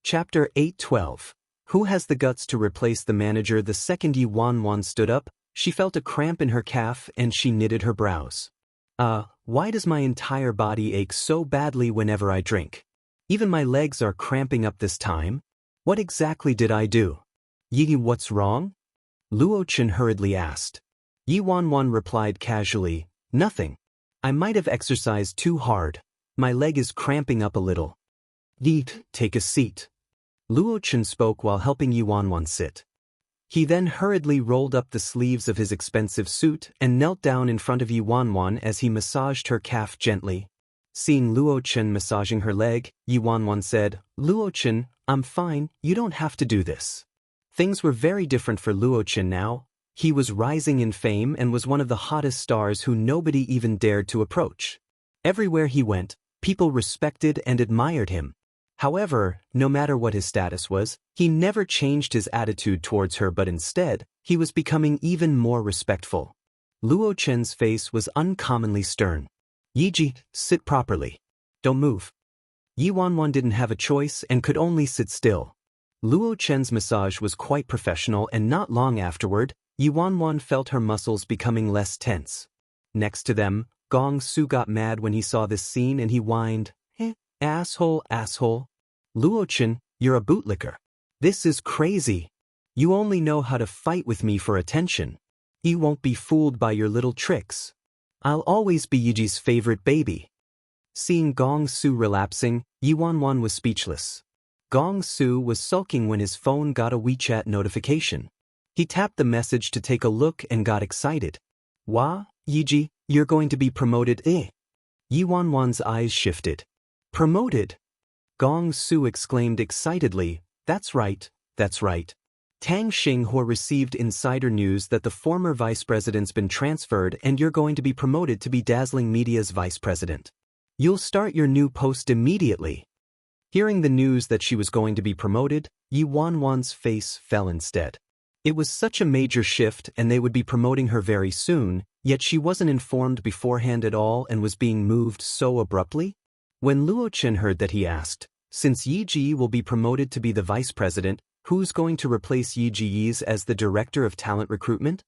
Chapter 8:12. Who has the guts to replace the manager? The second Yi Wanwan stood up, she felt a cramp in her calf and she knitted her brows. Why does my entire body ache so badly whenever I drink? Even my legs are cramping up this time. What exactly did I do? Yi, what's wrong? Luo Chen hurriedly asked. Yi Wanwan replied casually, nothing. I might have exercised too hard. My leg is cramping up a little. Yi, take a seat. Luo Chen spoke while helping Yi Wanwan sit. He then hurriedly rolled up the sleeves of his expensive suit and knelt down in front of Yi Wanwan as he massaged her calf gently. Seeing Luo Chen massaging her leg, Yi Wanwan said, Luo Chen, I'm fine, you don't have to do this. Things were very different for Luo Chen now. He was rising in fame and was one of the hottest stars who nobody even dared to approach. Everywhere he went, people respected and admired him. However, no matter what his status was, he never changed his attitude towards her, but instead, he was becoming even more respectful. Luo Chen's face was uncommonly stern. Yiji, sit properly. Don't move. Yi Wanwan didn't have a choice and could only sit still. Luo Chen's massage was quite professional, and not long afterward, Yi Wanwan felt her muscles becoming less tense. Next to them, Gong Su got mad when he saw this scene and he whined, asshole, asshole. Luo Chen, you're a bootlicker. This is crazy. You only know how to fight with me for attention. You won't be fooled by your little tricks. I'll always be Yiji's favorite baby. Seeing Gong Su relapsing, Yi Wanwan was speechless. Gong Su was sulking when his phone got a WeChat notification. He tapped the message to take a look and got excited. Wah, Yiji, you're going to be promoted, eh? Yi Wanwan's eyes shifted. Promoted? Gong Su exclaimed excitedly, that's right, that's right. Tang Xinghua received insider news that the former vice president's been transferred and you're going to be promoted to be Dazzling Media's vice president. You'll start your new post immediately. Hearing the news that she was going to be promoted, Yi Wanwan's face fell instead. It was such a major shift and they would be promoting her very soon, yet she wasn't informed beforehand at all and was being moved so abruptly. When Luo Chen heard that, he asked, since Yi Ji will be promoted to be the vice president, who's going to replace Yi Ji as the director of talent recruitment?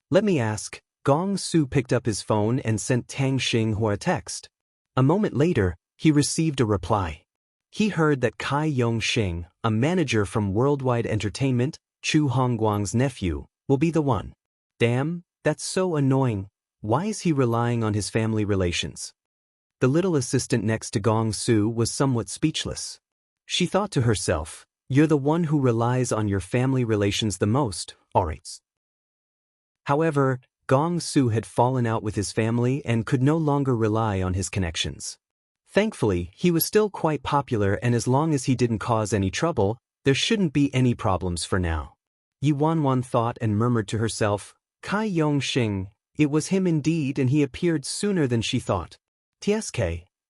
Let me ask. Gong Su picked up his phone and sent Tang Xinghua a text. A moment later, he received a reply. He heard that Kai Yong-shing, a manager from Worldwide Entertainment, Chu Hongguang's nephew, will be the one. Damn, that's so annoying. Why is he relying on his family relations? The little assistant next to Gong Su was somewhat speechless. She thought to herself, you're the one who relies on your family relations the most, alright. However, Gong Su had fallen out with his family and could no longer rely on his connections. Thankfully, he was still quite popular, and as long as he didn't cause any trouble, there shouldn't be any problems for now. Yi Wanwan thought and murmured to herself, Kai Yong-shing, it was him indeed, and he appeared sooner than she thought. TSK,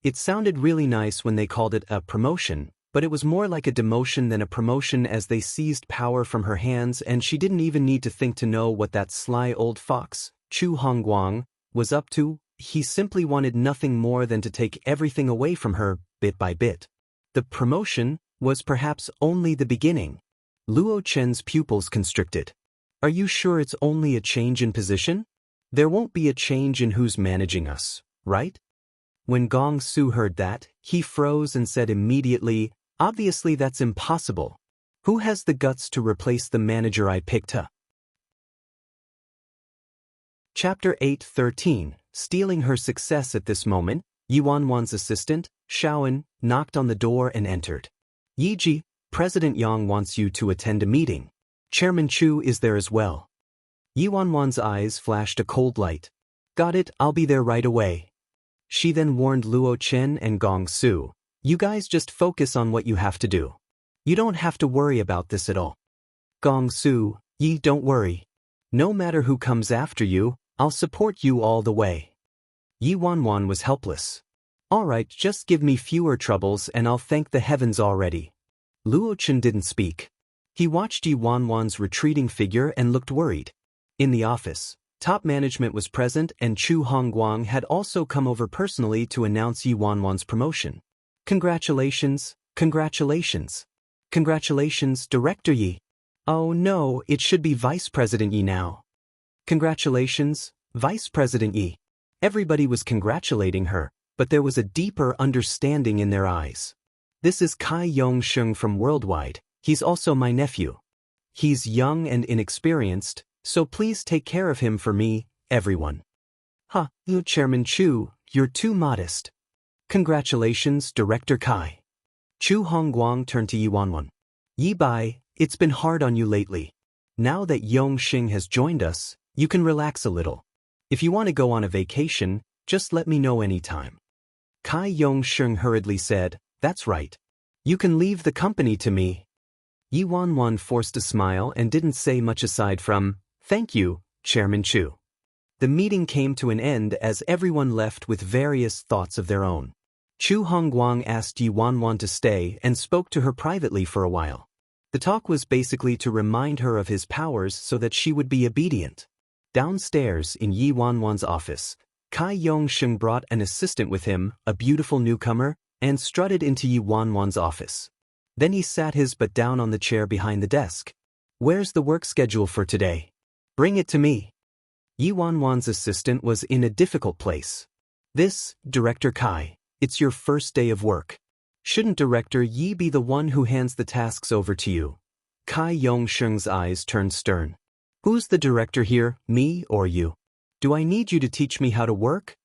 it sounded really nice when they called it a promotion, but it was more like a demotion than a promotion, as they seized power from her hands and she didn't even need to think to know what that sly old fox, Chu Hongguang, was up to. He simply wanted nothing more than to take everything away from her, bit by bit. The promotion was perhaps only the beginning. Luo Chen's pupils constricted. Are you sure it's only a change in position? There won't be a change in who's managing us, right? When Gong Su heard that, he froze and said immediately, obviously that's impossible. Who has the guts to replace the manager I picked up? Chapter 8:13. Stealing her success. At this moment, Yi Wanwan's assistant, Shaoan, knocked on the door and entered. Yiji, President Yang wants you to attend a meeting. Chairman Chu is there as well. Yi Wanwan's eyes flashed a cold light. Got it, I'll be there right away. She then warned Luo Chen and Gong Su, you guys just focus on what you have to do. You don't have to worry about this at all. Gong Su, Yi, don't worry. No matter who comes after you, I'll support you all the way. Yi Wanwan was helpless. Alright, just give me fewer troubles and I'll thank the heavens already. Luo Chen didn't speak. He watched Yi Wanwan's retreating figure and looked worried. In the office, top management was present and Chu Hongguang had also come over personally to announce Yi Wanwan's promotion. Congratulations, congratulations. Congratulations, Director Yi. Oh no, it should be Vice President Yi now. Congratulations, Vice President Yi. Everybody was congratulating her, but there was a deeper understanding in their eyes. This is Kai Yong-sheng from Worldwide. He's also my nephew. He's young and inexperienced, so please take care of him for me, everyone. Ha, Chairman Chu, you're too modest. Congratulations, Director Kai. Chu Hongguang turned to Yi Wanwan. Yi Bai, it's been hard on you lately. Now that Yong-sheng has joined us, you can relax a little. If you want to go on a vacation, just let me know anytime. Kai Yong-sheng hurriedly said, that's right. You can leave the company to me. Yi Wanwan forced a smile and didn't say much aside from, thank you, Chairman Chu. The meeting came to an end as everyone left with various thoughts of their own. Chu Hongguang asked Yi Wanwan to stay and spoke to her privately for a while. The talk was basically to remind her of his powers so that she would be obedient. Downstairs in Yi Wanwan's office, Kai Yong-sheng brought an assistant with him, a beautiful newcomer, and strutted into Yi Wanwan's office. Then he sat his butt down on the chair behind the desk. Where's the work schedule for today? Bring it to me. Yi Wanwan's assistant was in a difficult place. This, Director Kai, it's your first day of work. Shouldn't Director Yi be the one who hands the tasks over to you? Kai Yong-sheng's eyes turned stern. Who's the director here, me or you? Do I need you to teach me how to work?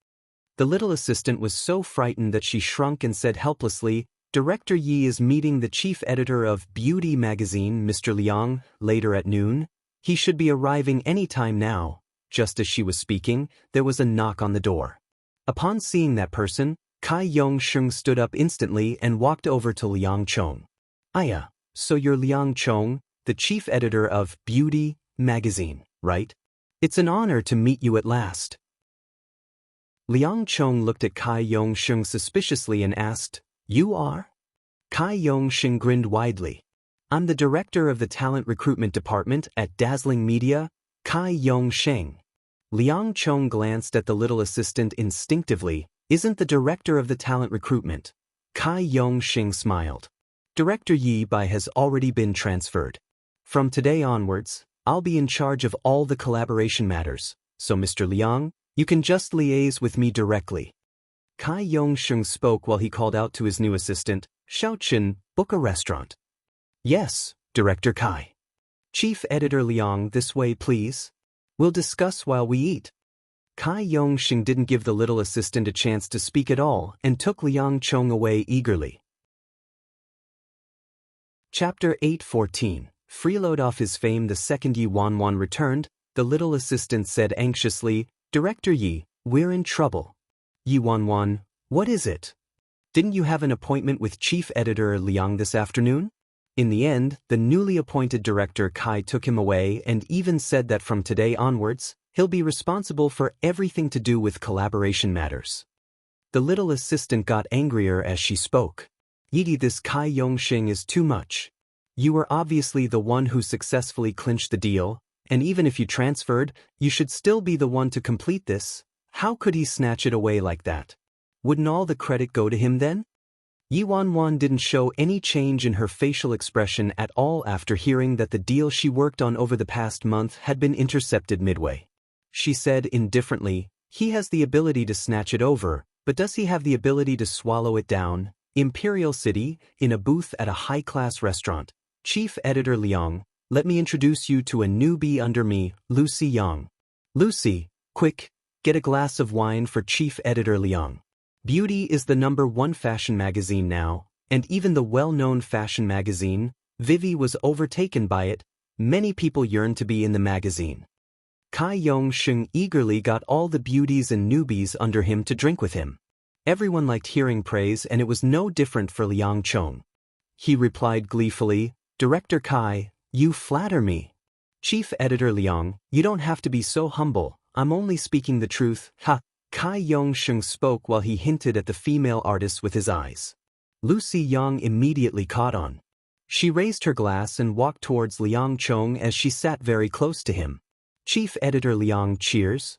The little assistant was so frightened that she shrunk and said helplessly, Director Yi is meeting the chief editor of Beauty magazine, Mr. Liang, later at noon. He should be arriving any time now. Just as she was speaking, there was a knock on the door. Upon seeing that person, Kai Yong-sheng stood up instantly and walked over to Liang Chong. Aya, so you're Liang Chong, the chief editor of Beauty magazine, right? It's an honor to meet you at last. Liang Chong looked at Kai Yong-sheng suspiciously and asked, You are? Kai Yong-sheng grinned widely. I'm the director of the talent recruitment department at Dazzling Media, Kai Yong-sheng. Liang Chong glanced at the little assistant instinctively. Isn't the director of the talent recruitment? Kai Yong-sheng smiled. Director Yi Bai has already been transferred. From today onwards, I'll be in charge of all the collaboration matters, so Mr. Liang, you can just liaise with me directly. Kai Yong-sheng spoke while he called out to his new assistant, Xiaochen, book a restaurant. Yes, Director Kai. Chief Editor Liang, this way please. We'll discuss while we eat. Kai Yong-sheng didn't give the little assistant a chance to speak at all and took Liang Chong away eagerly. Chapter 8:14. Freeload off his fame. The second Yi Wanwan returned, the little assistant said anxiously, Director Yi, we're in trouble. Yi Wanwan, what is it? Didn't you have an appointment with Chief Editor Liang this afternoon? In the end, the newly appointed director Kai took him away and even said that from today onwards, he'll be responsible for everything to do with collaboration matters. The little assistant got angrier as she spoke. Yi, this Kai Yong-sheng is too much. You were obviously the one who successfully clinched the deal, and even if you transferred, you should still be the one to complete this. How could he snatch it away like that? Wouldn't all the credit go to him then? Yi Wanwan didn't show any change in her facial expression at all after hearing that the deal she worked on over the past month had been intercepted midway. She said indifferently, he has the ability to snatch it over, but does he have the ability to swallow it down? Imperial City, in a booth at a high-class restaurant. Chief Editor Liang, let me introduce you to a newbie under me, Lucy Yang. Lucy, quick, get a glass of wine for Chief Editor Liang. Beauty is the #1 fashion magazine now, and even the well-known fashion magazine, Vivi, was overtaken by it. Many people yearn to be in the magazine. Kai Yong-sheng eagerly got all the beauties and newbies under him to drink with him. Everyone liked hearing praise, and it was no different for Liang Chong. He replied gleefully, Director Kai, you flatter me. Chief Editor Liang, you don't have to be so humble, I'm only speaking the truth, ha. Kai Yong-sheng spoke while he hinted at the female artists with his eyes. Lucy Yang immediately caught on. She raised her glass and walked towards Liang Chong as she sat very close to him. Chief Editor Liang, cheers.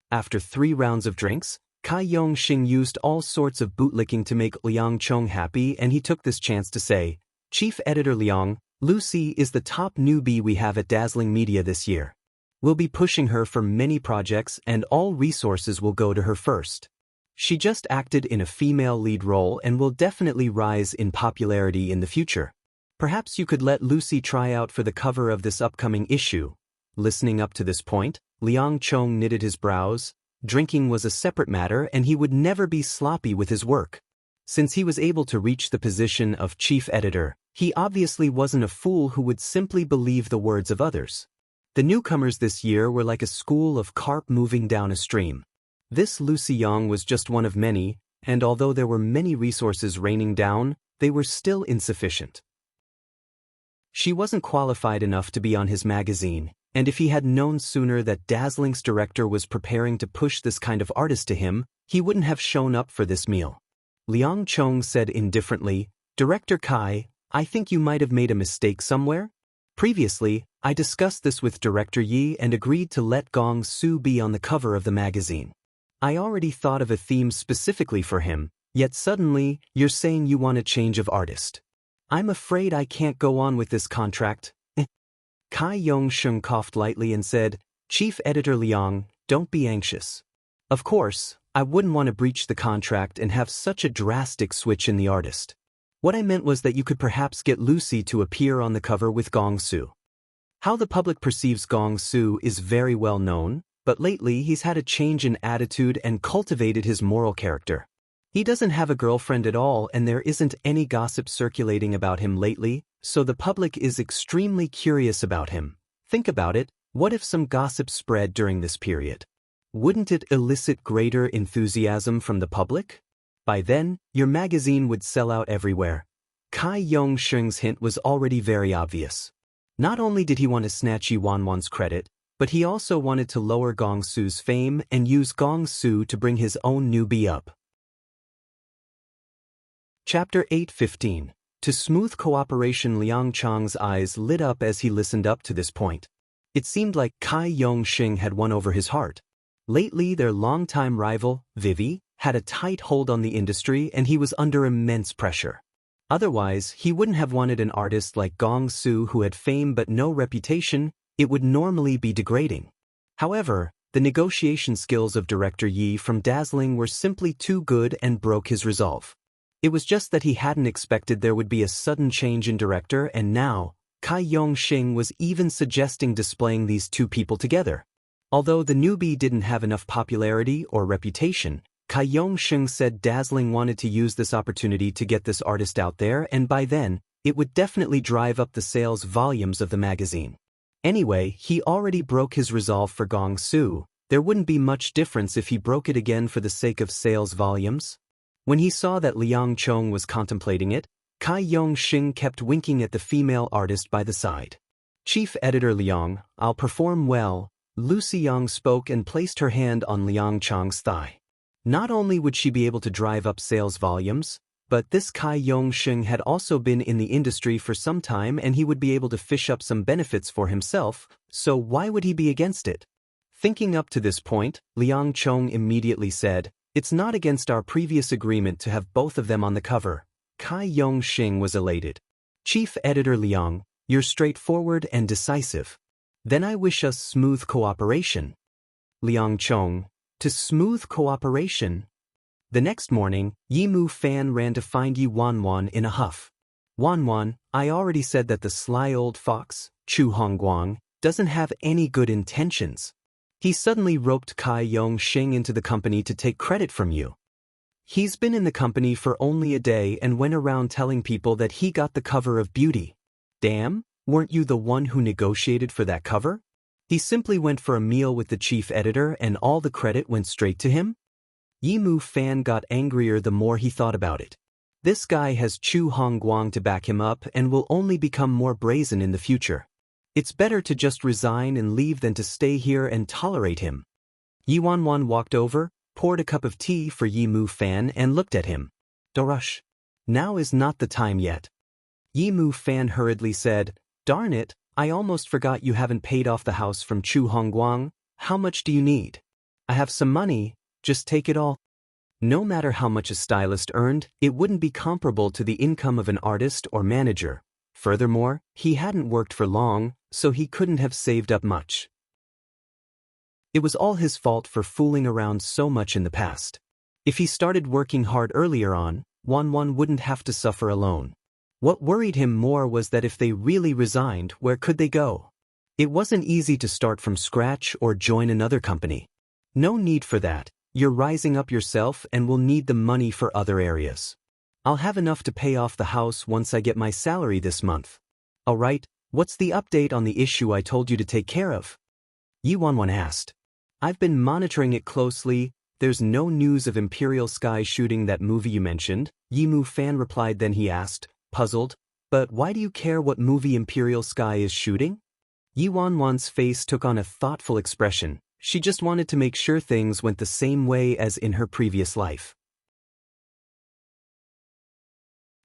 After 3 rounds of drinks, Kai Yong-sheng used all sorts of bootlicking to make Liang Chong happy, and he took this chance to say, Chief Editor Liang, Lucy is the top newbie we have at Dazzling Media this year. We'll be pushing her for many projects and all resources will go to her first. She just acted in a female lead role and will definitely rise in popularity in the future. Perhaps you could let Lucy try out for the cover of this upcoming issue. Listening up to this point, Liang Chong knitted his brows. Drinking was a separate matter and he would never be sloppy with his work. Since he was able to reach the position of chief editor, he obviously wasn't a fool who would simply believe the words of others. The newcomers this year were like a school of carp moving down a stream. This Lucy Yang was just one of many, and although there were many resources raining down, they were still insufficient. She wasn't qualified enough to be on his magazine, and if he had known sooner that Dazzling's director was preparing to push this kind of artist to him, he wouldn't have shown up for this meal. Liang Chong said indifferently, "Director Kai, I think you might have made a mistake somewhere? Previously, I discussed this with Director Yi and agreed to let Gong Su be on the cover of the magazine. I already thought of a theme specifically for him, yet suddenly, you're saying you want a change of artist. I'm afraid I can't go on with this contract." Kai Yong-sheng coughed lightly and said, "Chief Editor Liang, don't be anxious. Of course, I wouldn't want to breach the contract and have such a drastic switch in the artist. What I meant was that you could perhaps get Lucy to appear on the cover with Gong Su. How the public perceives Gong Su is very well known, but lately he's had a change in attitude and cultivated his moral character. He doesn't have a girlfriend at all and there isn't any gossip circulating about him lately, so the public is extremely curious about him. Think about it, what if some gossip spread during this period? Wouldn't it elicit greater enthusiasm from the public? By then, your magazine would sell out everywhere." Kai Yong-sheng's hint was already very obvious. Not only did he want to snatch Yi Wanwan's credit, but he also wanted to lower Gong Su's fame and use Gong Su to bring his own newbie up. Chapter 8:15. To smooth cooperation. Liang Chong's eyes lit up as he listened up to this point. It seemed like Kai Yong-sheng had won over his heart. Lately, their longtime rival, Vivi, had a tight hold on the industry and he was under immense pressure. Otherwise, he wouldn't have wanted an artist like Gong Su who had fame but no reputation. It would normally be degrading. However, the negotiation skills of Director Yi from Dazzling were simply too good and broke his resolve. It was just that he hadn't expected there would be a sudden change in director, and now, Kai Yong-sheng was even suggesting displaying these two people together. Although the newbie didn't have enough popularity or reputation, Kai Yong-sheng said Dazzling wanted to use this opportunity to get this artist out there, and by then, it would definitely drive up the sales volumes of the magazine. Anyway, he already broke his resolve for Gong Su. There wouldn't be much difference if he broke it again for the sake of sales volumes. When he saw that Liang Chong was contemplating it, Kai Yong-sheng kept winking at the female artist by the side. "Chief Editor Liang, I'll perform well." Lucy Yang spoke and placed her hand on Liang Chong's thigh. Not only would she be able to drive up sales volumes, but this Kai Yong-sheng had also been in the industry for some time and he would be able to fish up some benefits for himself, so why would he be against it? Thinking up to this point, Liang Chong immediately said, "It's not against our previous agreement to have both of them on the cover." Kai Yong-sheng was elated. "Chief Editor Liang, you're straightforward and decisive. Then I wish us smooth cooperation." Liang Chong, to smooth cooperation. The next morning, Yi Mu Fan ran to find Yi Wanwan in a huff. "Wanwan, I already said that the sly old fox, Chu Hongguang, doesn't have any good intentions. He suddenly roped Kai Yong-sheng into the company to take credit from you. He's been in the company for only a day and went around telling people that he got the cover of Beauty. Damn, weren't you the one who negotiated for that cover? He simply went for a meal with the chief editor and all the credit went straight to him?" Yi Mu Fan got angrier the more he thought about it. This guy has Chu Hongguang to back him up and will only become more brazen in the future. It's better to just resign and leave than to stay here and tolerate him. Yi Wanwan walked over, poured a cup of tea for Yi Mu Fan and looked at him. "Dorush. Now is not the time yet." Yi Mu Fan hurriedly said, "Darn it, I almost forgot you haven't paid off the house from Chu Hongguang. How much do you need? I have some money, just take it all." No matter how much a stylist earned, it wouldn't be comparable to the income of an artist or manager, Furthermore, he hadn't worked for long, so he couldn't have saved up much. It was all his fault for fooling around so much in the past. If he started working hard earlier on, Won wouldn't have to suffer alone. What worried him more was that if they really resigned, where could they go? It wasn't easy to start from scratch or join another company. No need for that. You're rising up yourself and will need the money for other areas. I'll have enough to pay off the house once I get my salary this month. Alright, what's the update on the issue I told you to take care of? Yi Wanwan asked. I've been monitoring it closely. There's no news of Imperial Sky shooting that movie you mentioned, Yi Mu Fan replied. Then he asked, puzzled, but why do you care what movie Imperial Sky is shooting? Yi Wanwan's face took on a thoughtful expression. She just wanted to make sure things went the same way as in her previous life.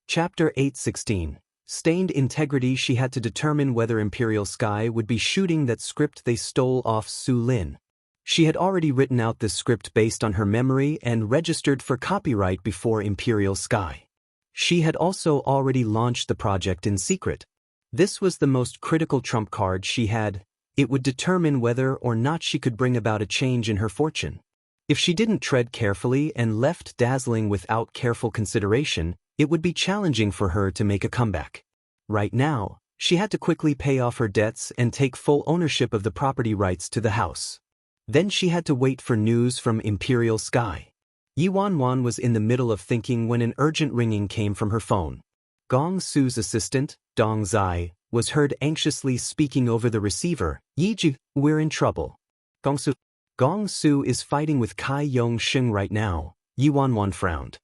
Chapter 8:16. Stained integrity. She had to determine whether Imperial Sky would be shooting that script they stole off Su Lin. She had already written out this script based on her memory and registered for copyright before Imperial Sky. She had also already launched the project in secret. This was the most critical trump card she had. It would determine whether or not she could bring about a change in her fortune. If she didn't tread carefully and left Dazzling without careful consideration, it would be challenging for her to make a comeback. Right now, she had to quickly pay off her debts and take full ownership of the property rights to the house. Then she had to wait for news from Imperial Sky. Yi Wanwan was in the middle of thinking when an urgent ringing came from her phone. Gong Su's assistant, Dong Zai, was heard anxiously speaking over the receiver. Yiji, we're in trouble. Gong Su is fighting with Kai Yong-sheng right now. Yi Wanwan frowned.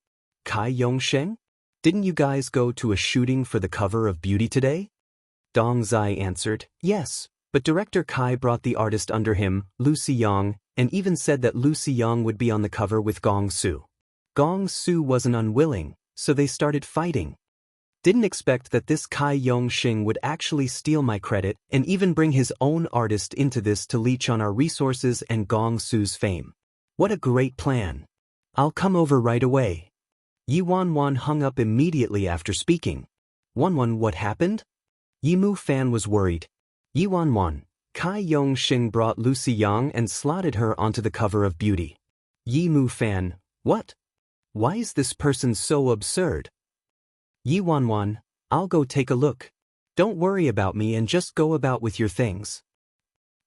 Kai Yong-sheng? Didn't you guys go to a shooting for the cover of Beauty today? Dong Zai answered, yes, but director Kai brought the artist under him, Lucy Yang, and even said that Lucy Yang would be on the cover with Gong Su. Gong Su wasn't unwilling, so they started fighting. Didn't expect that this Kai Yong-sheng would actually steal my credit and even bring his own artist into this to leech on our resources and Gong Su's fame. What a great plan. I'll come over right away. Yi Wanwan hung up immediately after speaking. Wanwan, what happened? Yi Mu Fan was worried. Yi Wanwan, Kai Yong-sheng brought Lucy Yang and slotted her onto the cover of Beauty. Yi Mu Fan, what? Why is this person so absurd? Yi Wanwan, I'll go take a look. Don't worry about me and just go about with your things.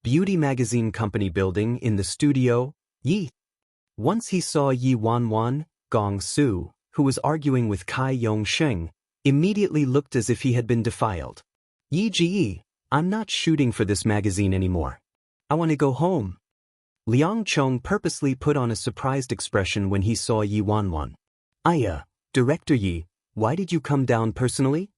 Beauty magazine company building in the studio, Yi. Once he saw Yi Wanwan, Gong Su, who was arguing with Kai Yong-sheng, immediately looked as if he had been defiled. Yi Ji, I'm not shooting for this magazine anymore. I want to go home. Liang Chong purposely put on a surprised expression when he saw Yi Wanwan. Director Yi, why did you come down personally?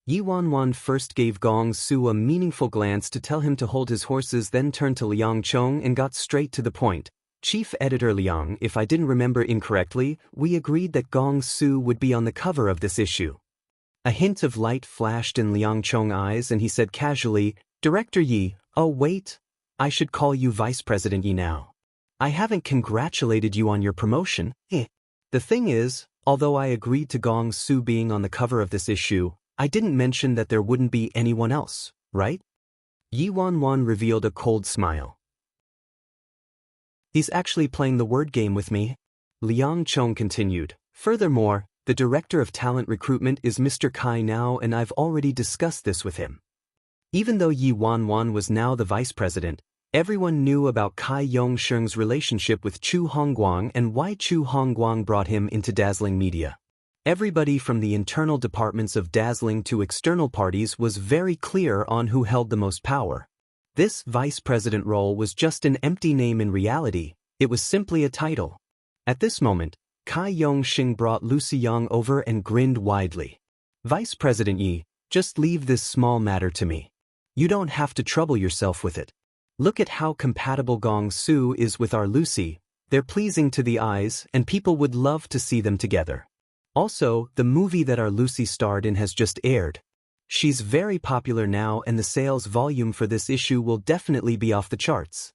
Yi Wanwan first gave Gong Su a meaningful glance to tell him to hold his horses, then turned to Liang Chong and got straight to the point. Chief Editor Liang, if I didn't remember incorrectly, we agreed that Gong Su would be on the cover of this issue. A hint of light flashed in Liang Chong's eyes and he said casually, Director Yi, oh wait, I should call you Vice President Yi now. I haven't congratulated you on your promotion. The thing is, although I agreed to Gong Su being on the cover of this issue, I didn't mention that there wouldn't be anyone else, right? Yi Wanwan revealed a cold smile. He's actually playing the word game with me. Liang Chong continued. Furthermore, the director of talent recruitment is Mr. Kai now, and I've already discussed this with him. Even though Yi Wanwan was now the vice president, everyone knew about Kai Yong-sheng's relationship with Chu Hongguang and why Chu Hongguang brought him into Dazzling Media. Everybody from the internal departments of Dazzling to external parties was very clear on who held the most power. This vice president role was just an empty name in reality. It was simply a title. At this moment, Kai Yong-sheng brought Lucy Yang over and grinned widely. Vice President Yi, just leave this small matter to me. You don't have to trouble yourself with it. Look at how compatible Gong Su is with our Lucy. They're pleasing to the eyes and people would love to see them together. Also, the movie that our Lucy starred in has just aired. She's very popular now and the sales volume for this issue will definitely be off the charts.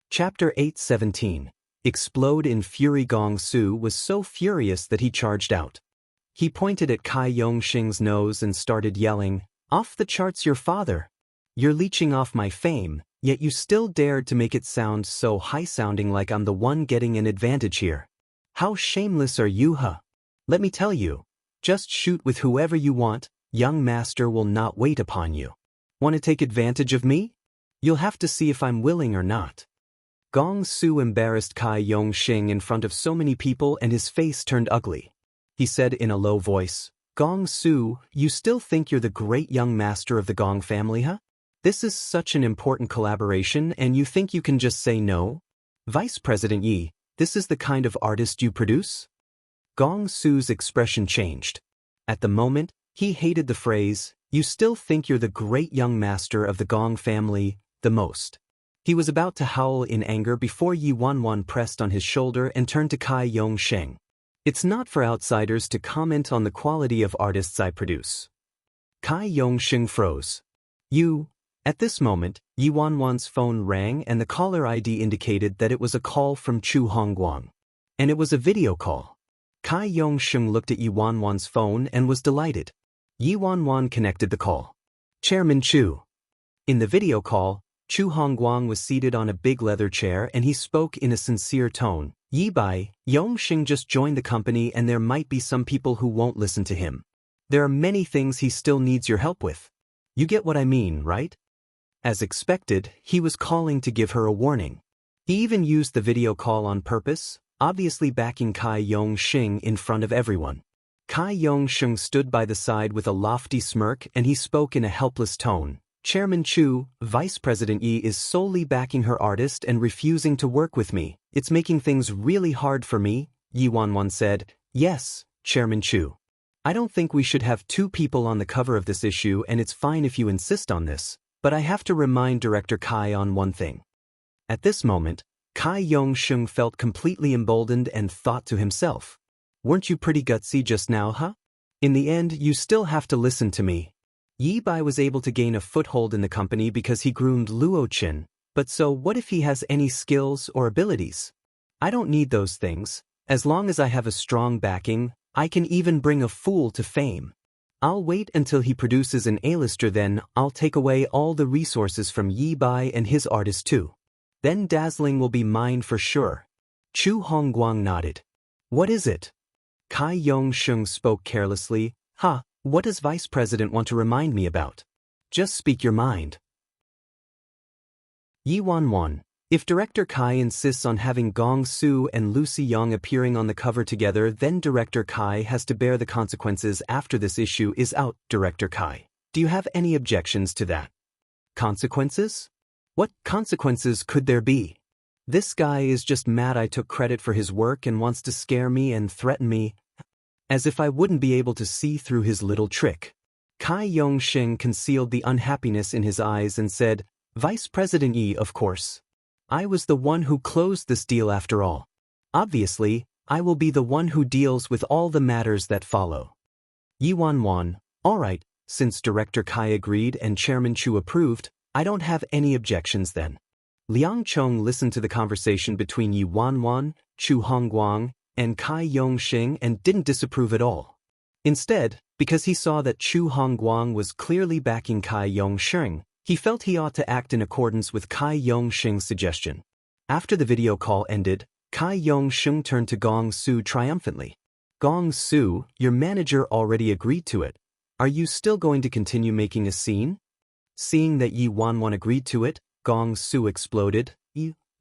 Chapter 8:17. Explode in Fury. Gong Su was so furious that he charged out. He pointed at Kai Yongxing's nose and started yelling, "Off the charts, your father! You're leeching off my fame, yet you still dared to make it sound so high-sounding like I'm the one getting an advantage here. How shameless are you, huh? Let me tell you, just shoot with whoever you want, young master will not wait upon you. Want to take advantage of me? You'll have to see if I'm willing or not." Gong Su embarrassed Kai Yongxing in front of so many people and his face turned ugly. He said in a low voice, "Gong Su, you still think you're the great young master of the Gong family, huh? This is such an important collaboration and you think you can just say no? Vice President Yi, this is the kind of artist you produce?" Gong Su's expression changed. At the moment, he hated the phrase, "You still think you're the great young master of the Gong family," the most. He was about to howl in anger before Yi Wanwan pressed on his shoulder and turned to Kai Yongxing. "It's not for outsiders to comment on the quality of artists I produce." Kai Yongxing froze. "You..." At this moment, Yi Wanwan's phone rang and the caller ID indicated that it was a call from Chu Hongguang. And it was a video call. Kai Yongxing looked at Yi Wanwan's phone and was delighted. Yi Wanwan connected the call. "Chairman Chu." In the video call, Chu Hongguang was seated on a big leather chair and he spoke in a sincere tone. "Yi Bai, Yongxing just joined the company and there might be some people who won't listen to him. There are many things he still needs your help with. You get what I mean, right?" As expected, he was calling to give her a warning. He even used the video call on purpose, obviously backing Kai Yongxing in front of everyone. Kai Yongxing stood by the side with a lofty smirk and he spoke in a helpless tone. "Chairman Chu, Vice President Yi is solely backing her artist and refusing to work with me. It's making things really hard for me," Yi Wanwan said. "Yes, Chairman Chu. I don't think we should have two people on the cover of this issue and it's fine if you insist on this, but I have to remind Director Kai on one thing." At this moment, Kai Yongxing felt completely emboldened and thought to himself, "Weren't you pretty gutsy just now, huh? In the end, you still have to listen to me." Yi Bai was able to gain a foothold in the company because he groomed Luo Qin, but so what if he has any skills or abilities? I don't need those things. As long as I have a strong backing, I can even bring a fool to fame. I'll wait until he produces an A-lister, then I'll take away all the resources from Yi Bai and his artist too. Then dazzling will be mine for sure. Chu Hongguang nodded. "What is it?" Kai Yongxing spoke carelessly. "Ha, what does Vice President want to remind me about? Just speak your mind." Yi Wanwan, if Director Kai insists on having Gong Su and Lucy Yang appearing on the cover together, then Director Kai has to bear the consequences after this issue is out. Director Kai, do you have any objections to that? Consequences? What consequences could there be? This guy is just mad I took credit for his work and wants to scare me and threaten me, as if I wouldn't be able to see through his little trick. Kai Yongxing concealed the unhappiness in his eyes and said, "Vice President Yi, of course. I was the one who closed this deal after all. Obviously, I will be the one who deals with all the matters that follow." Yi Wanwan, "All right, since Director Kai agreed and Chairman Chu approved, I don't have any objections then." Liang Chong listened to the conversation between Yi Wanwan, Chu Hongguang, and Kai Yongxing and didn't disapprove at all. Instead, because he saw that Chu Hongguang was clearly backing Kai Yongxing, he felt he ought to act in accordance with Kai Yongxing's suggestion. After the video call ended, Kai Yongxing turned to Gong Su triumphantly. "Gong Su, your manager already agreed to it. Are you still going to continue making a scene?" Seeing that Yi Wanwan agreed to it, Gong Su exploded.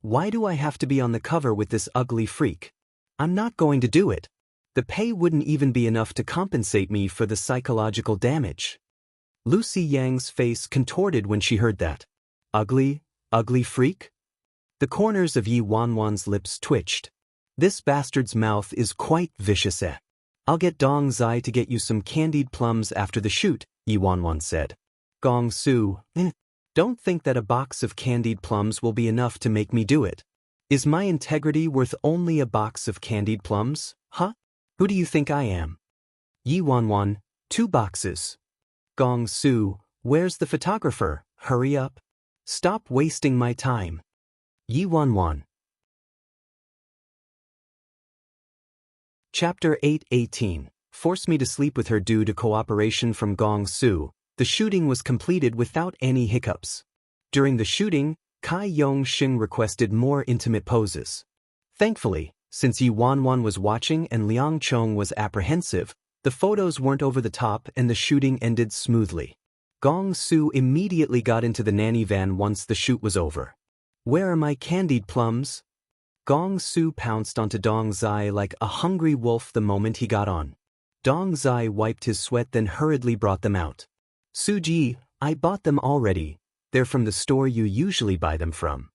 Why do I have to be on the cover with this ugly freak? I'm not going to do it. The pay wouldn't even be enough to compensate me for the psychological damage." Lucy Yang's face contorted when she heard that. Ugly freak? The corners of Yi Wanwan's lips twitched. "This bastard's mouth is quite vicious. I'll get Dong Zai to get you some candied plums after the shoot," Yi Wanwan said. Gong Su, "Don't think that a box of candied plums will be enough to make me do it. Is my integrity worth only a box of candied plums, huh? Who do you think I am?" Yi Wanwan, 2 boxes. Gong Su, "Where's the photographer? Hurry up. Stop wasting my time." Yi Wanwan. Chapter 8:18. forced me to sleep with her due to cooperation from Gong Su. The shooting was completed without any hiccups. During the shooting, Kai Yong-shing requested more intimate poses. Thankfully, since Yi Wanwan was watching and Liang Chong was apprehensive, the photos weren't over the top and the shooting ended smoothly. Gong Su immediately got into the nanny van once the shoot was over. "Where are my candied plums?" Gong Su pounced onto Dong Zai like a hungry wolf the moment he got on. Dong Zai wiped his sweat then hurriedly brought them out. "Suji, I bought them already. They're from the store you usually buy them from."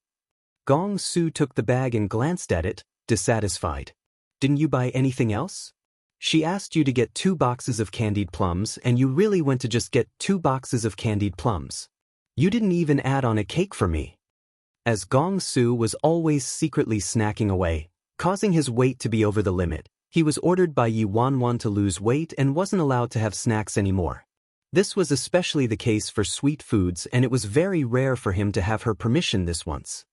Gong Su took the bag and glanced at it, dissatisfied. "Didn't you buy anything else? She asked you to get 2 boxes of candied plums and you really went to just get 2 boxes of candied plums. You didn't even add on a cake for me." As Gong Su was always secretly snacking away, causing his weight to be over the limit, he was ordered by Yi Wanwan to lose weight and wasn't allowed to have snacks anymore. This was especially the case for sweet foods and it was very rare for him to have her permission this once.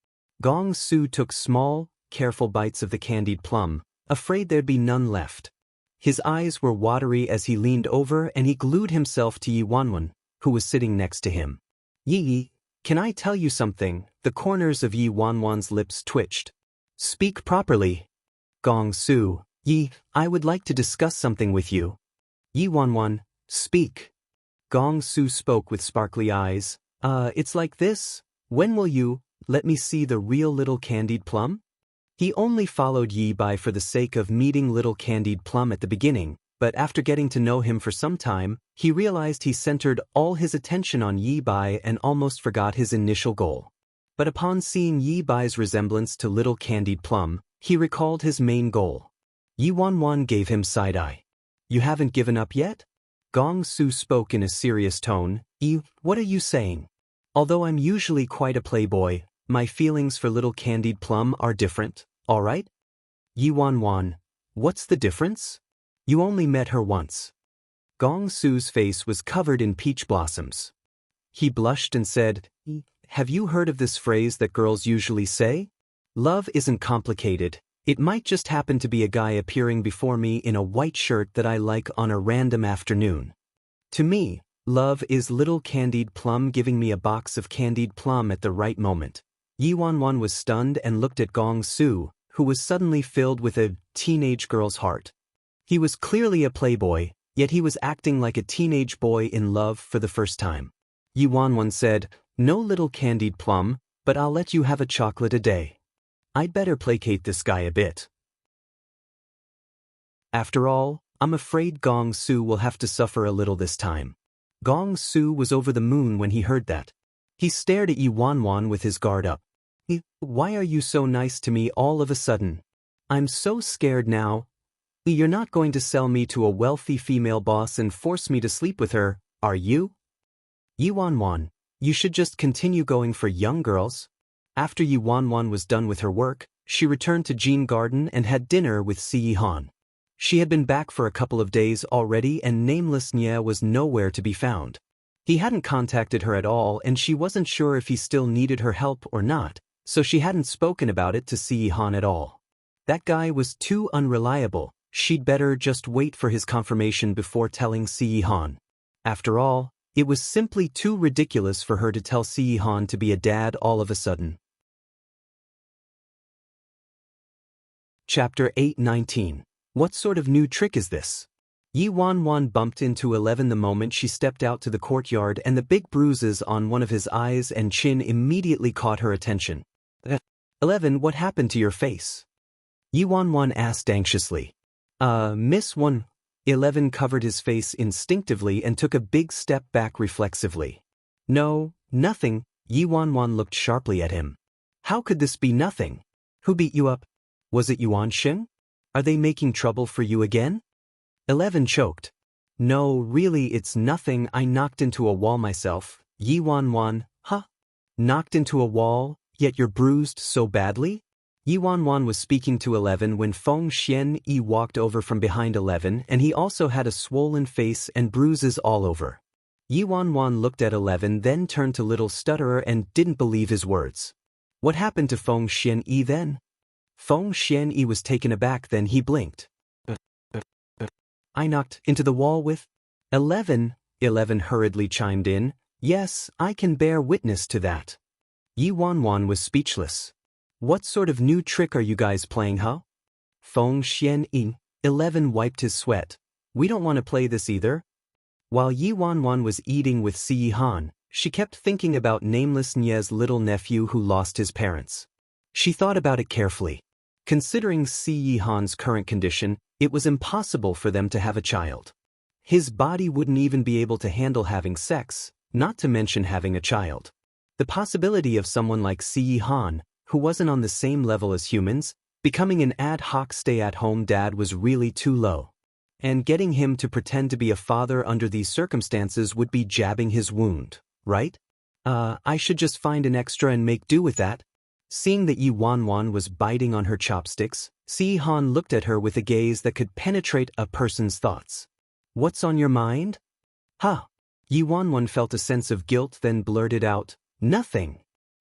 Gong Su took small, careful bites of the candied plum, afraid there'd be none left. His eyes were watery as he leaned over and he glued himself to Yi Wanwan, who was sitting next to him. "Yi, can I tell you something?" The corners of Yi Wanwan's lips twitched. "Speak properly." Gong Su, "Yi, I would like to discuss something with you." Yi Wanwan, "Speak." Gong Su spoke with sparkly eyes. It's like this. When will you let me see the real little candied plum?" He only followed Yi Bai for the sake of meeting little candied plum at the beginning, but after getting to know him for some time, he realized he centered all his attention on Yi Bai and almost forgot his initial goal. But upon seeing Yi Bai's resemblance to little candied plum, he recalled his main goal. Yi Wanwan gave him side-eye. "You haven't given up yet?" Gong Su spoke in a serious tone. "Yi, what are you saying? Although I'm usually quite a playboy, my feelings for little candied plum are different, all right?" Yi Wanwan, "What's the difference? You only met her once." Gong Su's face was covered in peach blossoms. He blushed and said, "Have you heard of this phrase that girls usually say? Love isn't complicated. It might just happen to be a guy appearing before me in a white shirt that I like on a random afternoon. To me, love is little candied plum giving me a box of candied plum at the right moment." Yi Wanwan was stunned and looked at Gong Su, who was suddenly filled with a teenage girl's heart. He was clearly a playboy, yet he was acting like a teenage boy in love for the first time. Yi Wanwan said, "No little candied plum, but I'll let you have a chocolate a day. I'd better placate this guy a bit. After all, I'm afraid Gong Su will have to suffer a little this time." Gong Su was over the moon when he heard that. He stared at Yi Wanwan with his guard up. "Why are you so nice to me all of a sudden? I'm so scared now. You're not going to sell me to a wealthy female boss and force me to sleep with her, are you?" "Yi Wanwan, you should just continue going for young girls." After Yi Wanwan was done with her work, she returned to Jean Garden and had dinner with Si Han. She had been back for a couple of days already and nameless Nye was nowhere to be found. He hadn't contacted her at all and she wasn't sure if he still needed her help or not, so she hadn't spoken about it to Si Han at all. That guy was too unreliable. She'd better just wait for his confirmation before telling Si Han. After all, it was simply too ridiculous for her to tell Si Han to be a dad all of a sudden. Chapter 8:19. What sort of new trick is this? Yi Wanwan bumped into 11 the moment she stepped out to the courtyard and the big bruises on one of his eyes and chin immediately caught her attention. 11, what happened to your face?" Yi Wanwan asked anxiously. Miss One." 11 covered his face instinctively and took a big step back reflexively. "No, nothing." Yi Wanwan looked sharply at him. "How could this be nothing? Who beat you up? Was it Yuan Xing? Are they making trouble for you again?" 11 choked. "No, really it's nothing. I knocked into a wall myself." Yi Wanwan, "Huh? Knocked into a wall, yet you're bruised so badly?" Yi Wanwan was speaking to 11 when Feng Xianyi walked over from behind 11 and he also had a swollen face and bruises all over. Yi Wanwan looked at 11 then turned to Little Stutterer and didn't believe his words. "What happened to Feng Xianyi then?" Feng Xianyi was taken aback then he blinked. I knocked into the wall with 11. 11 hurriedly chimed in. Yes, I can bear witness to that. Yi Wanwan was speechless. What sort of new trick are you guys playing, huh? Feng Xian Ying. 11 wiped his sweat. We don't want to play this either. While Yi Wanwan was eating with Si Han, she kept thinking about nameless Nie's little nephew who lost his parents. She thought about it carefully. Considering Si Han's current condition, it was impossible for them to have a child. His body wouldn't even be able to handle having sex, not to mention having a child. The possibility of someone like Si Han, who wasn't on the same level as humans, becoming an ad hoc stay-at-home dad was really too low. And getting him to pretend to be a father under these circumstances would be jabbing his wound, right? I should just find an extra and make do with that. Seeing that Yi Wanwan was biting on her chopsticks, Si Han looked at her with a gaze that could penetrate a person's thoughts. What's on your mind? Huh. Yi Wanwan felt a sense of guilt, then blurted out, Nothing.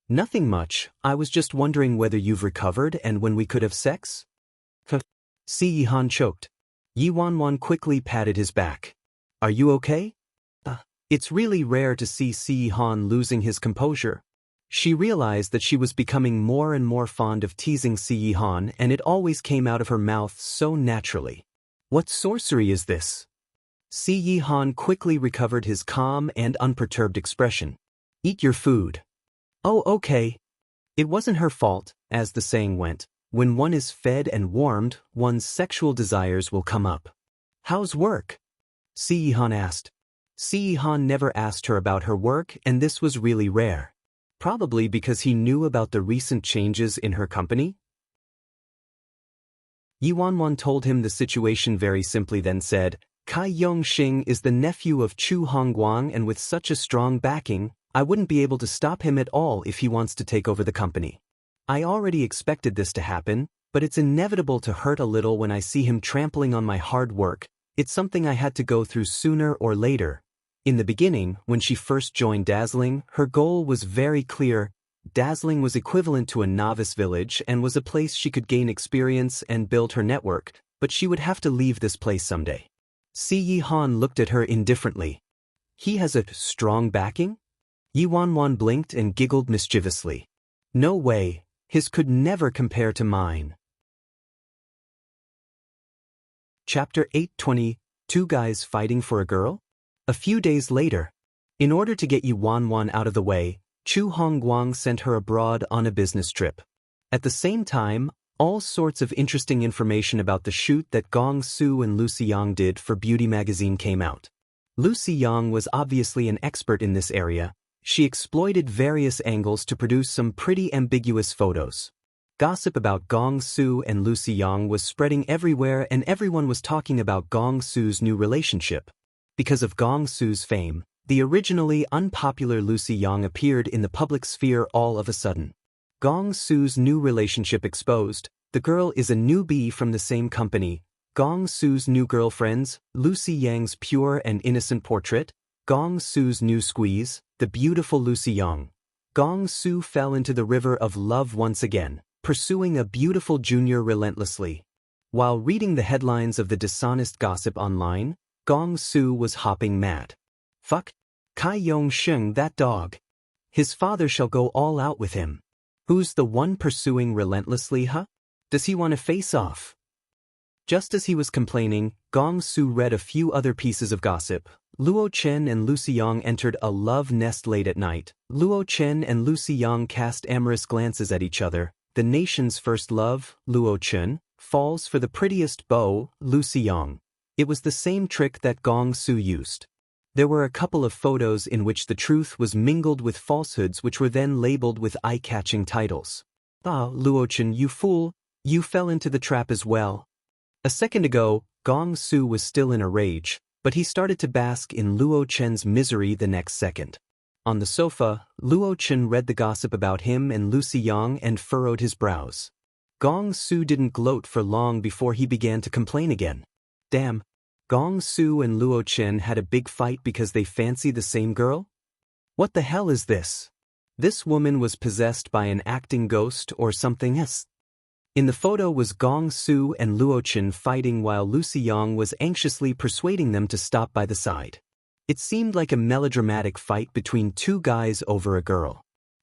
Nothing much. I was just wondering whether you've recovered and when we could have sex? Si Han choked. Yi Wanwan quickly patted his back. Are you okay? It's really rare to see Si Han losing his composure. She realized that she was becoming more and more fond of teasing Si Han, and it always came out of her mouth so naturally. What sorcery is this? Si Han quickly recovered his calm and unperturbed expression. Eat your food. Oh, okay. It wasn't her fault, as the saying went. When one is fed and warmed, one's sexual desires will come up. How's work? Si Han asked. Si Han never asked her about her work, and this was really rare. Probably because he knew about the recent changes in her company? Yi Wanwan told him the situation very simply, then said, Kai Yongxing is the nephew of Chu Hongguang, and with such a strong backing, I wouldn't be able to stop him at all if he wants to take over the company. I already expected this to happen, but it's inevitable to hurt a little when I see him trampling on my hard work. It's something I had to go through sooner or later. In the beginning, when she first joined Dazzling, her goal was very clear. Dazzling was equivalent to a novice village and was a place she could gain experience and build her network, but she would have to leave this place someday. Si Han looked at her indifferently. He has a strong backing? Yi Wanwan blinked and giggled mischievously. No way, his could never compare to mine. Chapter 820, Two Guys Fighting for a Girl? A few days later, in order to get Yi Wanwan out of the way, Chu Hongguang sent her abroad on a business trip. At the same time, all sorts of interesting information about the shoot that Gong Su and Lu Xiyang did for Beauty magazine came out. Lu Xiyang was obviously an expert in this area. She exploited various angles to produce some pretty ambiguous photos. Gossip about Gong Su and Lu Xiyang was spreading everywhere, and everyone was talking about Gong Su's new relationship. Because of Gong Su's fame, the originally unpopular Lu Xiyang appeared in the public sphere all of a sudden. Gong Su's new relationship exposed. The girl is a newbie from the same company. Gong Su's new girlfriends, Lu Xiyang's pure and innocent portrait, Gong Su's new squeeze, the beautiful Lu Xiyang. Gong Su fell into the river of love once again, pursuing a beautiful junior relentlessly. While reading the headlines of the dishonest gossip online, Gong Su was hopping mad. Fuck. Kai Yongxing, that dog. His father shall go all out with him. Who's the one pursuing relentlessly, huh? Does he want to face off? Just as he was complaining, Gong Su read a few other pieces of gossip. Luo Chen and Lu Xiyang entered a love nest late at night. Luo Chen and Lu Xiyang cast amorous glances at each other. The nation's first love, Luo Chen, falls for the prettiest beau, Lu Xiyang. It was the same trick that Gong Su used. There were a couple of photos in which the truth was mingled with falsehoods, which were then labeled with eye-catching titles. Ah, Luo Chen, you fool, you fell into the trap as well. A second ago, Gong Su was still in a rage, but he started to bask in Luo Chen's misery the next second. On the sofa, Luo Chen read the gossip about him and Lu Xiyang and furrowed his brows. Gong Su didn't gloat for long before he began to complain again. Damn, Gong Su and Luo Chen had a big fight because they fancy the same girl? What the hell is this? This woman was possessed by an acting ghost or something else. In the photo was Gong Su and Luo Chen fighting while Lucy Yang was anxiously persuading them to stop by the side. It seemed like a melodramatic fight between two guys over a girl.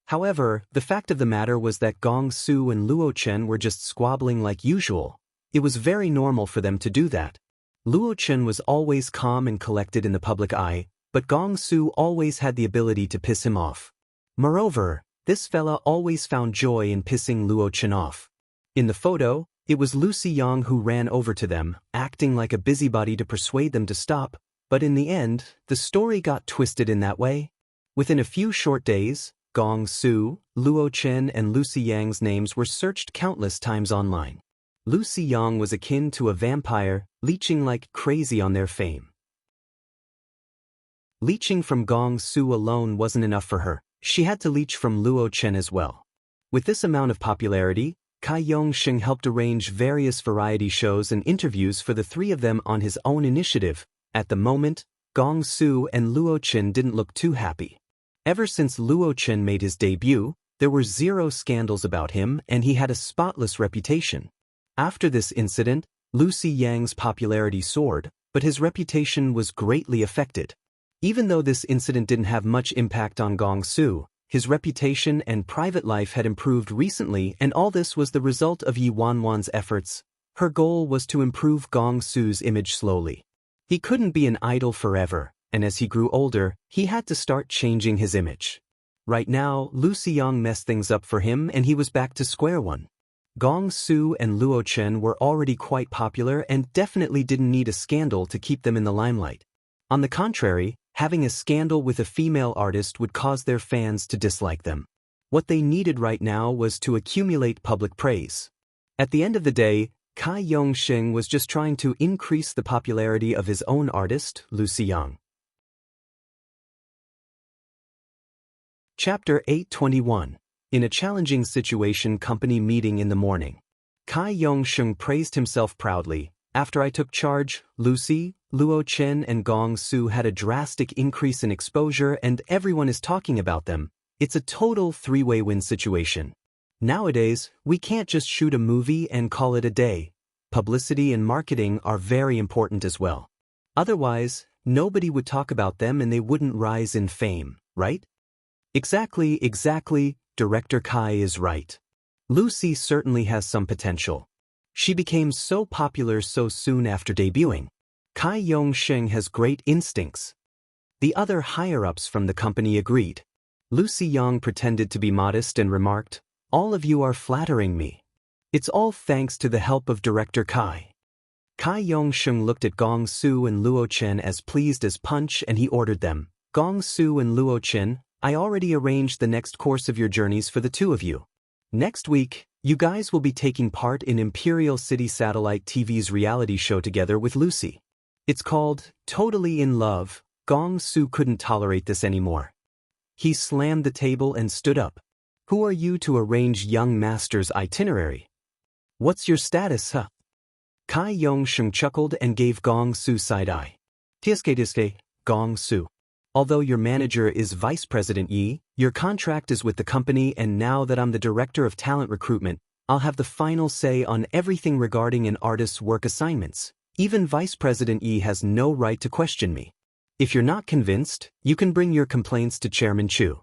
However, the fact of the matter was that Gong Su and Luo Chen were just squabbling like usual. It was very normal for them to do that. Luo Chen was always calm and collected in the public eye, but Gong Su always had the ability to piss him off. Moreover, this fella always found joy in pissing Luo Chen off. In the photo, it was Lucy Yang who ran over to them, acting like a busybody to persuade them to stop, but in the end, the story got twisted in that way. Within a few short days, Gong Su, Luo Chen and Lucy Yang's names were searched countless times online. Lucy Yang was akin to a vampire, leeching like crazy on their fame. Leeching from Gong Su alone wasn't enough for her, she had to leech from Luo Chen as well. With this amount of popularity, Cai Yongsheng helped arrange various variety shows and interviews for the three of them on his own initiative. At the moment, Gong Su and Luo Chen didn't look too happy. Ever since Luo Chen made his debut, there were zero scandals about him and he had a spotless reputation. After this incident, Lucy Yang's popularity soared, but his reputation was greatly affected. Even though this incident didn't have much impact on Gong Su, his reputation and private life had improved recently, and all this was the result of Yi Wanwan's efforts. Her goal was to improve Gong Su's image slowly. He couldn't be an idol forever, and as he grew older, he had to start changing his image. Right now, Lucy Yang messed things up for him and he was back to square one. Gong Su and Luo Chen were already quite popular and definitely didn't need a scandal to keep them in the limelight. On the contrary, having a scandal with a female artist would cause their fans to dislike them. What they needed right now was to accumulate public praise. At the end of the day, Cai Yongsheng was just trying to increase the popularity of his own artist, Lucy Yang. Chapter 821. In a challenging situation company meeting in the morning. Cai Yongsheng praised himself proudly. After I took charge, Lucy, Luo Chen and Gong Su had a drastic increase in exposure and everyone is talking about them. It's a total three-way win situation. Nowadays, we can't just shoot a movie and call it a day. Publicity and marketing are very important as well. Otherwise, nobody would talk about them and they wouldn't rise in fame, right? Exactly, Director Kai is right. Lucy certainly has some potential. She became so popular so soon after debuting. Cai Yongsheng has great instincts. The other higher-ups from the company agreed. Lucy Yang pretended to be modest and remarked, "All of you are flattering me. It's all thanks to the help of Director Kai." Cai Yongsheng looked at Gong Su and Luo Chen as pleased as punch and he ordered them, "Gong Su and Luo Chen, I already arranged the next course of your journeys for the two of you. Next week, you guys will be taking part in Imperial City Satellite TV's reality show together with Lucy. It's called Totally in Love." Gong Su couldn't tolerate this anymore. He slammed the table and stood up. "Who are you to arrange young master's itinerary? What's your status, huh?" Cai Yongsheng chuckled and gave Gong Su side-eye. "Tiske, Gong Su. Although your manager is Vice President Yi, your contract is with the company and now that I'm the Director of Talent Recruitment, I'll have the final say on everything regarding an artist's work assignments. Even Vice President Yi has no right to question me. If you're not convinced, you can bring your complaints to Chairman Chu."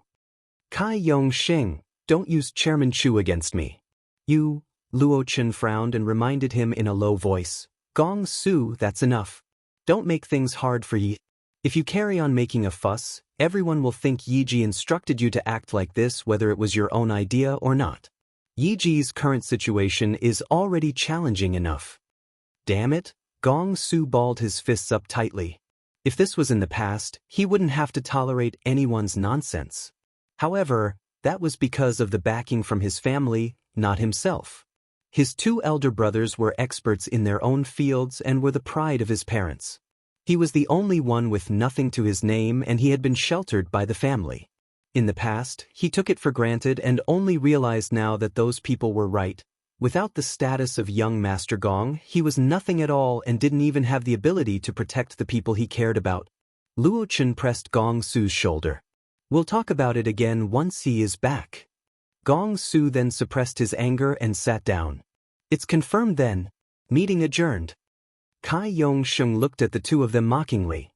"Cai Yongsheng, don't use Chairman Chu against me." "You," Luo Chen frowned and reminded him in a low voice, "Gong Su, that's enough. Don't make things hard for Yi. If you carry on making a fuss, everyone will think Yiji instructed you to act like this whether it was your own idea or not. Yiji's current situation is already challenging enough." "Damn it," Gong Su balled his fists up tightly. If this was in the past, he wouldn't have to tolerate anyone's nonsense. However, that was because of the backing from his family, not himself. His two elder brothers were experts in their own fields and were the pride of his parents. He was the only one with nothing to his name and he had been sheltered by the family. In the past, he took it for granted and only realized now that those people were right. Without the status of young Master Gong, he was nothing at all and didn't even have the ability to protect the people he cared about. Luo Chen pressed Gong Su's shoulder. "We'll talk about it again once he is back." Gong Su then suppressed his anger and sat down. It's confirmed then. Meeting adjourned. Kai Yong-sheng looked at the two of them mockingly.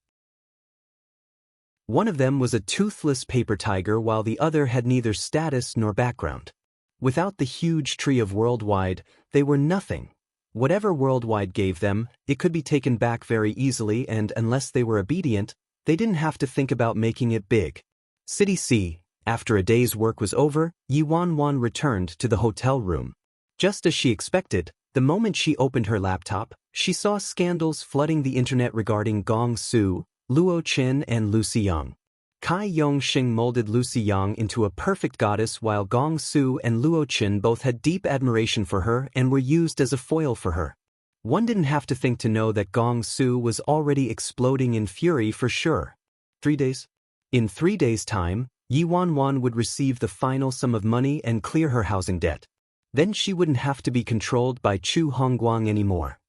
One of them was a toothless paper tiger while the other had neither status nor background. Without the huge tree of Worldwide, they were nothing. Whatever Worldwide gave them, it could be taken back very easily, and unless they were obedient, they didn't have to think about making it big. City C. After a day's work was over, Yi Wanwan returned to the hotel room. Just as she expected, the moment she opened her laptop, she saw scandals flooding the internet regarding Gong Su, Luo Qin and Lucy Yang. Kai Yong-sheng molded Lucy Yang into a perfect goddess while Gong Su and Luo Qin both had deep admiration for her and were used as a foil for her. One didn't have to think to know that Gong Su was already exploding in fury for sure. 3 days? In 3 days' time, Yi Wanwan would receive the final sum of money and clear her housing debt. Then she wouldn't have to be controlled by Chu Hongguang anymore.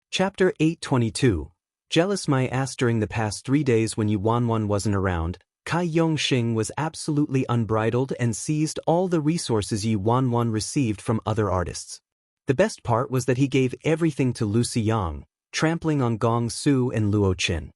Chapter 822. Jealous my ass. During the past 3 days when Yi Wanwan wasn't around, Kai Yong-sheng was absolutely unbridled and seized all the resources Yi Wanwan received from other artists. The best part was that he gave everything to Lucy Yang, trampling on Gong Su and Luo Qin.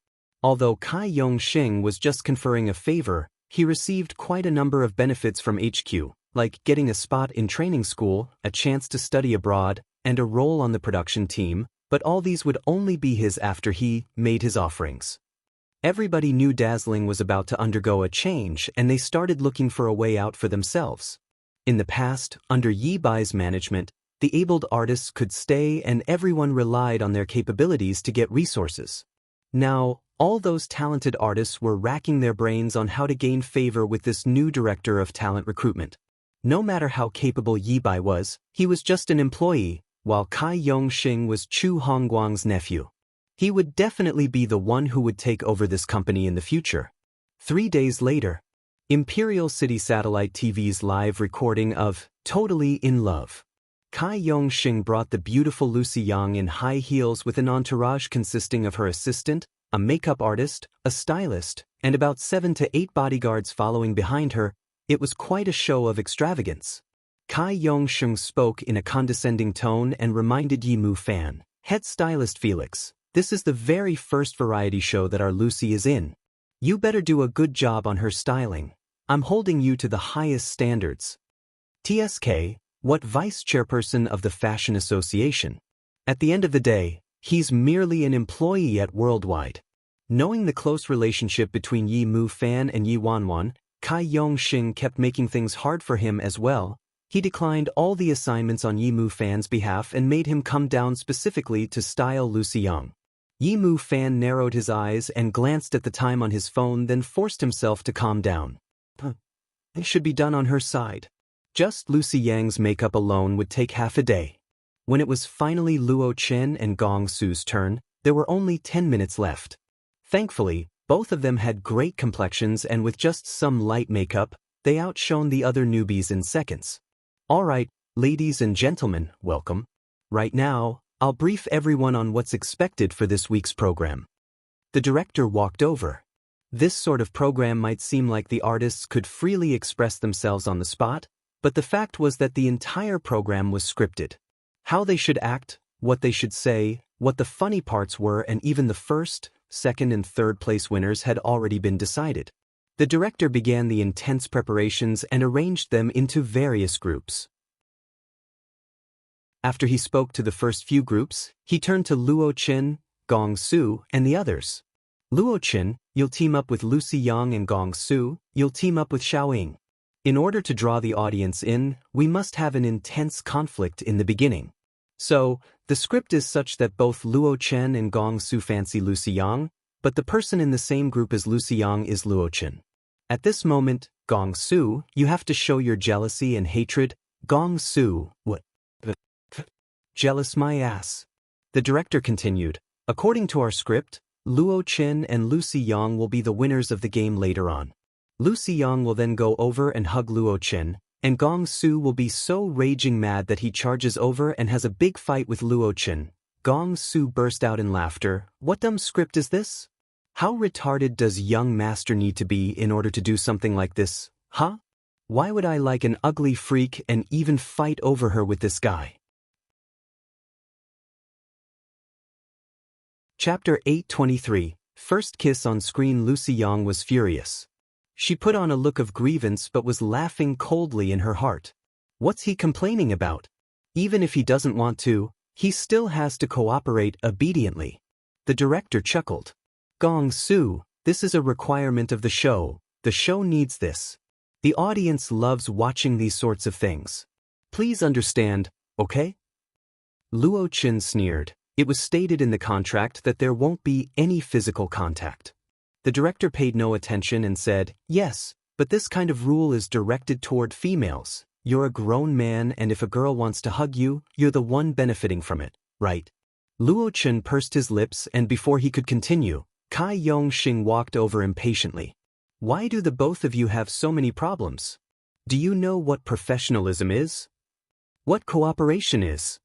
Although Kai Yong-sheng was just conferring a favor, he received quite a number of benefits from HQ, like getting a spot in training school, a chance to study abroad, and a role on the production team, but all these would only be his after he made his offerings. Everybody knew Dazzling was about to undergo a change and they started looking for a way out for themselves. In the past, under Yi Bai's management, the abled artists could stay and everyone relied on their capabilities to get resources. Now, all those talented artists were racking their brains on how to gain favor with this new director of talent recruitment. No matter how capable Yi Bai was, he was just an employee, while Kai Yong-sheng was Chu Hongguang's nephew. He would definitely be the one who would take over this company in the future. 3 days later, Imperial City Satellite TV's live recording of Totally in Love. Kai Yong-sheng brought the beautiful Lucy Yang in high heels with an entourage consisting of her assistant, a makeup artist, a stylist, and about 7 to 8 bodyguards following behind her. It was quite a show of extravagance. Kai Yong-sheng spoke in a condescending tone and reminded Yi Mu-fan, head stylist Felix, this is the very first variety show that our Lucy is in. You better do a good job on her styling. I'm holding you to the highest standards. TSK, what vice chairperson of the Fashion Association? At the end of the day, he's merely an employee at Worldwide. Knowing the close relationship between Yi Mu-fan and Yi Wanwan, Kai Yong-sheng kept making things hard for him as well. He declined all the assignments on Yi Mu-fan's behalf and made him come down specifically to style Lucy Yang. Yi Mu-fan narrowed his eyes and glanced at the time on his phone, then forced himself to calm down. It should be done on her side. Just Lucy Yang's makeup alone would take half a day. When it was finally Luo Qin and Gong Su's turn, there were only 10 minutes left. Thankfully, both of them had great complexions and with just some light makeup, they outshone the other newbies in seconds. Alright, ladies and gentlemen, welcome. Right now, I'll brief everyone on what's expected for this week's program. The director walked over. This sort of program might seem like the artists could freely express themselves on the spot, but the fact was that the entire program was scripted. How they should act, what they should say, what the funny parts were, and even the first, second and third place winners had already been decided. The director began the intense preparations and arranged them into various groups. After he spoke to the first few groups, he turned to Luo Qin, Gong Su, and the others. Luo Qin, you'll team up with Lucy Yang, and Gong Su, you'll team up with Xiaoying. In order to draw the audience in, we must have an intense conflict in the beginning. So, the script is such that both Luo Qin and Gong Su fancy Lucy Yang, but the person in the same group as Lucy Yang is Luo Qin. At this moment, Gong Su, you have to show your jealousy and hatred. Gong Su, what? Jealous my ass. The director continued, according to our script, Luo Qin and Lucy Yang will be the winners of the game later on. Lucy Yang will then go over and hug Luo Qin, and Gong Su will be so raging mad that he charges over and has a big fight with Luo Qin. Gong Su burst out in laughter. What dumb script is this? How retarded does young master need to be in order to do something like this, huh? Why would I like an ugly freak and even fight over her with this guy? Chapter 823. First kiss on screen. Lucy Yang was furious. She put on a look of grievance but was laughing coldly in her heart. What's he complaining about? Even if he doesn't want to, he still has to cooperate obediently. The director chuckled. Gong-soo, this is a requirement of the show. The show needs this. The audience loves watching these sorts of things. Please understand, okay? Luo Chen sneered. It was stated in the contract that there won't be any physical contact. The director paid no attention and said, yes, but this kind of rule is directed toward females. You're a grown man, and if a girl wants to hug you, you're the one benefiting from it, right? Luo Chen pursed his lips, and before he could continue, Kai Yong-shing walked over impatiently. Why do the both of you have so many problems? Do you know what professionalism is? What cooperation is?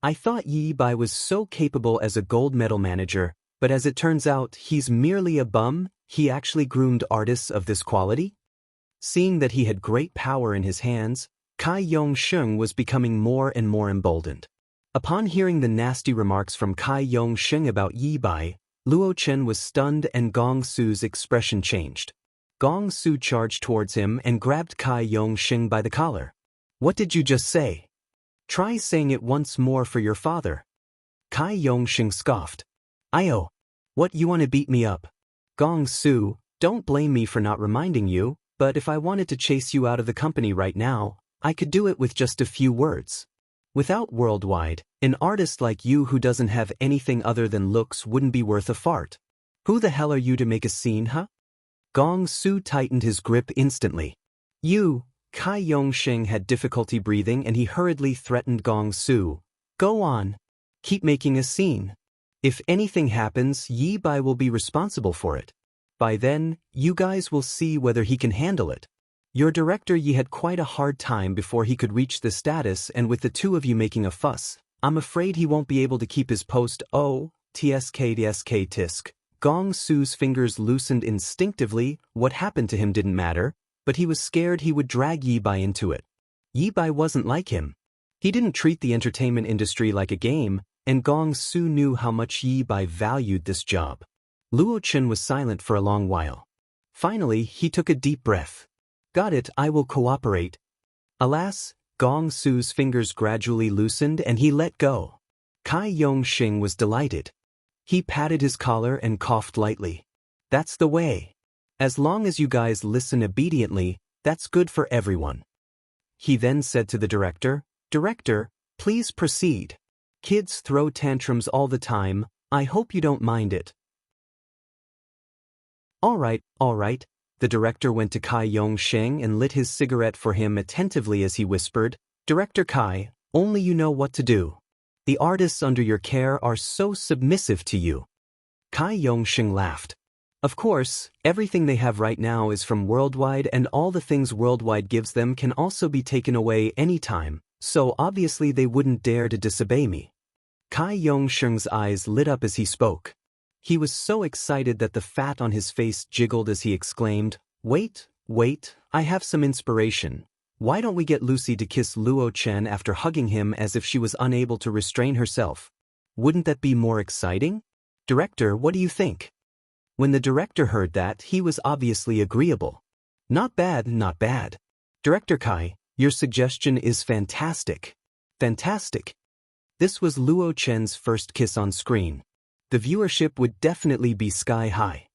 I thought Yi Bai was so capable as a gold medal manager, but as it turns out, he's merely a bum. He actually groomed artists of this quality? Seeing that he had great power in his hands, Kai Yong-sheng was becoming more and more emboldened. Upon hearing the nasty remarks from Kai Yong-sheng about Yi Bai, Luo Chen was stunned and Gong-su's expression changed. Gong-su charged towards him and grabbed Kai Yong-sheng by the collar. What did you just say? Try saying it once more for your father. Kai Yong-sheng scoffed. Io. What, you want to beat me up? Gong-su, don't blame me for not reminding you, but if I wanted to chase you out of the company right now, I could do it with just a few words. Without Worldwide, an artist like you who doesn't have anything other than looks wouldn't be worth a fart. Who the hell are you to make a scene, huh? Gong-su tightened his grip instantly. You. Kai Yong-sheng had difficulty breathing and he hurriedly threatened Gong-su. Go on. Keep making a scene. If anything happens, Yi Bai will be responsible for it. By then, you guys will see whether he can handle it. Your director Yi had quite a hard time before he could reach the status, and with the two of you making a fuss, I'm afraid he won't be able to keep his post. Oh, tisk. Gong-su's fingers loosened instinctively. What happened to him didn't matter, but he was scared he would drag Yi Bai into it. Yi Bai wasn't like him. He didn't treat the entertainment industry like a game, and Gong-su knew how much Yi Bai valued this job. Luo Chen was silent for a long while. Finally, he took a deep breath. Got it, I will cooperate. Alas, Gong-su's fingers gradually loosened and he let go. Kai Yong-shing was delighted. He patted his collar and coughed lightly. That's the way. As long as you guys listen obediently, that's good for everyone. He then said to the director, Director, please proceed. Kids throw tantrums all the time, I hope you don't mind it. All right. The director went to Kai Yong-sheng and lit his cigarette for him attentively as he whispered, Director Kai, only you know what to do. The artists under your care are so submissive to you. Kai Yong-sheng laughed. Of course, everything they have right now is from Worldwide, and all the things Worldwide gives them can also be taken away anytime, so obviously they wouldn't dare to disobey me. Kai Yong-sheng's eyes lit up as he spoke. He was so excited that the fat on his face jiggled as he exclaimed, Wait, I have some inspiration. Why don't we get Lucy to kiss Luo Chen after hugging him as if she was unable to restrain herself? Wouldn't that be more exciting? Director, what do you think? When the director heard that, he was obviously agreeable. Not bad. Director Kai, your suggestion is fantastic. Fantastic. This was Luo Chen's first kiss on screen. The viewership would definitely be sky high.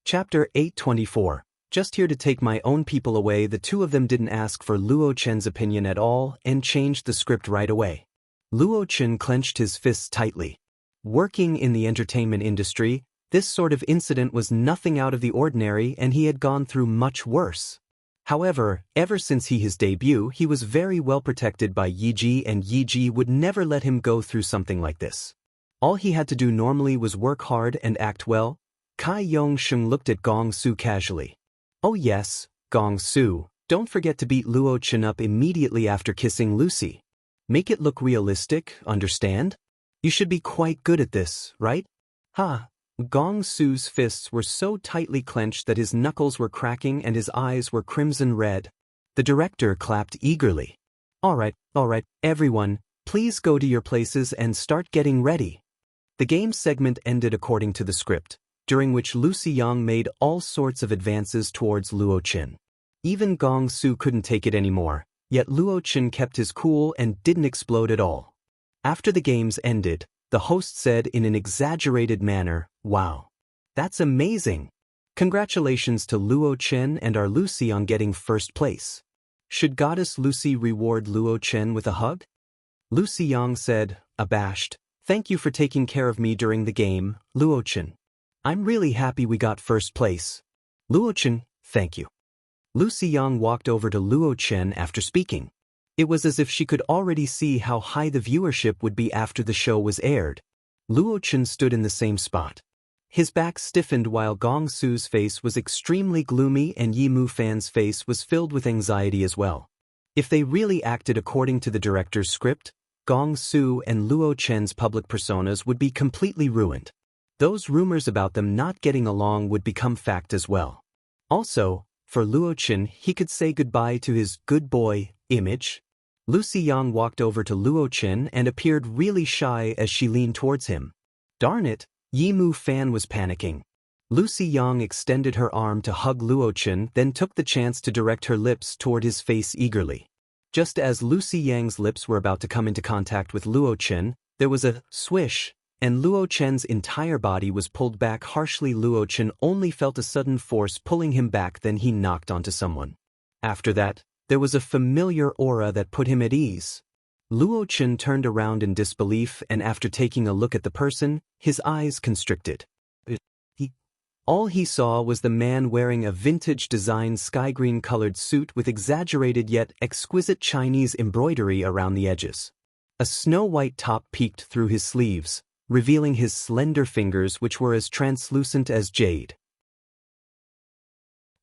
Chapter 824. Just here to take my own people away. The two of them didn't ask for Luo Chen's opinion at all and changed the script right away. Luo Chen clenched his fists tightly. Working in the entertainment industry, this sort of incident was nothing out of the ordinary, and he had gone through much worse. However, ever since his debut, he was very well protected by Yiji, and Yiji would never let him go through something like this. All he had to do normally was work hard and act well. Kai Yong-sheng looked at Gong-su casually. Oh yes, Gong-su, don't forget to beat Luo Chen up immediately after kissing Lucy. Make it look realistic, understand? You should be quite good at this, right? Ha, Gong Su's fists were so tightly clenched that his knuckles were cracking and his eyes were crimson red. The director clapped eagerly. All right, everyone, please go to your places and start getting ready. The game segment ended according to the script, during which Lucy Yang made all sorts of advances towards Luo Qin. Even Gong Su couldn't take it anymore, yet Luo Qin kept his cool and didn't explode at all. After the games ended, the host said in an exaggerated manner, "Wow. That's amazing. Congratulations to Luo Chen and our Lucy on getting first place. Should Goddess Lucy reward Luo Chen with a hug?" Lucy Yang said, abashed, "Thank you for taking care of me during the game, Luo Chen. I'm really happy we got first place. Luo Chen, thank you." Lucy Yang walked over to Luo Chen after speaking. It was as if she could already see how high the viewership would be after the show was aired. Luo Chen stood in the same spot. His back stiffened while Gong Su's face was extremely gloomy and Yi Mu Fan's face was filled with anxiety as well. If they really acted according to the director's script, Gong Su and Luo Chen's public personas would be completely ruined. Those rumors about them not getting along would become fact as well. Also, for Luo Chen, he could say goodbye to his good boy image. Lucy Yang walked over to Luo Chen and appeared really shy as she leaned towards him. Darn it, Yi Mu Fan was panicking. Lucy Yang extended her arm to hug Luo Chen, then took the chance to direct her lips toward his face eagerly. Just as Lucy Yang's lips were about to come into contact with Luo Chen, there was a swish, and Luo Chen's entire body was pulled back harshly. Luo Chen only felt a sudden force pulling him back, then he knocked onto someone. After that, there was a familiar aura that put him at ease. Luo Chen turned around in disbelief, and after taking a look at the person, his eyes constricted. All he saw was the man wearing a vintage design sky-green-colored suit with exaggerated yet exquisite Chinese embroidery around the edges. A snow-white top peeked through his sleeves, revealing his slender fingers which were as translucent as jade.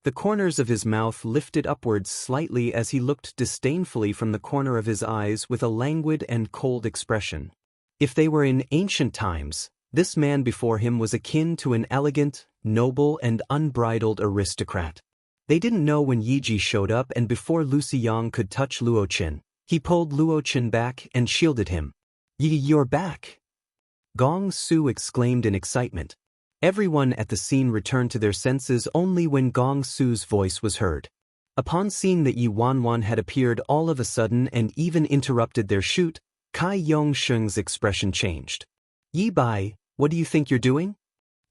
The corners of his mouth lifted upwards slightly as he looked disdainfully from the corner of his eyes with a languid and cold expression. If they were in ancient times, this man before him was akin to an elegant, noble and unbridled aristocrat. They didn't know when Yiji showed up, and before Lucy Yang could touch Luo Chen, he pulled Luo Chen back and shielded him. You're back!" Gong Su exclaimed in excitement. Everyone at the scene returned to their senses only when Gong Su's voice was heard. Upon seeing that Yi Wanwan had appeared all of a sudden and even interrupted their shoot, Kai Yongsheng's expression changed. "Yi Bai, what do you think you're doing?"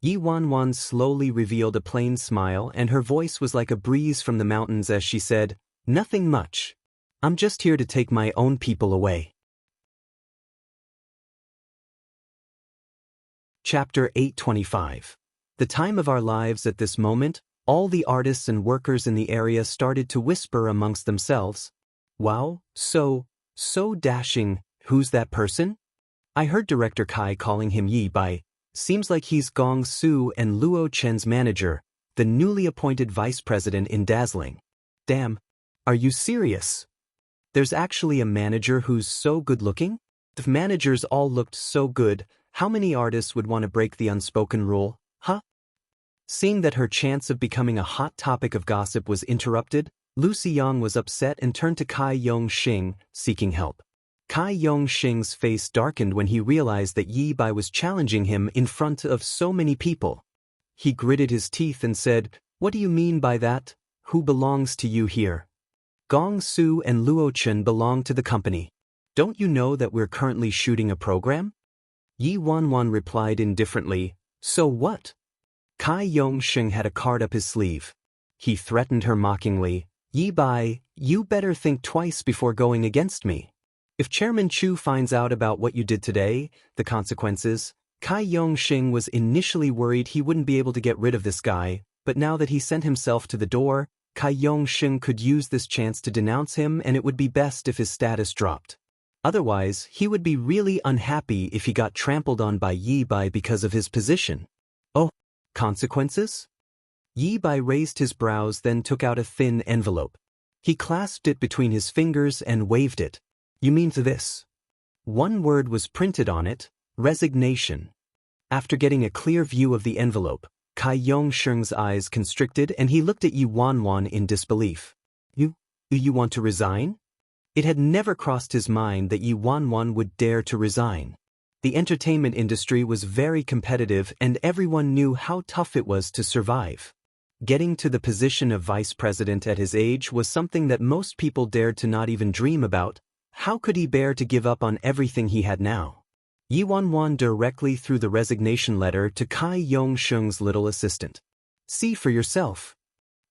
Yi Wanwan slowly revealed a plain smile, and her voice was like a breeze from the mountains as she said, "Nothing much. I'm just here to take my own people away." Chapter 825. The time of our lives. At this moment, all the artists and workers in the area started to whisper amongst themselves. "Wow, so dashing, who's that person? I heard Director Kai calling him Yi Bai. Seems like he's Gong Su and Luo Chen's manager, the newly appointed vice president in Dazzling. Damn, are you serious? There's actually a manager who's so good-looking? If managers all looked so good, how many artists would want to break the unspoken rule, huh?" Seeing that her chance of becoming a hot topic of gossip was interrupted, Lucy Yang was upset and turned to Kai Yongxing, seeking help. Kai Yongxing's face darkened when he realized that Yi Bai was challenging him in front of so many people. He gritted his teeth and said, "What do you mean by that? Who belongs to you here?" "Gong Su and Luo Chen belong to the company. Don't you know that we're currently shooting a program?" Yi Wanwan replied indifferently, "So what?" Kai Yongxing had a card up his sleeve. He threatened her mockingly, "Yi Bai, you better think twice before going against me. If Chairman Chu finds out about what you did today, the consequences." Kai Yongxing was initially worried he wouldn't be able to get rid of this guy, but now that he sent himself to the door, Kai Yongxing could use this chance to denounce him, and it would be best if his status dropped. Otherwise, he would be really unhappy if he got trampled on by Yi Bai because of his position. Oh, consequences? Yi Bai raised his brows, then took out a thin envelope. He clasped it between his fingers and waved it. "You mean to this?" One word was printed on it: resignation. After getting a clear view of the envelope, Kai Yongsheng's eyes constricted and he looked at Yi Wanwan in disbelief. You want to resign? It had never crossed his mind that Yi Wanwan would dare to resign. The entertainment industry was very competitive and everyone knew how tough it was to survive. Getting to the position of vice president at his age was something that most people dared to not even dream about. How could he bear to give up on everything he had now? Yi Wanwan directly threw the resignation letter to Kai Yongsheng's little assistant. See for yourself.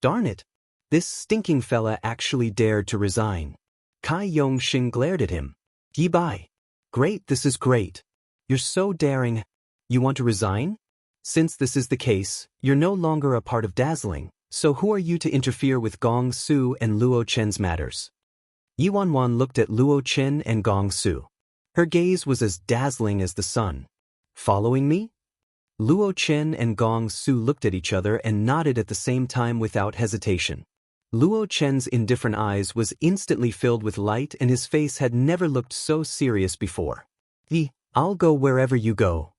Darn it. This stinking fella actually dared to resign. Kai Yongsheng glared at him. Yi Bai. Great, this is great. You're so daring. You want to resign? Since this is the case, you're no longer a part of Dazzling, so who are you to interfere with Gong Su and Luo Chen's matters? Yi Wanwan looked at Luo Chen and Gong Su. Her gaze was as dazzling as the sun. Following me? Luo Chen and Gong Su looked at each other and nodded at the same time without hesitation. Luo Chen's indifferent eyes was instantly filled with light and his face had never looked so serious before. I'll go wherever you go.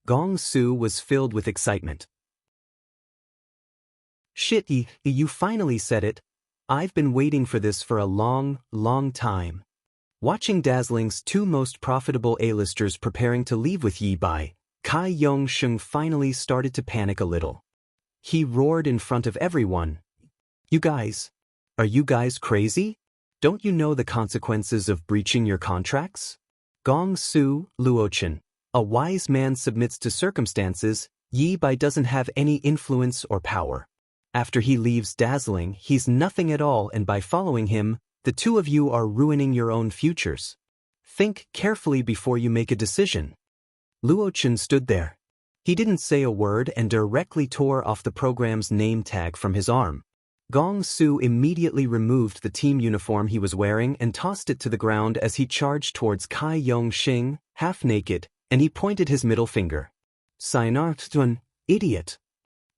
Gong Su was filled with excitement. Shit, you finally said it. I've been waiting for this for a long, long time. Watching Dazzling's two most profitable A-listers preparing to leave with Yi Bai, Kai Yongsheng finally started to panic a little. He roared in front of everyone. Are you guys crazy? Don't you know the consequences of breaching your contracts? Gong Su, Luo Chen. A wise man submits to circumstances. Yi Bai doesn't have any influence or power. After he leaves Dazzling, he's nothing at all, and by following him, the two of you are ruining your own futures. Think carefully before you make a decision. Luo Chen stood there. He didn't say a word and directly tore off the program's name tag from his arm. Gong Su immediately removed the team uniform he was wearing and tossed it to the ground as he charged towards Kai Yongsheng, half naked, and he pointed his middle finger. Sayonara, idiot.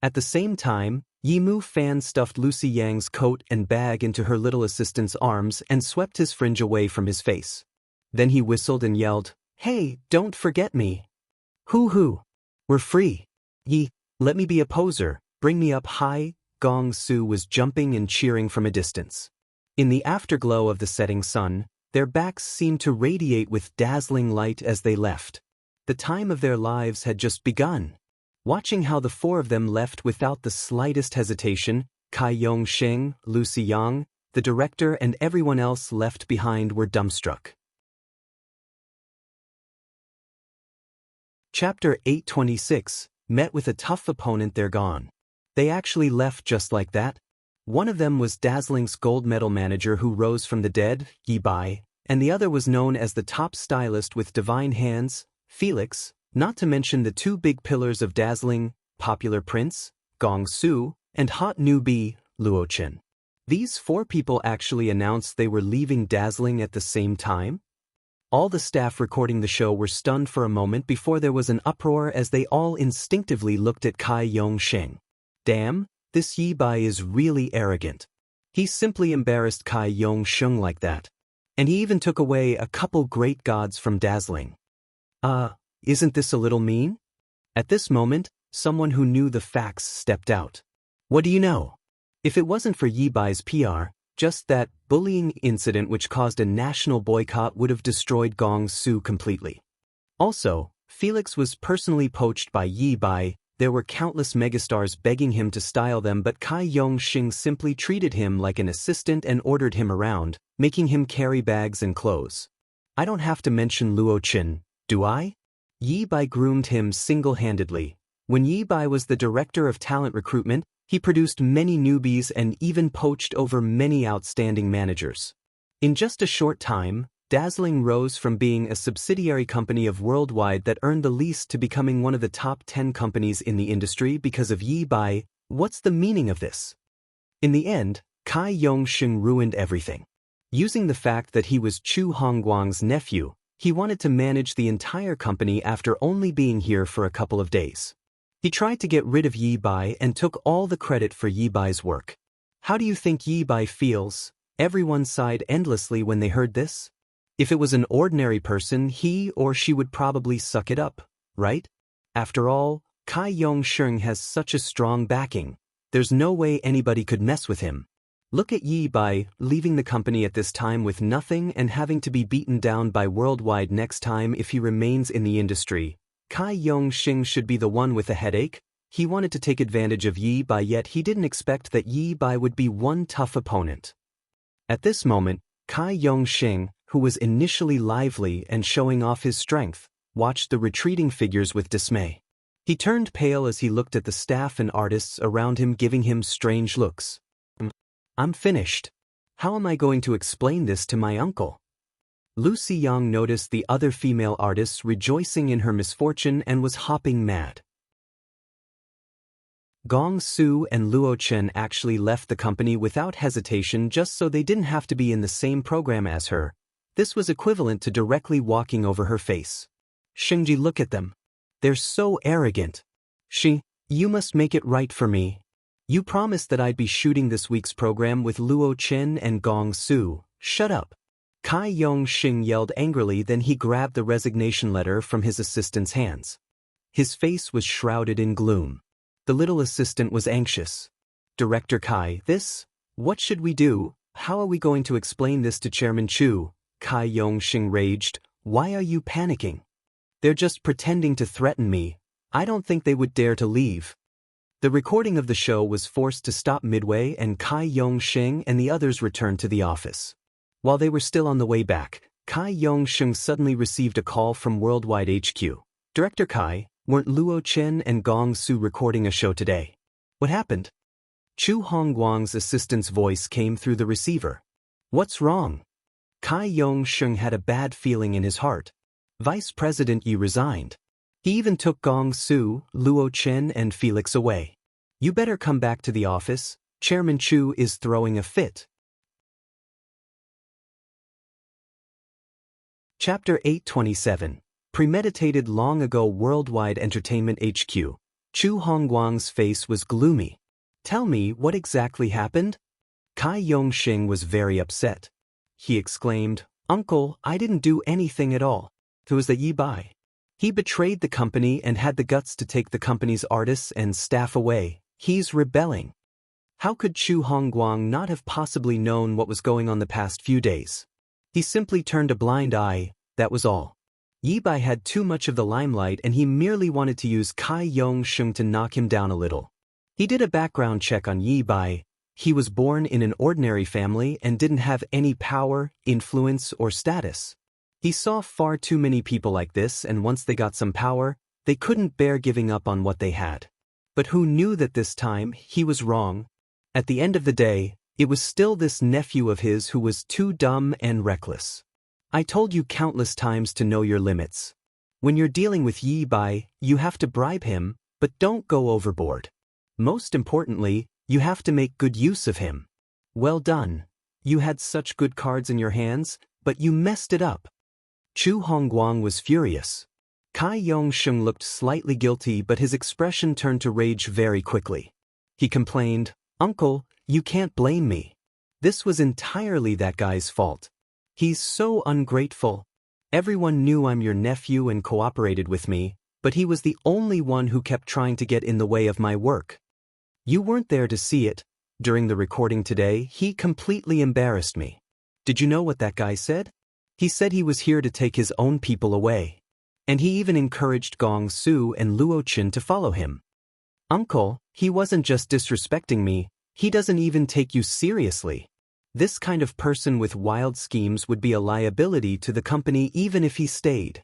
At the same time, Yimu Fan stuffed Lucy Yang's coat and bag into her little assistant's arms and swept his fringe away from his face. Then he whistled and yelled, "Hey, don't forget me. Hoo-hoo. We're free. Yi, let me be a poser, bring me up high." Gong Su was jumping and cheering from a distance. In the afterglow of the setting sun, their backs seemed to radiate with dazzling light as they left. The time of their lives had just begun. Watching how the four of them left without the slightest hesitation, Kai Yongsheng, Lucy Yang, the director and everyone else left behind were dumbstruck. Chapter 826, Met with a tough opponent, they're gone. They actually left just like that. One of them was Dazzling's gold medal manager who rose from the dead, Yi Bai, and the other was known as the top stylist with divine hands, Felix, not to mention the two big pillars of Dazzling, Popular Prince, Gong Su, and hot newbie, Luo Chen. These four people actually announced they were leaving Dazzling at the same time. All the staff recording the show were stunned for a moment before there was an uproar as they all instinctively looked at Kai Yongsheng. Damn, this Yi Bai is really arrogant. He simply embarrassed Kai Yongsheng like that. And he even took away a couple great gods from Dazzling. Isn't this a little mean? At this moment, someone who knew the facts stepped out. What do you know? If it wasn't for Yi Bai's PR, just that bullying incident which caused a national boycott would have destroyed Gong Su completely. Also, Felix was personally poached by Yi Bai. There were countless megastars begging him to style them, but Kai Yongsheng simply treated him like an assistant and ordered him around, making him carry bags and clothes. I don't have to mention Luo Chen, do I? Yi Bai groomed him single-handedly. When Yi Bai was the director of talent recruitment, he produced many newbies and even poached over many outstanding managers. In just a short time, Dazzling rose from being a subsidiary company of Worldwide that earned the least to becoming one of the top 10 companies in the industry because of Yi Bai. What's the meaning of this? In the end, Kai Yongsheng ruined everything. Using the fact that he was Chu Hongguang's nephew, he wanted to manage the entire company after only being here for a couple of days. He tried to get rid of Yi Bai and took all the credit for Yi Bai's work. How do you think Yi Bai feels? Everyone sighed endlessly when they heard this. If it was an ordinary person, he or she would probably suck it up, right? After all, Kai Yong-sheng has such a strong backing. There's no way anybody could mess with him. Look at Yi Bai leaving the company at this time with nothing and having to be beaten down by Worldwide next time if he remains in the industry. Kai Yong-sheng should be the one with a headache. He wanted to take advantage of Yi Bai, yet he didn't expect that Yi Bai would be one tough opponent. At this moment, Kai Yong-sheng, who was initially lively and showing off his strength, watched the retreating figures with dismay. He turned pale as he looked at the staff and artists around him giving him strange looks. I'm finished. How am I going to explain this to my uncle? Lu Xiyang noticed the other female artists rejoicing in her misfortune and was hopping mad. Gong Su and Luo Chen actually left the company without hesitation just so they didn't have to be in the same program as her. This was equivalent to directly walking over her face. Shengji, look at them. They're so arrogant. You must make it right for me. You promised that I'd be shooting this week's program with Luo Chen and Gong Su. Shut up. Kai Yong-sheng yelled angrily, then he grabbed the resignation letter from his assistant's hands. His face was shrouded in gloom. The little assistant was anxious. Director Kai, what should we do? How are we going to explain this to Chairman Chu? Kai Yong-sheng raged. Why are you panicking? They're just pretending to threaten me. I don't think they would dare to leave. The recording of the show was forced to stop midway and Kai Yong-sheng and the others returned to the office. While they were still on the way back, Kai Yong-sheng suddenly received a call from Worldwide HQ. Director Kai, weren't Luo Chen and Gong Su recording a show today? What happened? Chu Hongguang's assistant's voice came through the receiver. What's wrong? Kai Yong-sheng had a bad feeling in his heart. Vice President Yi resigned. He even took Gong Su, Luo Chen and Felix away. You better come back to the office. Chairman Chu is throwing a fit. Chapter 827. Premeditated long ago. Worldwide Entertainment HQ. Chu Hongguang's face was gloomy. Tell me, what exactly happened? Kai Yong-sheng was very upset. He exclaimed, Uncle, I didn't do anything at all. It was the Yi Bai. He betrayed the company and had the guts to take the company's artists and staff away. He's rebelling. How could Chu Hongguang not have possibly known what was going on the past few days? He simply turned a blind eye, that was all. Yi Bai had too much of the limelight and he merely wanted to use Kai Yong-sheng to knock him down a little. He did a background check on Yi Bai. He was born in an ordinary family and didn't have any power, influence, or status. He saw far too many people like this, and once they got some power, they couldn't bear giving up on what they had. But who knew that this time he was wrong? At the end of the day, it was still this nephew of his who was too dumb and reckless. I told you countless times to know your limits. When you're dealing with Yi Bai, you have to bribe him, but don't go overboard. Most importantly, you have to make good use of him. Well done. You had such good cards in your hands, but you messed it up. Chu Hongguang was furious. Kai Yong-sheng looked slightly guilty, but his expression turned to rage very quickly. He complained, Uncle, you can't blame me. This was entirely that guy's fault. He's so ungrateful. Everyone knew I'm your nephew and cooperated with me, but he was the only one who kept trying to get in the way of my work. You weren't there to see it. During the recording today, he completely embarrassed me. Did you know what that guy said? He said he was here to take his own people away. And he even encouraged Gong Su and Luo Chen to follow him. Uncle, he wasn't just disrespecting me, he doesn't even take you seriously. This kind of person with wild schemes would be a liability to the company even if he stayed.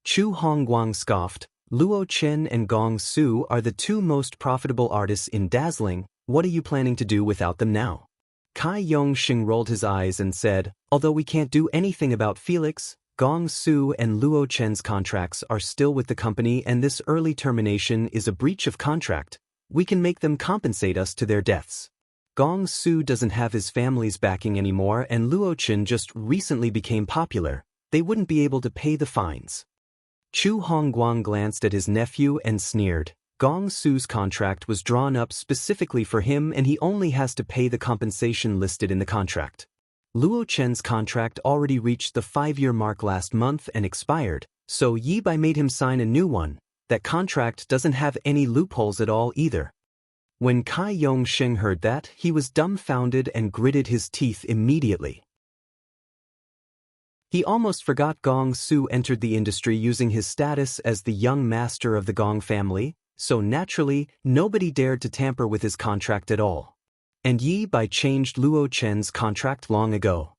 Chu Hongguang scoffed, Luo Chen and Gong Su are the two most profitable artists in Dazzling. What are you planning to do without them now? Kai Yong-sheng rolled his eyes and said, although we can't do anything about Felix, Gong Su and Luo Chen's contracts are still with the company and this early termination is a breach of contract. We can make them compensate us to their deaths. Gong Su doesn't have his family's backing anymore and Luo Chen just recently became popular. They wouldn't be able to pay the fines. Chu Hongguang glanced at his nephew and sneered. Gong Su's contract was drawn up specifically for him and he only has to pay the compensation listed in the contract. Luo Chen's contract already reached the 5-year mark last month and expired, so Yi Bai made him sign a new one. that contract doesn't have any loopholes at all either. When Kai Yong-sheng heard that, he was dumbfounded and gritted his teeth immediately. He almost forgot Gong Su entered the industry using his status as the young master of the Gong family, so naturally, nobody dared to tamper with his contract at all. And Yi Bai changed Luo Chen's contract long ago.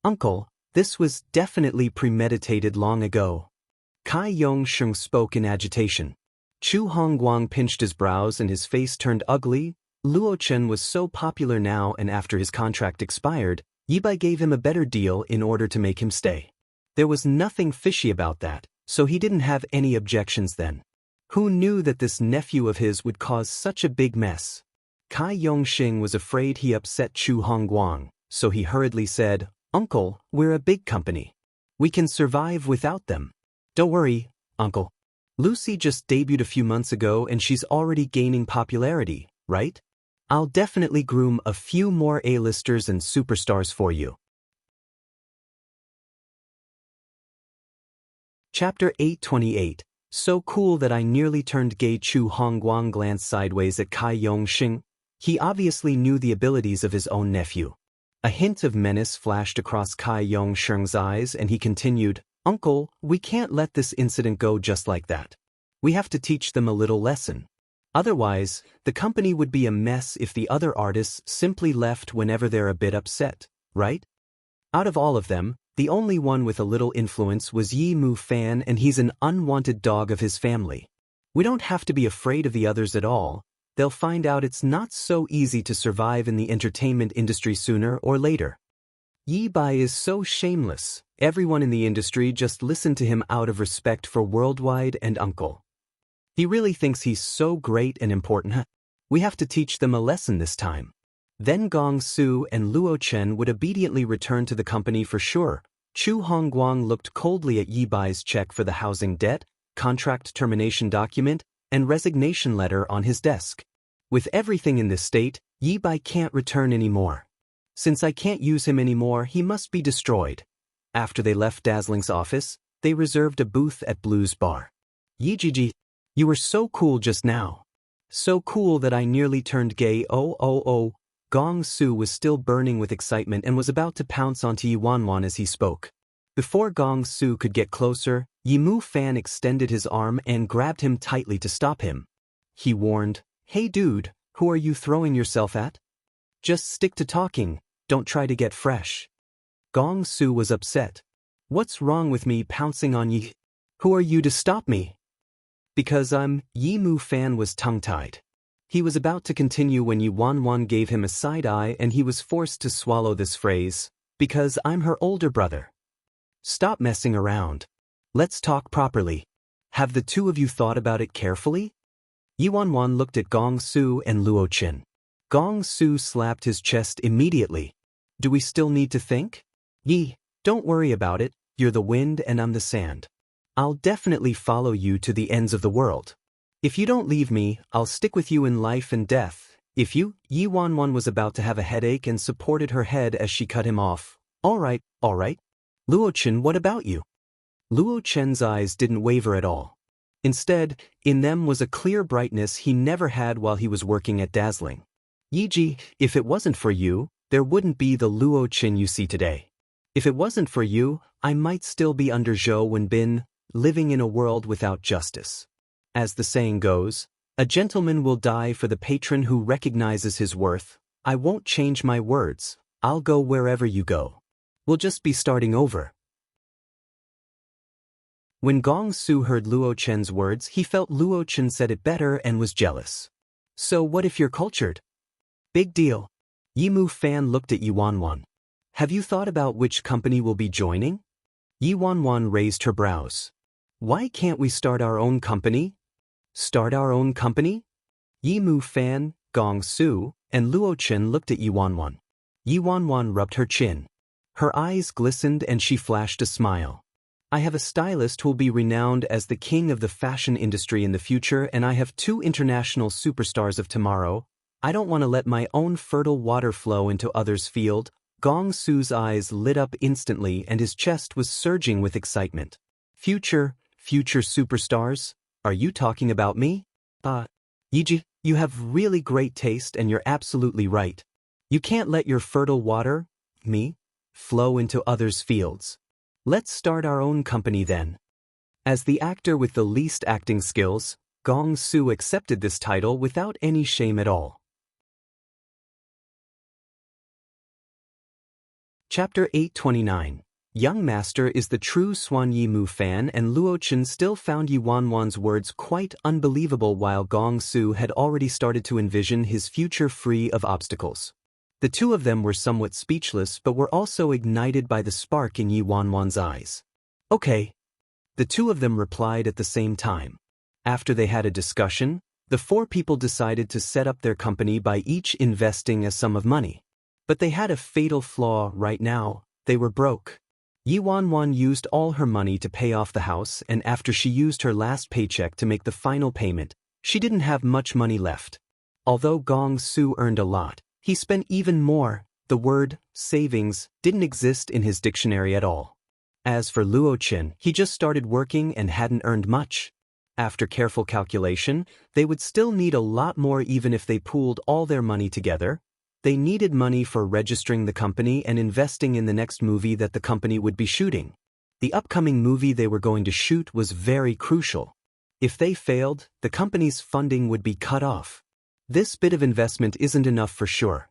Uncle, this was definitely premeditated long ago. Kai Yong-sheng spoke in agitation. Chu Hongguang pinched his brows and his face turned ugly. Luo Chen was so popular now, and after his contract expired, Yi Bai gave him a better deal in order to make him stay. There was nothing fishy about that, so he didn't have any objections then. Who knew that this nephew of his would cause such a big mess? Kai Yong-sheng was afraid he upset Chu Hongguang, so he hurriedly said, "Uncle, we're a big company. We can survive without them." "Don't worry, Uncle. Lucy just debuted a few months ago and she's already gaining popularity, right? I'll definitely groom a few more A-listers and superstars for you." Chapter 828. So cool that I nearly turned gay. Chu Hongguang glanced sideways at Kai Yong-sheng. He obviously knew the abilities of his own nephew. A hint of menace flashed across Kai Yong-sheng's eyes and he continued, "Uncle, we can't let this incident go just like that. We have to teach them a little lesson. Otherwise, the company would be a mess if the other artists simply left whenever they're a bit upset, right? Out of all of them, the only one with a little influence was Yi Mu Fan, and he's an unwanted dog of his family. We don't have to be afraid of the others at all. They'll find out it's not so easy to survive in the entertainment industry sooner or later. Yi Bai is so shameless. Everyone in the industry just listened to him out of respect for Worldwide and Uncle. He really thinks he's so great and important, huh? We have to teach them a lesson this time." Then Gong Su and Luo Chen would obediently return to the company for sure. Chu Hongguang looked coldly at Yi Bai's check for the housing debt, contract termination document, and resignation letter on his desk. With everything in this state, Yi Bai can't return anymore. Since I can't use him anymore, he must be destroyed. After they left Dazzling's office, they reserved a booth at Blue's bar. "Yi Jiji, you were so cool just now. So cool that I nearly turned gay. Oh. Gong Su was still burning with excitement and was about to pounce onto Yi Wanwan as he spoke. Before Gong Su could get closer, Yi Mu Fan extended his arm and grabbed him tightly to stop him. He warned, "Hey dude, who are you throwing yourself at? Just stick to talking, don't try to get fresh." Gong Su was upset. "What's wrong with me pouncing on Yi? Who are you to stop me?" "Because I'm..." Yi Mu Fan was tongue-tied. He was about to continue when Yi Wanwan gave him a side eye and he was forced to swallow this phrase, "Because I'm her older brother." "Stop messing around. Let's talk properly. Have the two of you thought about it carefully?" Yi Wanwan looked at Gong Su and Luo Chen. Gong Su slapped his chest immediately. "Do we still need to think? Yi, don't worry about it, you're the wind and I'm the sand. I'll definitely follow you to the ends of the world. If you don't leave me, I'll stick with you in life and death. If you..." Yi Wanwan was about to have a headache and supported her head as she cut him off. All right. Luo Chen, what about you?" Luo Chen's eyes didn't waver at all. Instead, in them was a clear brightness he never had while he was working at Dazzling. "Yi Ji, if it wasn't for you, there wouldn't be the Luo Chen you see today. If it wasn't for you, I might still be under Zhou Wenbin, living in a world without justice. As the saying goes, a gentleman will die for the patron who recognizes his worth. I won't change my words. I'll go wherever you go. We'll just be starting over." When Gong Su heard Luo Chen's words, he felt Luo Chen said it better and was jealous. "So what if you're cultured?" "Big deal." Yi Mu Fan looked at Yi Wanwan. "Have you thought about which company we'll be joining?" Yi Wanwan raised her brows. "Why can't we start our own company?" "Start our own company?" Yi Mu Fan, Gong Su, and Luo Chen looked at Yi Wanwan. Yi Wanwan rubbed her chin. Her eyes glistened and she flashed a smile. "I have a stylist who'll be renowned as the king of the fashion industry in the future, and I have 2 international superstars of tomorrow. I don't want to let my own fertile water flow into others' field." Gong Su's eyes lit up instantly and his chest was surging with excitement. Future superstars? Are you talking about me? Yiji, you have really great taste and you're absolutely right. You can't let your fertile water, me, flow into others' fields. Let's start our own company then. As the actor with the least acting skills, Gong Su accepted this title without any shame at all. Chapter 829. Young Master is the true Swan Yimou fan, and Luo Chen still found Yi Wanwan's words quite unbelievable, while Gong Su had already started to envision his future free of obstacles. The two of them were somewhat speechless but were also ignited by the spark in Yi Wanwan's eyes. Okay. The two of them replied at the same time. After they had a discussion, the four people decided to set up their company by each investing a sum of money. But they had a fatal flaw right now: they were broke. Yi Wanwan used all her money to pay off the house, and after she used her last paycheck to make the final payment, she didn't have much money left. Although Gong Su earned a lot, he spent even more. The word savings didn't exist in his dictionary at all. As for Luo Chen, he just started working and hadn't earned much. After careful calculation, they would still need a lot more even if they pooled all their money together. They needed money for registering the company and investing in the next movie that the company would be shooting. The upcoming movie they were going to shoot was very crucial. If they failed, the company's funding would be cut off. This bit of investment isn't enough for sure.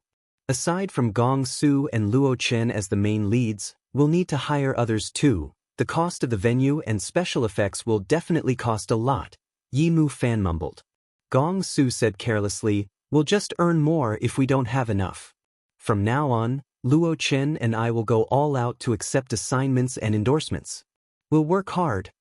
Aside from Gong Su and Luo Chen as the main leads, we'll need to hire others too. The cost of the venue and special effects will definitely cost a lot, Yimou fan mumbled. Gong Su said carelessly, "We'll just earn more if we don't have enough. From now on, Luo Chen and I will go all out to accept assignments and endorsements. We'll work hard."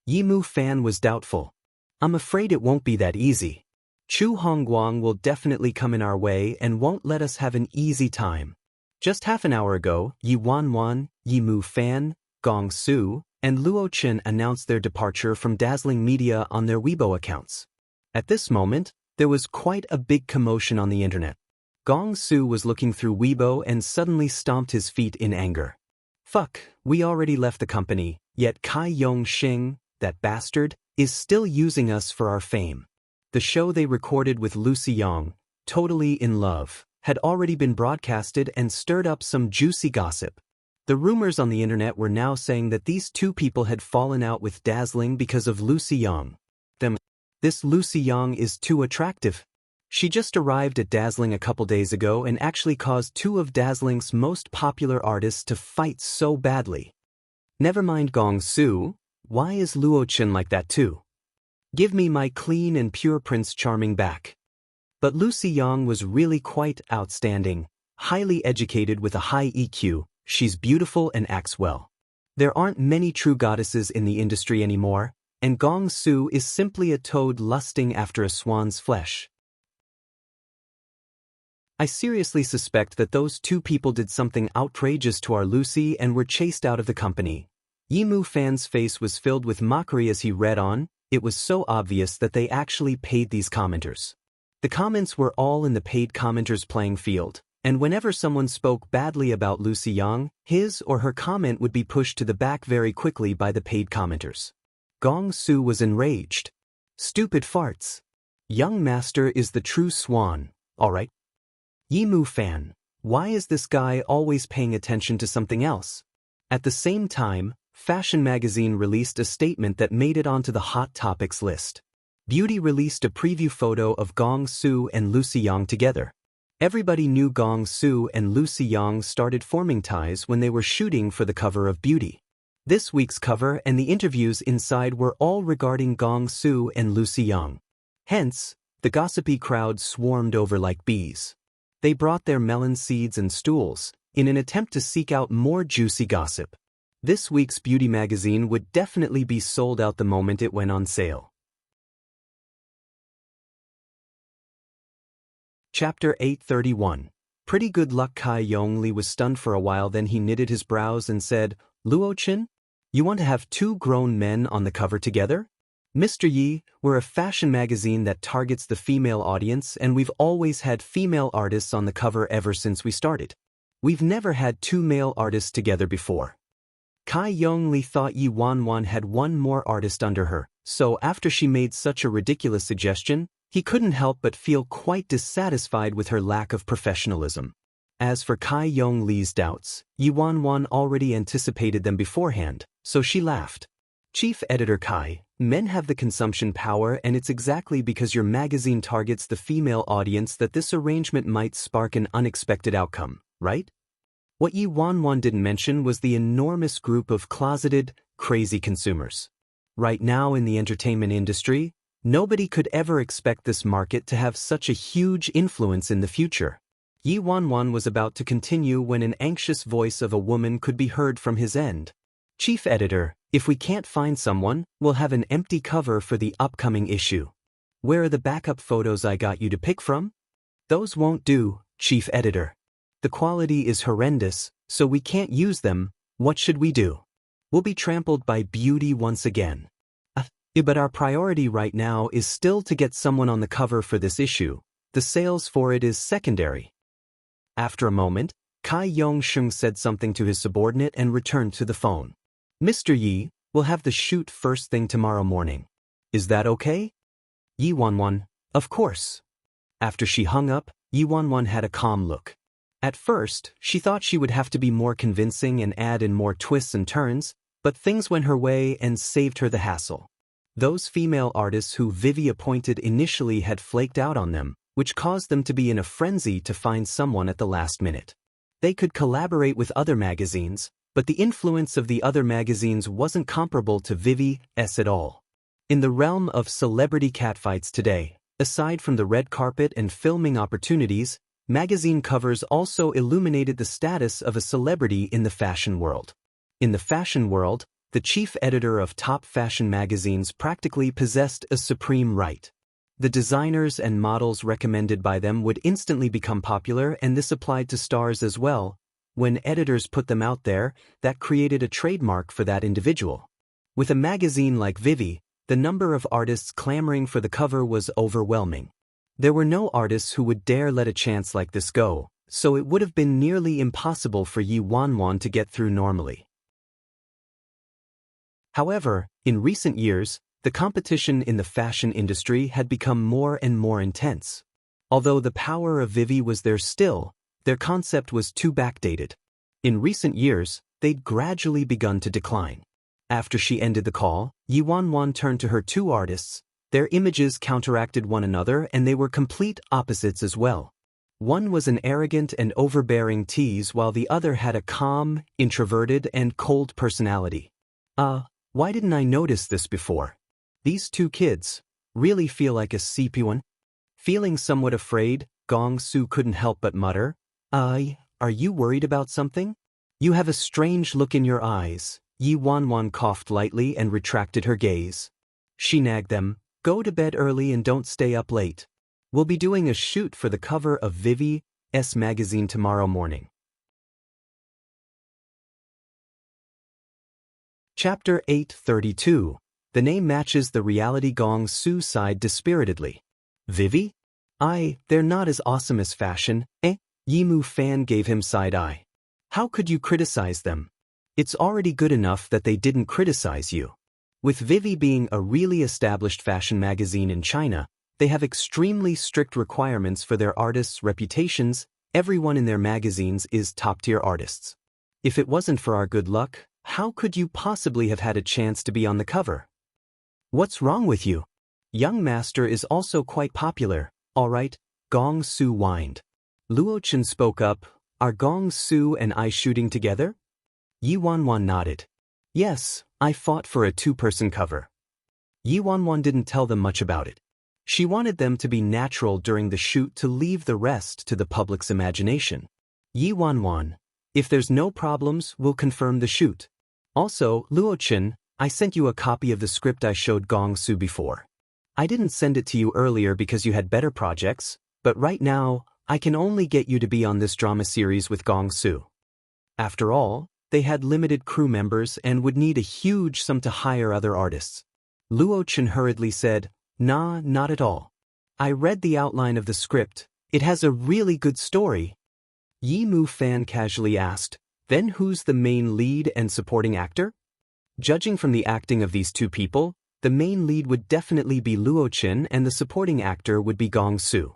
Yimou fan was doubtful. "I'm afraid it won't be that easy. Chu Hongguang will definitely come in our way and won't let us have an easy time." Just half an hour ago, Yi Wanwan, Yimou fan, Gong Su, and Luo Chen announced their departure from Dazzling Media on their Weibo accounts. At this moment, there was quite a big commotion on the internet. Gong Su was looking through Weibo and suddenly stomped his feet in anger. "Fuck, we already left the company, yet Kai Yong Xing, that bastard, is still using us for our fame." The show they recorded with Lucy Yang, Totally in Love, had already been broadcasted and stirred up some juicy gossip. The rumors on the internet were now saying that these two people had fallen out with Dazzling because of Lucy Yang. This Lucy Yang is too attractive. She just arrived at Dazzling a couple days ago and actually caused two of Dazzling's most popular artists to fight so badly. Never mind Gong Su, why is Luo Chen like that too? Give me my clean and pure Prince Charming back. But Lucy Yang was really quite outstanding, highly educated with a high EQ, she's beautiful and acts well. There aren't many true goddesses in the industry anymore, and Gong Su is simply a toad lusting after a swan's flesh. I seriously suspect that those two people did something outrageous to our Lucy and were chased out of the company. Yimou fan's face was filled with mockery as he read on. It was so obvious that they actually paid these commenters. The comments were all in the paid commenters' playing field, and whenever someone spoke badly about Lucy Yang, his or her comment would be pushed to the back very quickly by the paid commenters. Gong Su was enraged. "Stupid farts. Young Master is the true swan, alright? Yimou fan, why is this guy always paying attention to something else?" At the same time, Fashion Magazine released a statement that made it onto the Hot Topics list. Beauty released a preview photo of Gong Su and Lucy Yang together. Everybody knew Gong Su and Lucy Yang started forming ties when they were shooting for the cover of Beauty. This week's cover and the interviews inside were all regarding Gong Su and Lucy Yang. Hence, the gossipy crowd swarmed over like bees. They brought their melon seeds and stools, in an attempt to seek out more juicy gossip. This week's beauty magazine would definitely be sold out the moment it went on sale. Chapter 831. Pretty good luck. Kai Yong Li was stunned for a while, then he knitted his brows and said, "Luo Chen? You want to have two grown men on the cover together? Mr. Yi, we're a fashion magazine that targets the female audience, and we've always had female artists on the cover ever since we started. We've never had two male artists together before." Kai Yong Li thought Yi Wanwan had one more artist under her, So after she made such a ridiculous suggestion, he couldn't help but feel quite dissatisfied with her lack of professionalism. As for Kai Yong Lee's doubts, Yi Wanwan already anticipated them beforehand, so she laughed. Chief Editor Kai, men have the consumption power, and it's exactly because your magazine targets the female audience that this arrangement might spark an unexpected outcome, right? What Yi Wanwan didn't mention was the enormous group of closeted, crazy consumers. Right now in the entertainment industry, nobody could ever expect this market to have such a huge influence in the future. Yi Wanwan was about to continue when an anxious voice of a woman could be heard from his end. Chief Editor, if we can't find someone, we'll have an empty cover for the upcoming issue. Where are the backup photos I got you to pick from? Those won't do, Chief Editor. The quality is horrendous, so we can't use them. What should we do? We'll be trampled by beauty once again. But our priority right now is still to get someone on the cover for this issue. The sales for it is secondary. After a moment, Kai Yong-shung said something to his subordinate and returned to the phone. Mr. Yi, we'll have the shoot first thing tomorrow morning. Is that okay? Yi Wanwan, of course. After she hung up, Yi Wanwan had a calm look. At first, she thought she would have to be more convincing and add in more twists and turns, but things went her way and saved her the hassle. Those female artists who Vivi appointed initially had flaked out on them, which caused them to be in a frenzy to find someone at the last minute. They could collaborate with other magazines, but the influence of the other magazines wasn't comparable to Vivi's at all. In the realm of celebrity catfights today, aside from the red carpet and filming opportunities, magazine covers also illuminated the status of a celebrity in the fashion world. In the fashion world, the chief editor of top fashion magazines practically possessed a supreme right. The designers and models recommended by them would instantly become popular, and this applied to stars as well. When editors put them out there, that created a trademark for that individual. With a magazine like Vivi, the number of artists clamoring for the cover was overwhelming. There were no artists who would dare let a chance like this go, so it would have been nearly impossible for Yi Wanwan to get through normally. However, in recent years, the competition in the fashion industry had become more and more intense. Although the power of Vivi was there still, their concept was too backdated. In recent years, they'd gradually begun to decline. After she ended the call, Yi Wanwan turned to her two artists. Their images counteracted one another, and they were complete opposites as well. One was an arrogant and overbearing tease, while the other had a calm, introverted, and cold personality. Why didn't I notice this before? These two kids really feel like a CP1. Feeling somewhat afraid, Gong-soo couldn't help but mutter, are you worried about something? You have a strange look in your eyes. Yi Wanwan coughed lightly and retracted her gaze. She nagged them, go to bed early and don't stay up late. We'll be doing a shoot for the cover of Vivi's magazine tomorrow morning. Chapter 832. The name matches the reality. Gong-soo sighed dispiritedly. Vivi? They're not as awesome as fashion, Yimu Fan gave him side-eye. How could you criticize them? It's already good enough that they didn't criticize you. With Vivi being a really established fashion magazine in China, they have extremely strict requirements for their artists' reputations. Everyone in their magazines is top-tier artists. If it wasn't for our good luck, how could you possibly have had a chance to be on the cover? What's wrong with you? Young Master is also quite popular, all right, Gong-soo whined. Luo Chen spoke up, are Gong-soo and I shooting together? Yi Wanwan nodded. Yes, I fought for a two-person cover. Yi Wanwan didn't tell them much about it. She wanted them to be natural during the shoot to leave the rest to the public's imagination. Yi Wanwan, if there's no problems, we'll confirm the shoot. Also, Luo Chen, I sent you a copy of the script I showed Gong-soo before. I didn't send it to you earlier because you had better projects, but right now, I can only get you to be on this drama series with Gong-soo. After all, they had limited crew members and would need a huge sum to hire other artists. Luo Chen hurriedly said, Nah, not at all. I read the outline of the script. It has a really good story. Yimu Fan casually asked, then who's the main lead and supporting actor? Judging from the acting of these two people, the main lead would definitely be Luo Qin and the supporting actor would be Gong Su.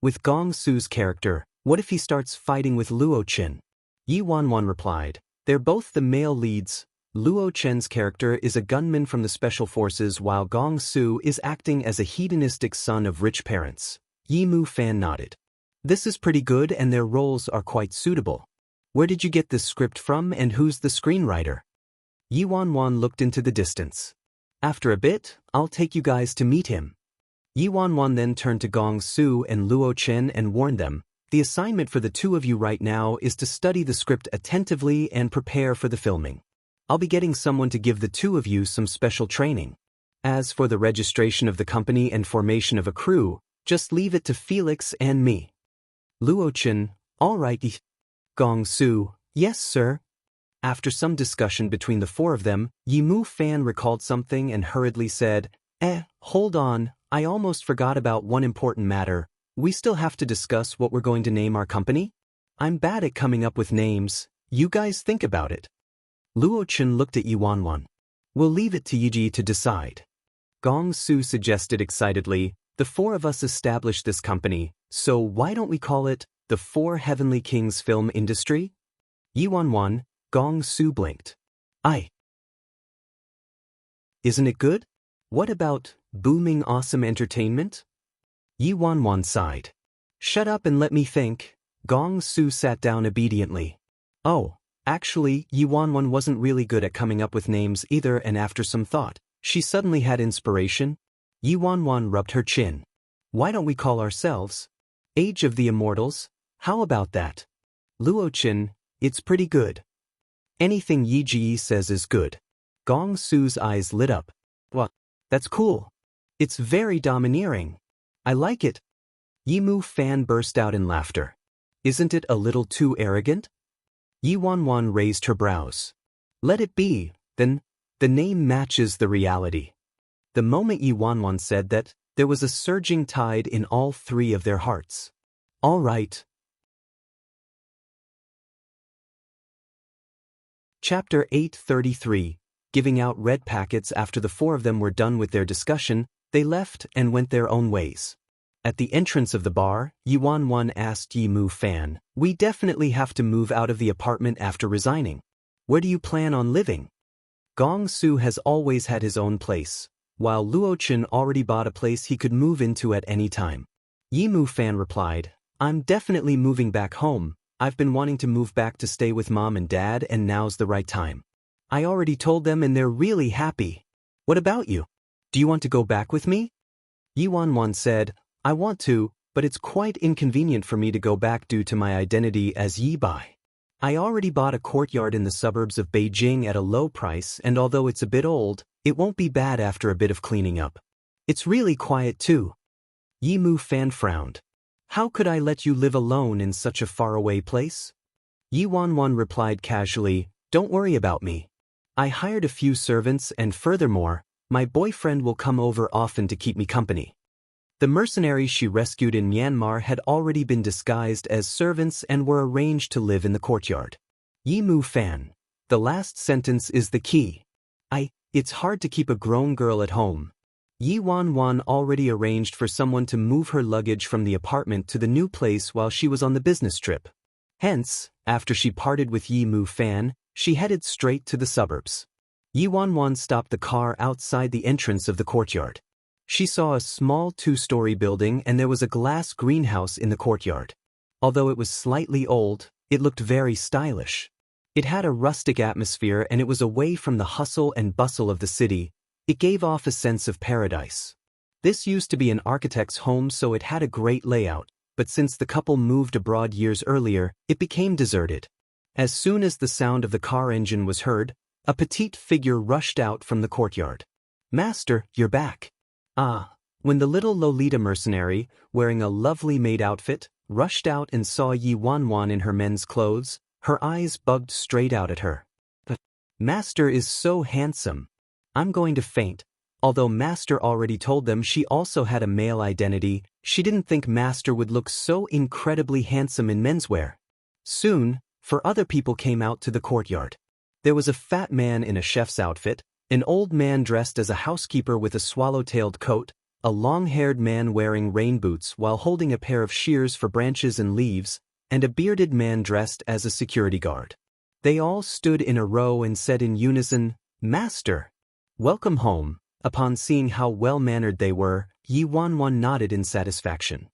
With Gong Su's character, what if he starts fighting with Luo Qin? Yi Wanwan replied, they're both the male leads. Luo Chen's character is a gunman from the special forces while Gong Su is acting as a hedonistic son of rich parents. Yi Mu Fan nodded. This is pretty good and their roles are quite suitable. Where did you get this script from and who's the screenwriter? Yi Wanwan looked into the distance. After a bit, I'll take you guys to meet him. Yi Wanwan then turned to Gong Su and Luo Chen and warned them, the assignment for the two of you right now is to study the script attentively and prepare for the filming. I'll be getting someone to give the two of you some special training. As for the registration of the company and formation of a crew, just leave it to Felix and me. Luo Chen, all right. Gong Su, yes sir. After some discussion between the four of them, Yi Mu Fan recalled something and hurriedly said, hold on, I almost forgot about one important matter. We still have to discuss what we're going to name our company? I'm bad at coming up with names, you guys think about it. Luo Chen looked at Yi Wanwan. We'll leave it to Yiji to decide. Gong Su suggested excitedly, the four of us established this company, so why don't we call it the Four Heavenly Kings Film Industry? Yi Wanwan, Gong Su blinked. Isn't it good? What about booming awesome entertainment? Yi Wanwan sighed. Shut up and let me think. Gong Su sat down obediently. Oh, actually, Yi Wanwan wasn't really good at coming up with names either, and after some thought, she suddenly had inspiration. Yi Wanwan rubbed her chin. Why don't we call ourselves Age of the Immortals? How about that? Luo Qin, it's pretty good. Anything Yi Ji says is good. Gong Su's eyes lit up. What? That's cool. It's very domineering. I like it. Yi Mu Fan burst out in laughter. Isn't it a little too arrogant? Yi Wanwan raised her brows. Let it be, then. The name matches the reality. The moment Yi Wanwan said that, there was a surging tide in all three of their hearts. All right. Chapter 833. Giving out red packets. After the four of them were done with their discussion, they left and went their own ways. At the entrance of the bar, Yi Wanwan asked Yi Mu Fan, we definitely have to move out of the apartment after resigning. Where do you plan on living? Gong Su has always had his own place, while Luo Chen already bought a place he could move into at any time. Yi Mu Fan replied, I'm definitely moving back home. I've been wanting to move back to stay with mom and dad, and now's the right time. I already told them and they're really happy. What about you? Do you want to go back with me? Yi Wanwan said, I want to, but it's quite inconvenient for me to go back due to my identity as Yi Bai. I already bought a courtyard in the suburbs of Beijing at a low price, and although it's a bit old, it won't be bad after a bit of cleaning up. It's really quiet too. Yi Mu Fan frowned. How could I let you live alone in such a faraway place? Yi Wanwan replied casually, don't worry about me. I hired a few servants and furthermore, my boyfriend will come over often to keep me company. The mercenaries she rescued in Myanmar had already been disguised as servants and were arranged to live in the courtyard. Yi Mu Fan. The last sentence is the key. It's hard to keep a grown girl at home. Yi Wanwan already arranged for someone to move her luggage from the apartment to the new place while she was on the business trip. Hence, after she parted with Yi Mu Fan, she headed straight to the suburbs. Yi Wanwan stopped the car outside the entrance of the courtyard. She saw a small two-story building and there was a glass greenhouse in the courtyard. Although it was slightly old, it looked very stylish. It had a rustic atmosphere and it was away from the hustle and bustle of the city. It gave off a sense of paradise. This used to be an architect's home, so it had a great layout, but since the couple moved abroad years earlier, it became deserted. As soon as the sound of the car engine was heard, a petite figure rushed out from the courtyard. Master, you're back. When the little Lolita mercenary, wearing a lovely maid outfit, rushed out and saw Yi Wanwan in her men's clothes, her eyes bugged straight out at her. But Master is so handsome. I'm going to faint. Although Master already told them she also had a male identity, she didn't think Master would look so incredibly handsome in menswear. Soon, other people came out to the courtyard. There was a fat man in a chef's outfit, An old man dressed as a housekeeper with a swallow-tailed coat, a long-haired man wearing rain boots while holding a pair of shears for branches and leaves, and a bearded man dressed as a security guard. They all stood in a row and said in unison, "Master! Welcome home." Upon seeing how well-mannered they were, Yi Wanwan nodded in satisfaction.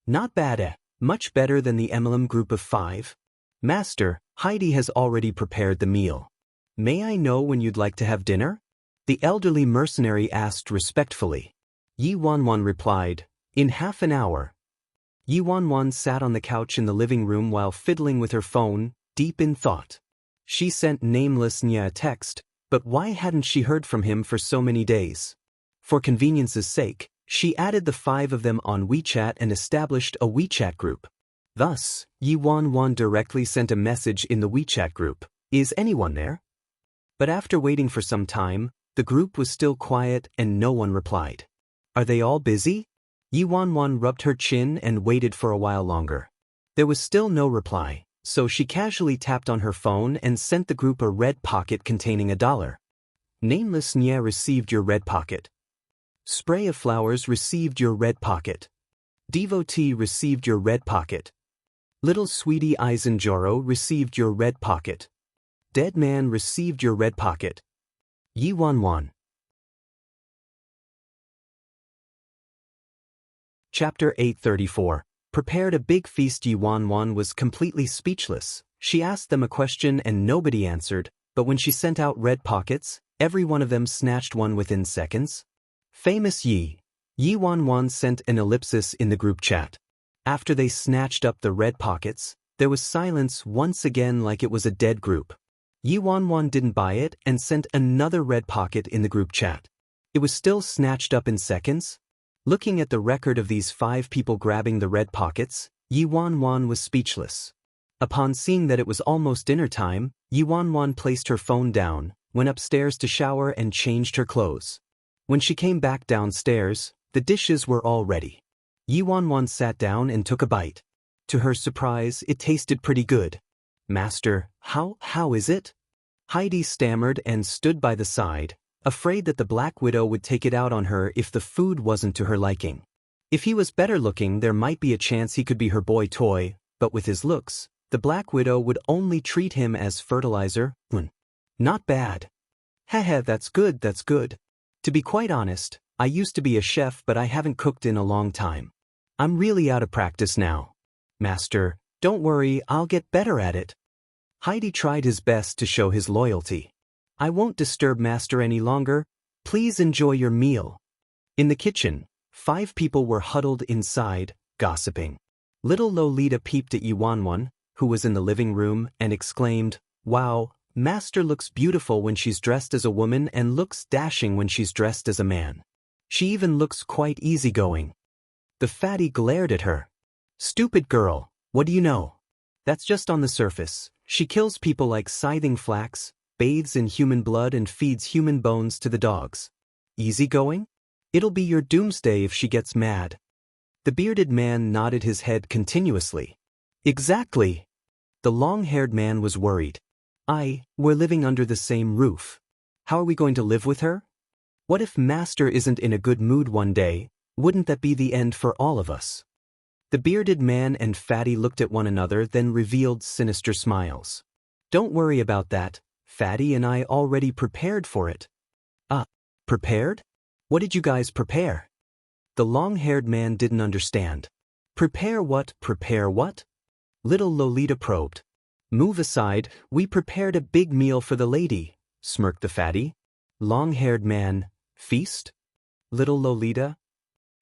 Not bad, eh? Much better than the MLM group of 5. Master, Heidi has already prepared the meal. May I know when you'd like to have dinner? The elderly mercenary asked respectfully. Yi Wanwan replied, in half an hour. Yi Wanwan sat on the couch in the living room while fiddling with her phone, deep in thought. She sent nameless Nya a text, but why hadn't she heard from him for so many days? For convenience's sake, she added the 5 of them on WeChat and established a WeChat group. Thus, Yi Wanwan directly sent a message in the WeChat group, "Is anyone there?" But after waiting for some time, the group was still quiet and no one replied. Are they all busy? Yi Wanwan rubbed her chin and waited for a while longer. There was still no reply, so she casually tapped on her phone and sent the group a red pocket containing $1. Nameless Nya received your red pocket. Spray of flowers received your red pocket. Devotee received your red pocket. Little sweetie Eisenjoro received your red pocket. Dead man received your red pocket. Yi Wanwan. Chapter 834. Prepared a big feast. Yi Wanwan was completely speechless. She asked them a question and nobody answered, but when she sent out red pockets, every one of them snatched one within seconds. Famous Yi. Yi Wanwan sent an ellipsis in the group chat. After they snatched up the red pockets, there was silence once again like it was a dead group. Yi Wanwan didn't buy it and sent another red pocket in the group chat. It was still snatched up in seconds. Looking at the record of these 5 people grabbing the red pockets, Yi Wanwan was speechless. Upon seeing that it was almost dinner time, Yi Wanwan placed her phone down, went upstairs to shower and changed her clothes. When she came back downstairs, the dishes were all ready. Yi Wanwan sat down and took a bite. To her surprise, it tasted pretty good. Master, how is it? Heidi stammered and stood by the side, afraid that the Black Widow would take it out on her if the food wasn't to her liking. If he was better looking, there might be a chance he could be her boy toy, but with his looks, the Black Widow would only treat him as fertilizer. Not bad. Haha, that's good, that's good. To be quite honest, I used to be a chef but I haven't cooked in a long time. I'm really out of practice now. Master, don't worry, I'll get better at it. Heidi tried his best to show his loyalty. I won't disturb Master any longer. Please enjoy your meal. In the kitchen, 5 people were huddled inside, gossiping. Little Lolita peeped at Yi Wanwan, who was in the living room, and exclaimed, "Wow, Master looks beautiful when she's dressed as a woman and looks dashing when she's dressed as a man. She even looks quite easygoing." The fatty glared at her. "Stupid girl, what do you know? That's just on the surface. She kills people like scything flax, bathes in human blood and feeds human bones to the dogs. Easygoing? It'll be your doomsday if she gets mad." The bearded man nodded his head continuously. Exactly. The long-haired man was worried. We're living under the same roof. How are we going to live with her? What if Master isn't in a good mood one day? Wouldn't that be the end for all of us? The bearded man and Fatty looked at one another, then revealed sinister smiles. Don't worry about that. Fatty and I already prepared for it. Prepared? What did you guys prepare? The long-haired man didn't understand. Prepare what? Prepare what? Little Lolita probed. Move aside, we prepared a big meal for the lady, smirked the fatty. Long-haired man, feast? Little Lolita?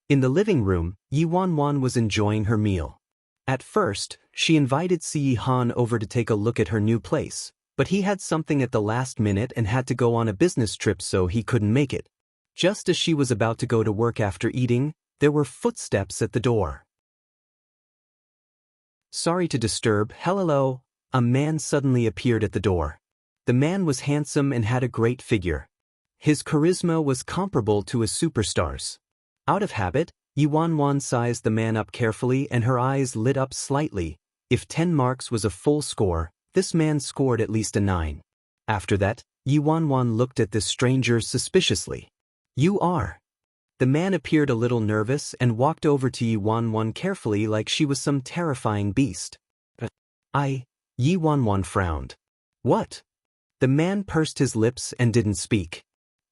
In the living room, Yi Wanwan was enjoying her meal. At first, she invited Si Han over to take a look at her new place, but he had something at the last minute and had to go on a business trip, so he couldn't make it. Just as she was about to go to work after eating, there were footsteps at the door. Sorry to disturb. Hello. A man suddenly appeared at the door. The man was handsome and had a great figure. His charisma was comparable to a superstar's. Out of habit, Yi Wanwan sized the man up carefully and her eyes lit up slightly. If 10 marks was a full score, this man scored at least a 9. After that, Yi Wanwan looked at this stranger suspiciously. You are. The man appeared a little nervous and walked over to Yi Wanwan carefully like she was some terrifying beast. Yi Wanwan frowned. What? The man pursed his lips and didn't speak.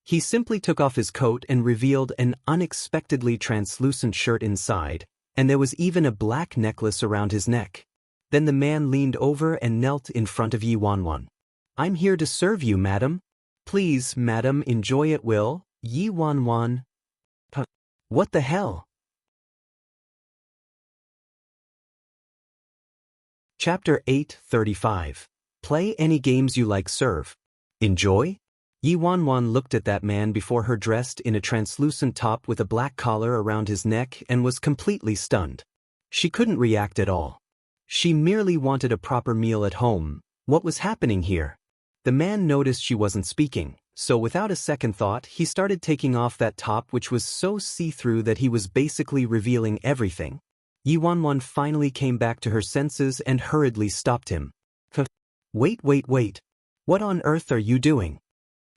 He simply took off his coat and revealed an unexpectedly translucent shirt inside, and there was even a black necklace around his neck. Then the man leaned over and knelt in front of Yi Wanwan. I'm here to serve you, madam. Please, madam, enjoy at will. Yi Wanwan. What the hell? Chapter 8:35. Play any games you like, serve. Enjoy? Yi Wanwan looked at that man before her dressed in a translucent top with a black collar around his neck and was completely stunned. She couldn't react at all. She merely wanted a proper meal at home. What was happening here? The man noticed she wasn't speaking, so without a second thought he started taking off that top which was so see-through that he was basically revealing everything. Yi Wanwan finally came back to her senses and hurriedly stopped him. Wait. What on earth are you doing?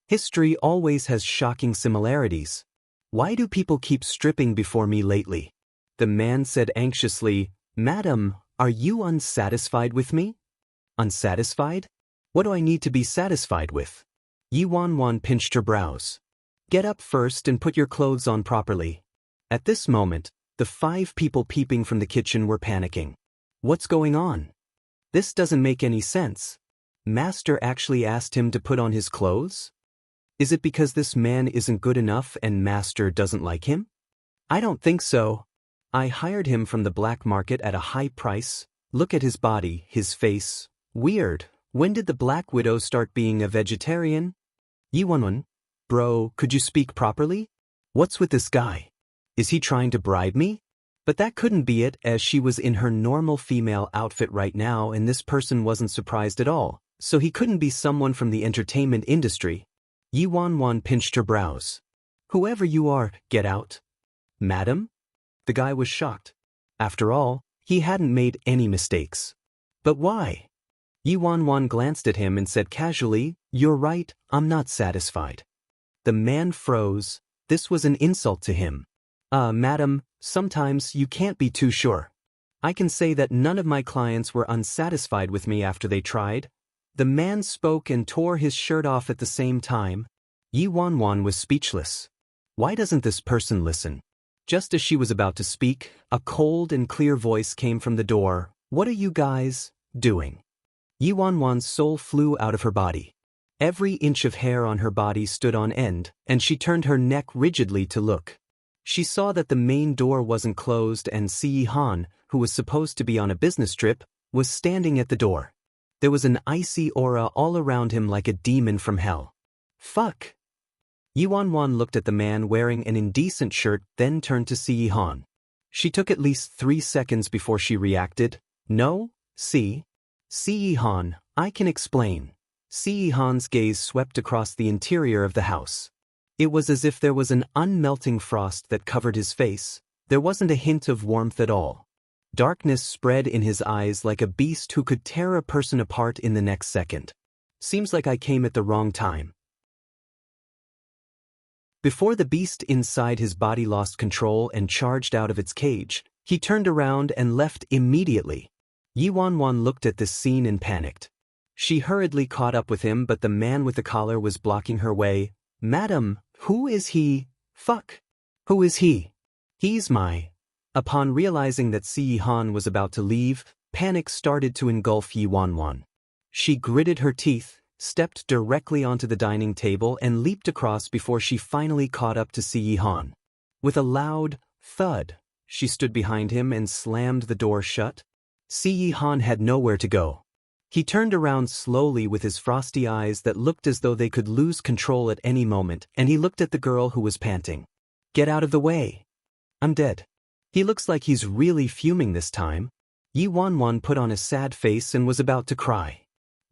History always has shocking similarities. Why do people keep stripping before me lately? The man said anxiously, Madam, are you unsatisfied with me? Unsatisfied? What do I need to be satisfied with? Yi Wanwan pinched her brows. Get up first and put your clothes on properly. At this moment, the 5 people peeping from the kitchen were panicking. What's going on? This doesn't make any sense. Master actually asked him to put on his clothes? Is it because this man isn't good enough and Master doesn't like him? I don't think so. I hired him from the black market at a high price. Look at his body, his face. Weird. When did the Black Widow start being a vegetarian? Yi Wanwan, bro, could you speak properly? What's with this guy? Is he trying to bribe me? But that couldn't be it, as she was in her normal female outfit right now and this person wasn't surprised at all, so he couldn't be someone from the entertainment industry. Yi Wanwan pinched her brows. Whoever you are, get out. Madam? The guy was shocked. After all, he hadn't made any mistakes. But why? Yi Wanwan glanced at him and said casually, You're right, I'm not satisfied. The man froze. This was an insult to him. Madam, sometimes you can't be too sure. I can say that none of my clients were unsatisfied with me after they tried. The man spoke and tore his shirt off at the same time. Yi Wanwan was speechless. Why doesn't this person listen? Just as she was about to speak, a cold and clear voice came from the door. What are you guys doing? Yi Wanwan's soul flew out of her body. Every inch of hair on her body stood on end, and she turned her neck rigidly to look. She saw that the main door wasn't closed and Si Han, who was supposed to be on a business trip, was standing at the door. There was an icy aura all around him like a demon from hell. Fuck! Yi Wanwan looked at the man wearing an indecent shirt, then turned to Si Han. She took at least 3 seconds before she reacted. No, Si Han, I can explain. Si Han's gaze swept across the interior of the house. It was as if there was an unmelting frost that covered his face. There wasn't a hint of warmth at all. Darkness spread in his eyes like a beast who could tear a person apart in the next second. Seems like I came at the wrong time. Before the beast inside his body lost control and charged out of its cage, he turned around and left immediately. Yi Wanwan looked at this scene and panicked. She hurriedly caught up with him, but the man with the collar was blocking her way. Madam, who is he? Fuck. Who is he? He's my... Upon realizing that Si Han was about to leave, panic started to engulf Yi Wanwan. She gritted her teeth, stepped directly onto the dining table and leaped across before she finally caught up to Si Han. With a loud thud, she stood behind him and slammed the door shut. Si Han had nowhere to go. He turned around slowly with his frosty eyes that looked as though they could lose control at any moment, and he looked at the girl who was panting. Get out of the way. I'm dead. He looks like he's really fuming this time. Yi Wanwan put on a sad face and was about to cry.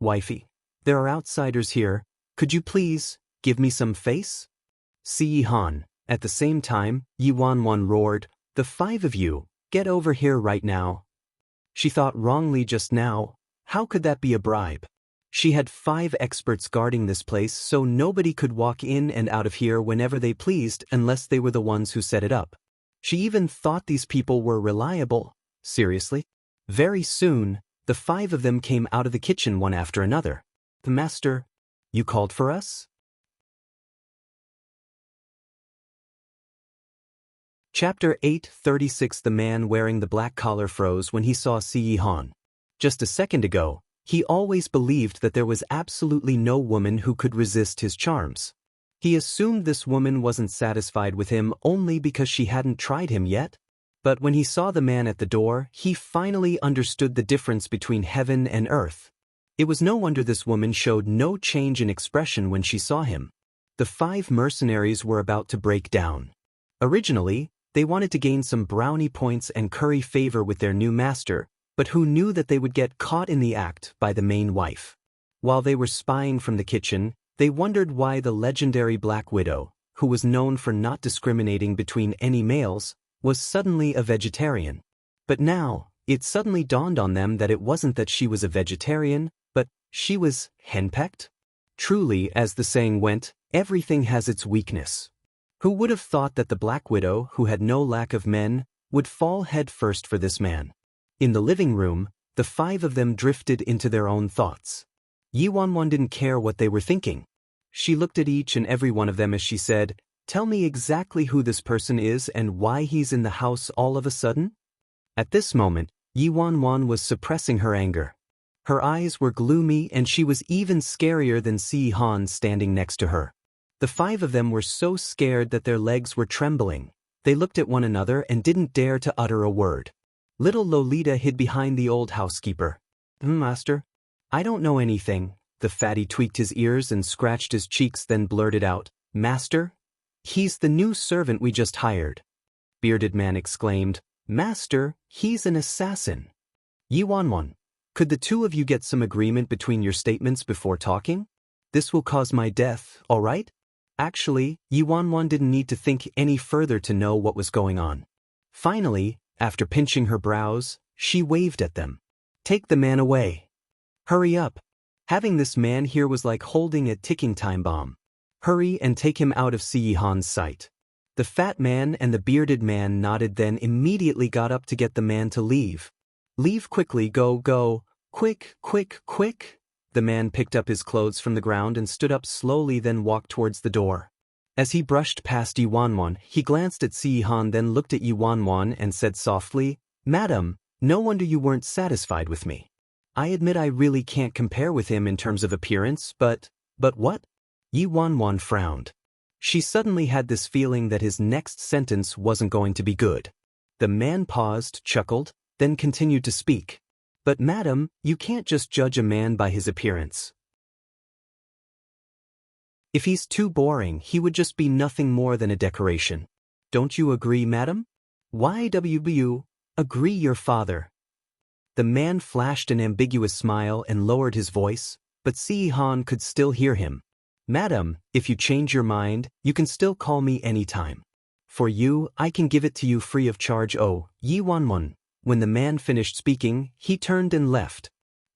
Wifey, there are outsiders here. Could you please give me some face? Si Han. At the same time, Yi Wanwan roared, The 5 of you, get over here right now. She thought wrongly just now. How could that be a bribe? She had 5 experts guarding this place so nobody could walk in and out of here whenever they pleased unless they were the ones who set it up. She even thought these people were reliable. Seriously? Very soon, the 5 of them came out of the kitchen one after another. "The master, you called for us?" Chapter 8:36 The man wearing the black collar froze when he saw Si Han. Just a second ago, he always believed that there was absolutely no woman who could resist his charms. He assumed this woman wasn't satisfied with him only because she hadn't tried him yet. But when he saw the man at the door, he finally understood the difference between heaven and earth. It was no wonder this woman showed no change in expression when she saw him. The 5 mercenaries were about to break down. Originally, they wanted to gain some brownie points and curry favor with their new master, but who knew that they would get caught in the act by the main wife. While they were spying from the kitchen, they wondered why the legendary Black Widow, who was known for not discriminating between any males, was suddenly a vegetarian. But now, it suddenly dawned on them that it wasn't that she was a vegetarian, but she was henpecked. Truly, as the saying went, everything has its weakness. Who would have thought that the Black Widow, who had no lack of men, would fall head first for this man? In the living room, the 5 of them drifted into their own thoughts. Yi Wanwan didn't care what they were thinking. She looked at each and every one of them as she said, "Tell me exactly who this person is and why he's in the house all of a sudden?" At this moment, Yi Wanwan was suppressing her anger. Her eyes were gloomy and she was even scarier than Si Han standing next to her. The 5 of them were so scared that their legs were trembling. They looked at one another and didn't dare to utter a word. Little Lolita hid behind the old housekeeper. "Master? I don't know anything." The fatty tweaked his ears and scratched his cheeks, then blurted out, "Master? He's the new servant we just hired." Bearded man exclaimed, "Master, he's an assassin." "Yi Wanwan, could the 2 of you get some agreement between your statements before talking? This will cause my death, all right?" Actually, Yi Wanwan didn't need to think any further to know what was going on. Finally, after pinching her brows, she waved at them. "Take the man away. Hurry up. Having this man here was like holding a ticking time bomb. Hurry and take him out of Si Han's sight." The fat man and the bearded man nodded, then immediately got up to get the man to leave. "Leave quickly, go, quick, quick, quick." The man picked up his clothes from the ground and stood up slowly, then walked towards the door. As he brushed past Yi Wanwan, he glanced at Si Han, then looked at Yi Wanwan and said softly, "Madam, no wonder you weren't satisfied with me. I admit I really can't compare with him in terms of appearance, but what?" Yi Wanwan frowned. She suddenly had this feeling that his next sentence wasn't going to be good. The man paused, chuckled, then continued to speak. "But madam, you can't just judge a man by his appearance. If he's too boring, he would just be nothing more than a decoration. Don't you agree, madam?" "YWBU, agree your father." The man flashed an ambiguous smile and lowered his voice, but Si Han could still hear him. "Madam, if you change your mind, you can still call me anytime. For you, I can give it to you free of charge." "Oh, Yi Wanwan." When the man finished speaking, he turned and left.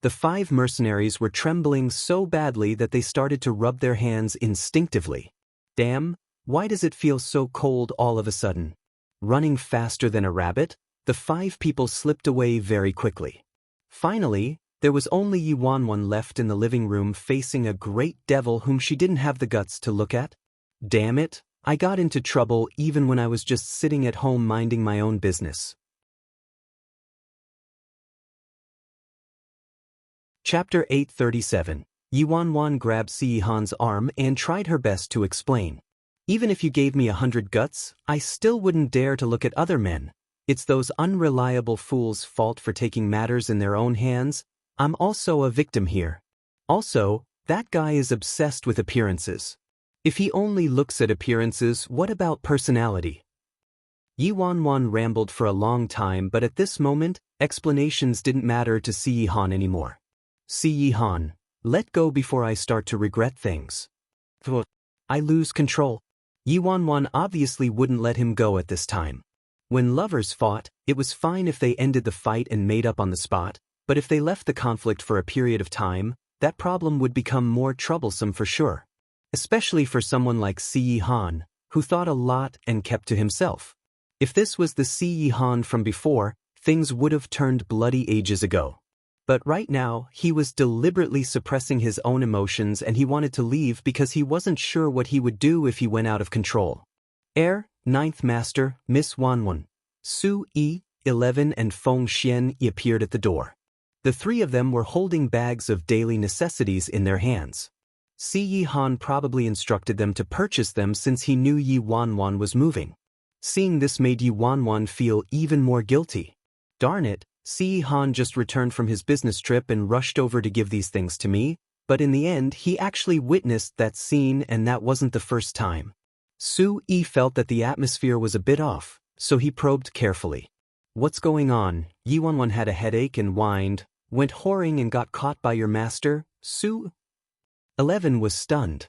The 5 mercenaries were trembling so badly that they started to rub their hands instinctively. "Damn, why does it feel so cold all of a sudden?" Running faster than a rabbit, the 5 people slipped away very quickly. Finally, there was only Yi Wanwan left in the living room facing a great devil whom she didn't have the guts to look at. "Damn it, I got into trouble even when I was just sitting at home minding my own business." Chapter 8:37 Yi Wanwan grabbed Si Han's arm and tried her best to explain. "Even if you gave me 100 guts, I still wouldn't dare to look at other men. It's those unreliable fools' fault for taking matters in their own hands. I'm also a victim here. Also, that guy is obsessed with appearances. If he only looks at appearances, what about personality?" Yi Wanwan rambled for a long time, but at this moment, explanations didn't matter to Si Han anymore. "Si Han, let go before I start to regret things. I lose control." Yi Wanwan obviously wouldn't let him go at this time. When lovers fought, it was fine if they ended the fight and made up on the spot, but if they left the conflict for a period of time, that problem would become more troublesome for sure. Especially for someone like Si Han, who thought a lot and kept to himself. If this was the Si Han from before, things would have turned bloody ages ago. But right now, he was deliberately suppressing his own emotions and he wanted to leave because he wasn't sure what he would do if he went out of control. Ninth Master, Miss Wanwan, Su Yi, 11 and Feng Xian appeared at the door. The three of them were holding bags of daily necessities in their hands. Si Yi Han probably instructed them to purchase them since he knew Yi Wanwan was moving. Seeing this made Yi Wanwan feel even more guilty. Darn it, Si Yi Han just returned from his business trip and rushed over to give these things to me, but in the end he actually witnessed that scene and that wasn't the first time. Su Yi felt that the atmosphere was a bit off, so he probed carefully. What's going on? Yi Wanwan had a headache and whined, went whoring and got caught by your master, Su? 11 was stunned.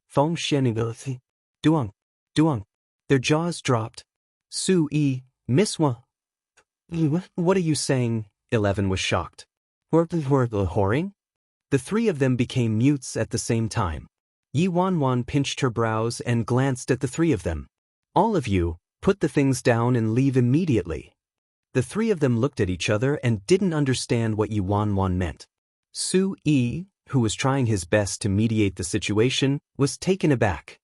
Feng Xian Duang. Their jaws dropped. Su Yi, Miss Wan. What are you saying? 11 was shocked. Whoring? The three of them became mutes at the same time. Yi Wanwan pinched her brows and glanced at the three of them. All of you, put the things down and leave immediately. The three of them looked at each other and didn't understand what Yi Wanwan meant. Su Yi, who was trying his best to mediate the situation, was taken aback.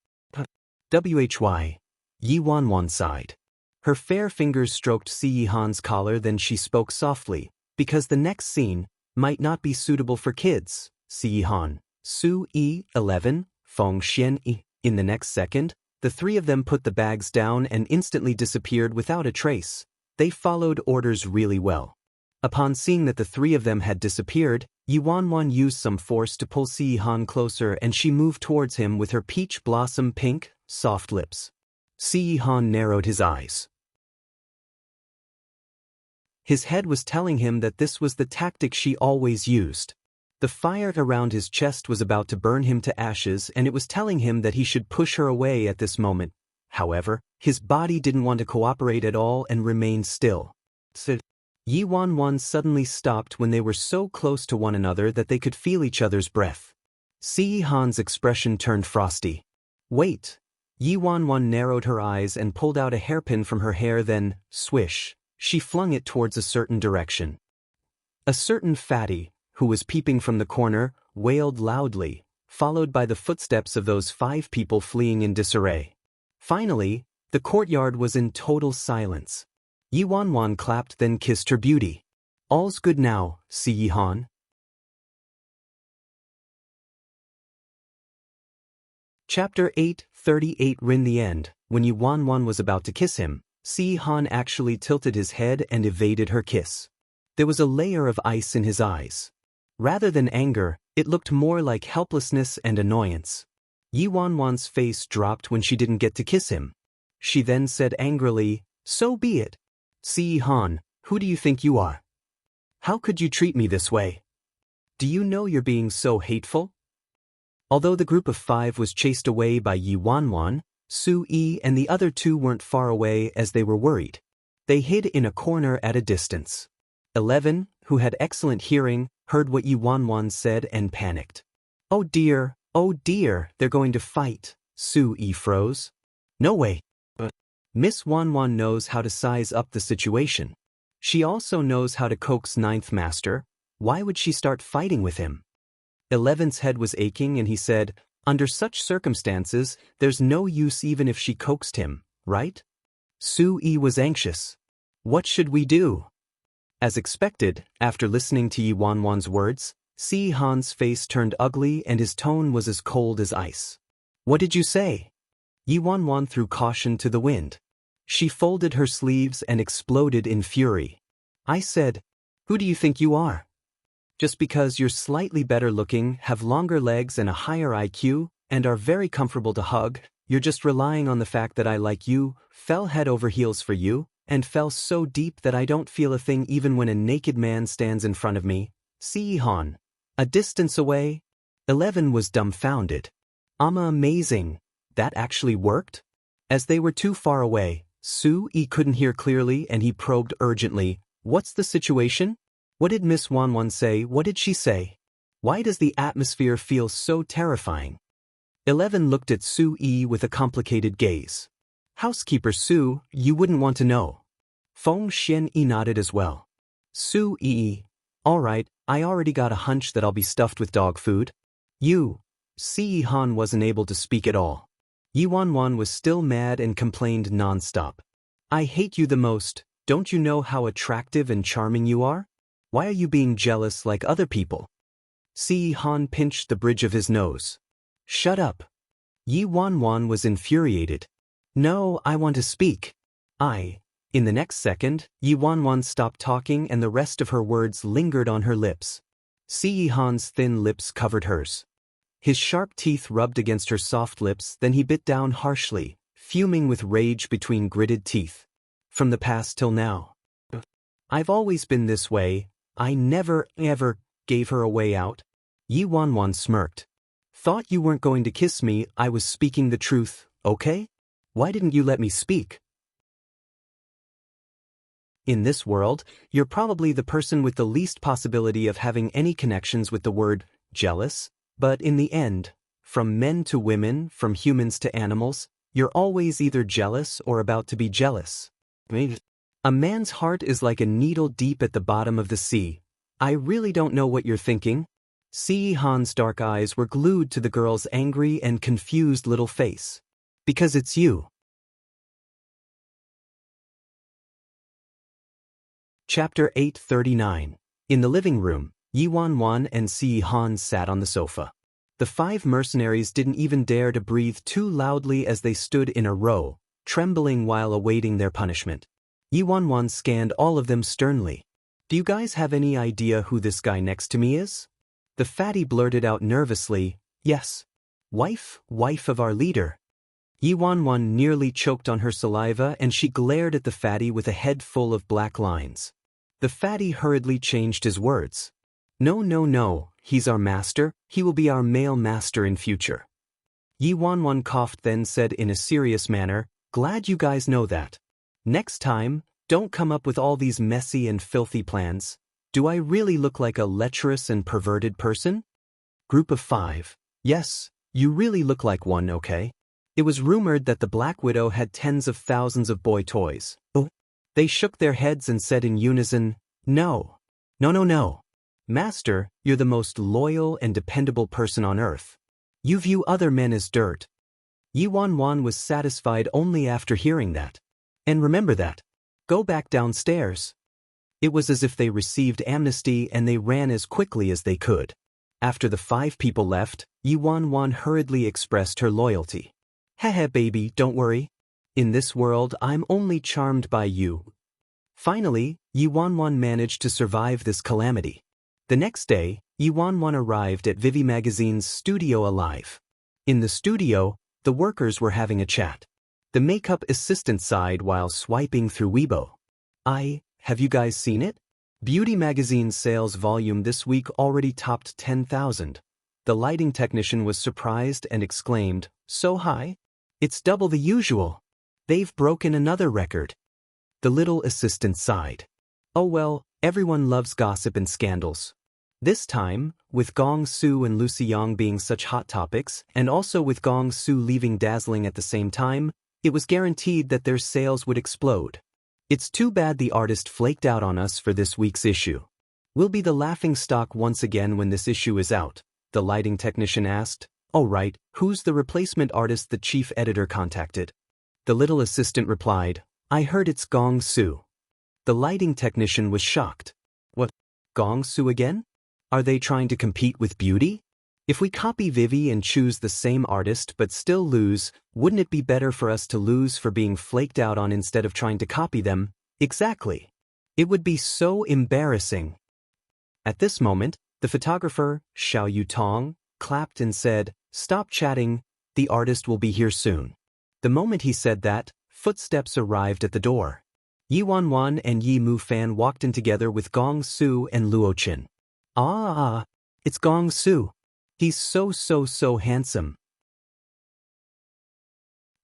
Why? Yi Wanwan sighed. Her fair fingers stroked Si Yi Han's collar, then she spoke softly, because the next scene might not be suitable for kids. Si Yi Han, Su Yi, 11, Feng Xian Yi. In the next second, the three of them put the bags down and instantly disappeared without a trace. They followed orders really well. Upon seeing that the three of them had disappeared, Yi Wanwan used some force to pull Si Yi Han closer and she moved towards him with her peach blossom pink, soft lips. Si Yi Han narrowed his eyes. His head was telling him that this was the tactic she always used. The fire around his chest was about to burn him to ashes and it was telling him that he should push her away at this moment. However, his body didn't want to cooperate at all and remained still. Yi Wanwan suddenly stopped when they were so close to one another that they could feel each other's breath. Si Yi Han's expression turned frosty. Wait! Yi Wanwan narrowed her eyes and pulled out a hairpin from her hair, then, swish, she flung it towards a certain direction. A certain fatty, who was peeping from the corner, wailed loudly, followed by the footsteps of those 5 people fleeing in disarray. Finally, the courtyard was in total silence. Yi Wanwan clapped then kissed her beauty. All's good now, Si Yi Han. Chapter 8:38. In the end, when Yi Wanwan was about to kiss him, Si Yi Han actually tilted his head and evaded her kiss. There was a layer of ice in his eyes. Rather than anger, it looked more like helplessness and annoyance. Yi Wanwan's face dropped when she didn't get to kiss him. She then said angrily, so be it. Si Yi Han, who do you think you are? How could you treat me this way? Do you know you're being so hateful? Although the group of 5 was chased away by Yi Wanwan, Su Yi and the other 2 weren't far away as they were worried. They hid in a corner at a distance. 11, who had excellent hearing, heard what Yi Wanwan said and panicked. Oh dear, they're going to fight. Su Yi froze. No way. But Miss Wanwan knows how to size up the situation. She also knows how to coax 9th Master. Why would she start fighting with him? 11's head was aching and he said, under such circumstances, there's no use even if she coaxed him, right? Su Yi was anxious. What should we do? As expected, after listening to Yi Wanwan's words, Si Yi Han's face turned ugly and his tone was as cold as ice. What did you say? Yi Wanwan threw caution to the wind. She folded her sleeves and exploded in fury. I said, who do you think you are? Just because you're slightly better looking, have longer legs and a higher IQ, and are very comfortable to hug, you're just relying on the fact that I like you, fell head over heels for you, and fell so deep that I don't feel a thing even when a naked man stands in front of me. Si Yi Han. A distance away? 11 was dumbfounded. Amazing. That actually worked? As they were too far away, Su Yi couldn't hear clearly and he probed urgently, what's the situation? What did Miss Wanwan say? What did she say? Why does the atmosphere feel so terrifying? 11 looked at Su Yi with a complicated gaze. Housekeeper Su, you wouldn't want to know. Feng Xian Yi nodded as well. Su Yi, alright, I already got a hunch that I'll be stuffed with dog food. You. Si Han wasn't able to speak at all. Yi Wanwan was still mad and complained non-stop. I hate you the most, don't you know how attractive and charming you are? Why are you being jealous like other people? Si Han pinched the bridge of his nose. Shut up. Yi Wanwan was infuriated. No, I want to speak. In the next second, Yi Wanwan stopped talking and the rest of her words lingered on her lips. Si Han's thin lips covered hers. His sharp teeth rubbed against her soft lips, then he bit down harshly, fuming with rage between gritted teeth. From the past till now. I've always been this way, I never, ever gave her a way out. Yi Wanwan smirked. Thought you weren't going to kiss me, I was speaking the truth, okay? Why didn't you let me speak? In this world, you're probably the person with the least possibility of having any connections with the word jealous, but in the end, from men to women, from humans to animals, you're always either jealous or about to be jealous. A man's heart is like a needle deep at the bottom of the sea. I really don't know what you're thinking. Si Han's dark eyes were glued to the girl's angry and confused little face. Because it's you. Chapter 839. In the living room, Yi Wanwan and Si Han sat on the sofa. The 5 mercenaries didn't even dare to breathe too loudly as they stood in a row, trembling while awaiting their punishment. Yi Wanwan scanned all of them sternly. Do you guys have any idea who this guy next to me is? The fatty blurted out nervously, yes. Wife of our leader. Yi Wanwan nearly choked on her saliva and she glared at the fatty with a head full of black lines. The fatty hurriedly changed his words. No, he's our master, he will be our male master in future. Yi Wanwan coughed then said in a serious manner, glad you guys know that. Next time, don't come up with all these messy and filthy plans. Do I really look like a lecherous and perverted person? Group of 5. Yes, you really look like one, okay? It was rumored that the Black Widow had tens of thousands of boy toys. Oh. They shook their heads and said in unison, No. Master, you're the most loyal and dependable person on earth. You view other men as dirt. Yi Wanwan was satisfied only after hearing that. And remember that. Go back downstairs. It was as if they received amnesty and they ran as quickly as they could. After the 5 people left, Yi Wanwan hurriedly expressed her loyalty. Haha baby, don't worry. In this world I'm only charmed by you. Finally, Yi Wanwan managed to survive this calamity. The next day, Yi Wanwan arrived at Vivi Magazine's studio alive. In the studio, the workers were having a chat. The makeup assistant sighed while swiping through Weibo. Have you guys seen it? Beauty Magazine's sales volume this week already topped 10,000. The lighting technician was surprised and exclaimed, so high? It's double the usual. They've broken another record. The little assistant sighed. Oh well, everyone loves gossip and scandals. This time, with Gong Su and Lucy Yang being such hot topics, and also with Gong Su leaving dazzling at the same time, it was guaranteed that their sales would explode. It's too bad the artist flaked out on us for this week's issue. We'll be the laughingstock once again when this issue is out, the lighting technician asked. Oh right, who's the replacement artist the chief editor contacted? The little assistant replied, I heard it's Gong Su. The lighting technician was shocked. What? Gong Su again? Are they trying to compete with beauty? If we copy Vivi and choose the same artist but still lose, wouldn't it be better for us to lose for being flaked out on instead of trying to copy them? Exactly. It would be so embarrassing. At this moment, the photographer, Xiao Yutong, clapped and said, Stop chatting, the artist will be here soon. The moment he said that, footsteps arrived at the door. Yi Wanwan and Yi Mufan walked in together with Gong Su and Luo Qin. It's Gong Su. He's so handsome.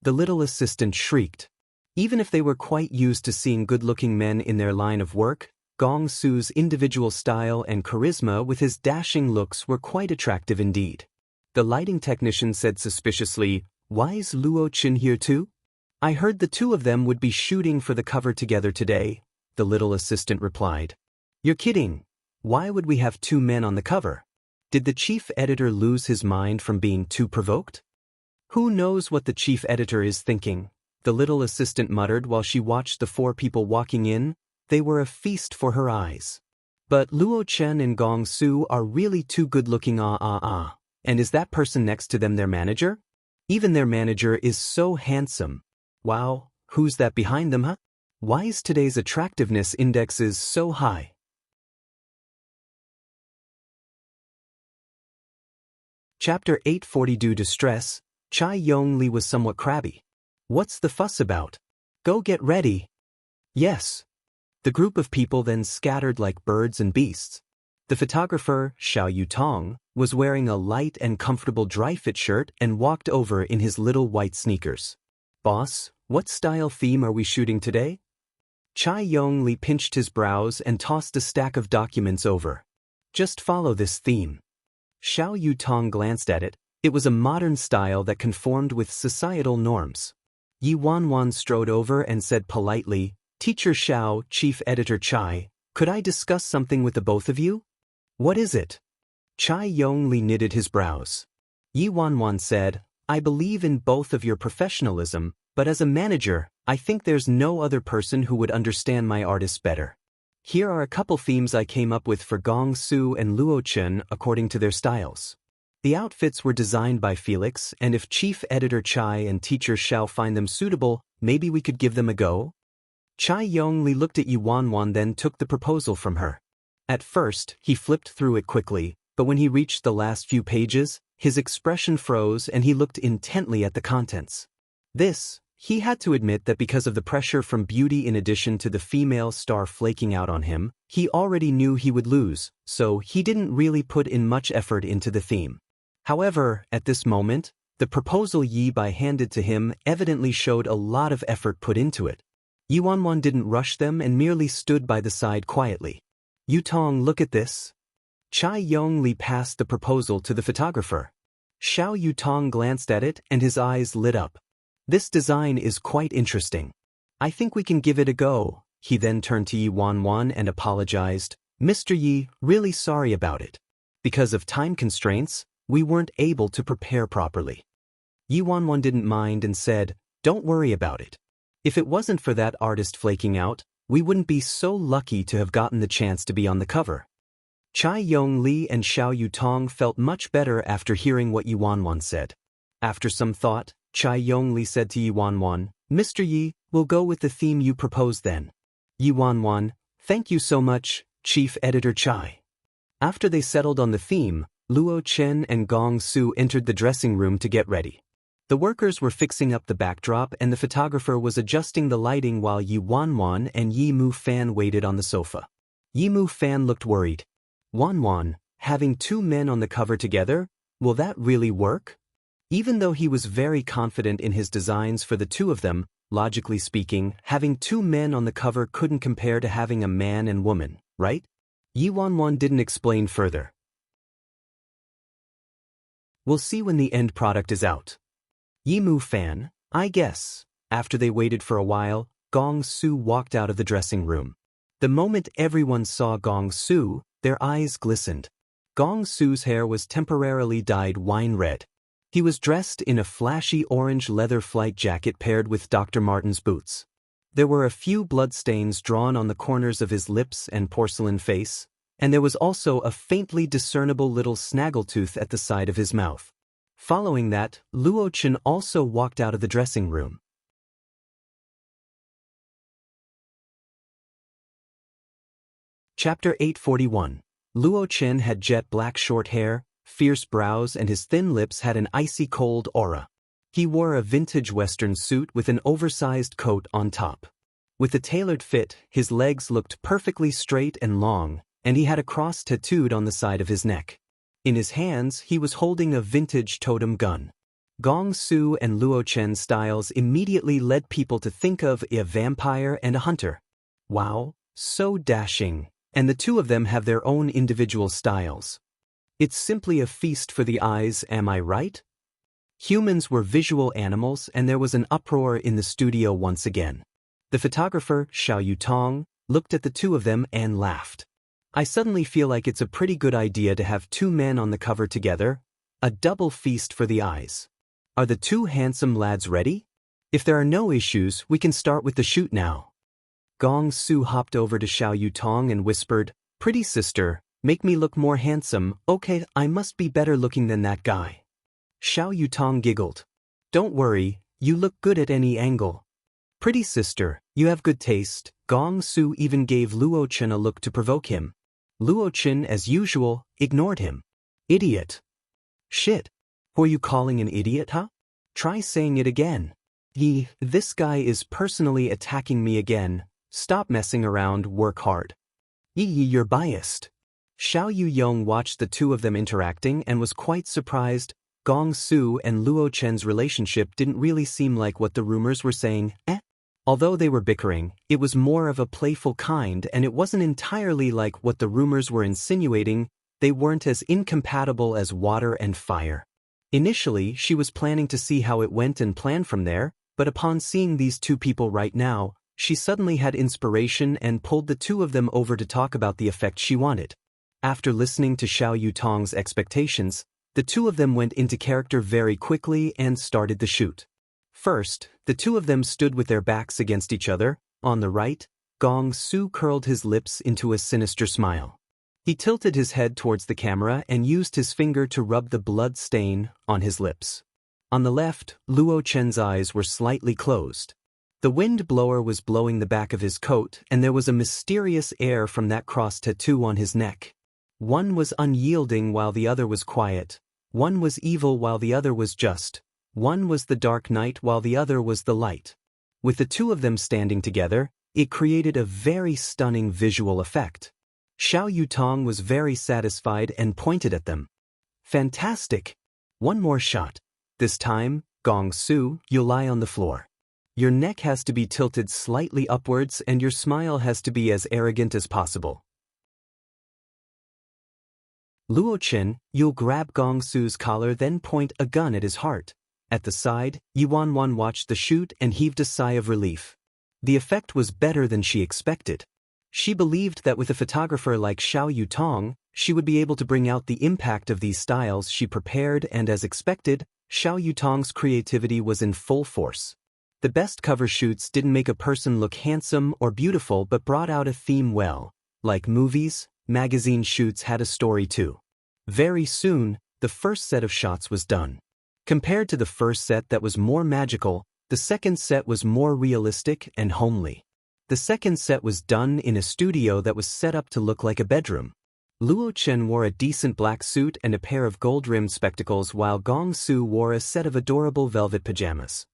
The little assistant shrieked. Even if they were quite used to seeing good-looking men in their line of work, Gong Su's individual style and charisma with his dashing looks were quite attractive indeed. The lighting technician said suspiciously, "Why is Luo Chen here too?" "I heard the two of them would be shooting for the cover together today," the little assistant replied. "You're kidding. Why would we have two men on the cover? Did the chief editor lose his mind from being too provoked?" "Who knows what the chief editor is thinking?" the little assistant muttered while she watched the four people walking in. They were a feast for her eyes. "But Luo Chen and Gong Su are really too good-looking. And is that person next to them their manager? Even their manager is so handsome. Wow, who's that behind them, huh? Why is today's attractiveness indexes so high?" Chapter 840 Due to stress, Chai Yong Li was somewhat crabby. "What's the fuss about? Go get ready." "Yes." The group of people then scattered like birds and beasts. The photographer, Xiao Yutong, was wearing a light and comfortable dry-fit shirt and walked over in his little white sneakers. "Boss, what style theme are we shooting today?" Chai Yong Li pinched his brows and tossed a stack of documents over. "Just follow this theme." Xiao Yutong glanced at it. It was a modern style that conformed with societal norms. Yi Wanwan strode over and said politely, "Teacher Xiao, Chief Editor Chai, could I discuss something with the both of you?" "What is it?" Chai Yong Li knitted his brows. Yi Wanwan said, "I believe in both of your professionalism, but as a manager, I think there's no other person who would understand my artists better. Here are a couple themes I came up with for Gong Su and Luo Chen according to their styles. The outfits were designed by Felix, and if Chief Editor Chai and Teacher Xiao find them suitable, maybe we could give them a go." Chai Yong Li looked at Yi Wanwan, then took the proposal from her. At first, he flipped through it quickly, but when he reached the last few pages, his expression froze and he looked intently at the contents. He had to admit that because of the pressure from beauty in addition to the female star flaking out on him, he already knew he would lose, so he didn't really put in much effort into the theme. However, at this moment, the proposal Yi Bai handed to him evidently showed a lot of effort put into it. Yi Wanwan didn't rush them and merely stood by the side quietly. "Yutong, look at this." Chai Yong Li passed the proposal to the photographer. Xiao Yutong glanced at it and his eyes lit up. "This design is quite interesting. I think we can give it a go." He then turned to Yi Wanwan and apologized. "Mr. Yi, really sorry about it. Because of time constraints, we weren't able to prepare properly." Yi Wanwan didn't mind and said, "Don't worry about it. If it wasn't for that artist flaking out, we wouldn't be so lucky to have gotten the chance to be on the cover." Chai Yong Li and Xiao Yutong felt much better after hearing what Yi Wanwan said. After some thought, Chai Yong Li said to Yi Wanwan, "Mr. Yi, we'll go with the theme you proposed then." Yi Wanwan, "Thank you so much, Chief Editor Chai." After they settled on the theme, Luo Chen and Gong Su entered the dressing room to get ready. The workers were fixing up the backdrop and the photographer was adjusting the lighting while Yi Wanwan and Yi Mu Fan waited on the sofa. Yi Mu Fan looked worried. "Wanwan, having two men on the cover together, will that really work?" Even though he was very confident in his designs for the two of them, logically speaking, having two men on the cover couldn't compare to having a man and woman, right? Yi Wanwan didn't explain further. "We'll see when the end product is out." Yi Mu Fan, "I guess." After they waited for a while, Gong Su walked out of the dressing room. The moment everyone saw Gong Su, their eyes glistened. Gong Su's hair was temporarily dyed wine red. He was dressed in a flashy orange leather flight jacket paired with Dr. Martin's boots. There were a few bloodstains drawn on the corners of his lips and porcelain face, and there was also a faintly discernible little snaggletooth at the side of his mouth. Following that, Luo Chen also walked out of the dressing room. Chapter 841. Luo Chen had jet black short hair, fierce brows, and his thin lips had an icy cold aura. He wore a vintage Western suit with an oversized coat on top. With a tailored fit, his legs looked perfectly straight and long, and he had a cross tattooed on the side of his neck. In his hands, he was holding a vintage totem gun. Gong Su and Luo Chen's styles immediately led people to think of a vampire and a hunter. Wow, so dashing, And the two of them have their own individual styles. It's simply a feast for the eyes, am I right? Humans were visual animals, and there was an uproar in the studio once again. The photographer, Xiao Yutong, looked at the two of them and laughed. I suddenly feel like it's a pretty good idea to have two men on the cover together, a double feast for the eyes. Are the two handsome lads ready? If there are no issues, we can start with the shoot now. Gong Su hopped over to Xiao Yutong and whispered, "Pretty sister, make me look more handsome. Okay, I must be better looking than that guy." Xiao Yutong giggled. "Don't worry, you look good at any angle." "Pretty sister, you have good taste." Gong Su even gave Luo Chen a look to provoke him. Luo Chen, as usual, ignored him. "Idiot." "Shit. Who are you calling an idiot, huh? Try saying it again." This guy is personally attacking me again. Stop messing around, work hard." You're biased." Xiao Yuyong watched the two of them interacting and was quite surprised. Gong Su and Luo Chen's relationship didn't really seem like what the rumors were saying. Although they were bickering, it was more of a playful kind, and it wasn't entirely like what the rumors were insinuating. They weren't as incompatible as water and fire. Initially, she was planning to see how it went and plan from there, but upon seeing these two people right now, she suddenly had inspiration and pulled the two of them over to talk about the effect she wanted. After listening to Xiao Yutong's expectations, the two of them went into character very quickly and started the shoot. First, the two of them stood with their backs against each other. On the right, Gong Su curled his lips into a sinister smile. He tilted his head towards the camera and used his finger to rub the blood stain on his lips. On the left, Luo Chen's eyes were slightly closed. The wind blower was blowing the back of his coat, and there was a mysterious air from that cross tattoo on his neck. One was unyielding while the other was quiet. One was evil while the other was just. One was the dark night while the other was the light. With the two of them standing together, it created a very stunning visual effect. Xiao Yutong was very satisfied and pointed at them. "Fantastic! One more shot. This time, Gong Su, you'll lie on the floor. Your neck has to be tilted slightly upwards and your smile has to be as arrogant as possible." Luo Chen, you'll grab Gong Su's collar, then point a gun at his heart. At the side, Yuanwan watched the shoot and heaved a sigh of relief. The effect was better than she expected. She believed that with a photographer like Xiao Yutong, she would be able to bring out the impact of these styles she prepared, and as expected, Xiao Yutong's creativity was in full force. The best cover shoots didn't make a person look handsome or beautiful but brought out a theme well. Like movies, magazine shoots had a story too. Very soon, the first set of shots was done. Compared to the first set that was more magical, the second set was more realistic and homely. The second set was done in a studio that was set up to look like a bedroom. Luo Chen wore a decent black suit and a pair of gold-rimmed spectacles, while Gong Su wore a set of adorable velvet pajamas.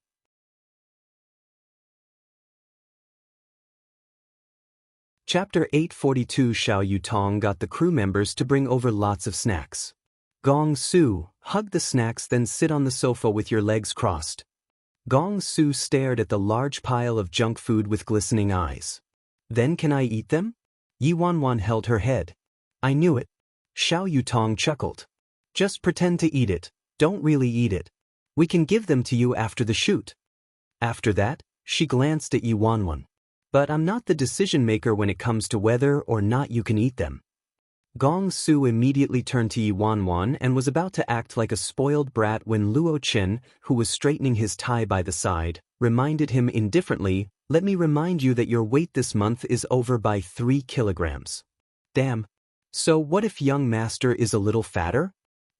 Chapter 842. Xiao Yutong got the crew members to bring over lots of snacks. Gong Su, hug the snacks, then sit on the sofa with your legs crossed. Gong Su stared at the large pile of junk food with glistening eyes. "Then can I eat them?" Yuanwan held her head. "I knew it." Xiao Yutong chuckled. "Just pretend to eat it, don't really eat it. We can give them to you after the shoot." After that, she glanced at Yuanwan. "But I'm not the decision maker when it comes to whether or not you can eat them." Gong Su immediately turned to Yuanwan and was about to act like a spoiled brat when Luo Chen, who was straightening his tie by the side, reminded him indifferently, "Let me remind you that your weight this month is over by 3 kilograms. Damn. So what if young master is a little fatter?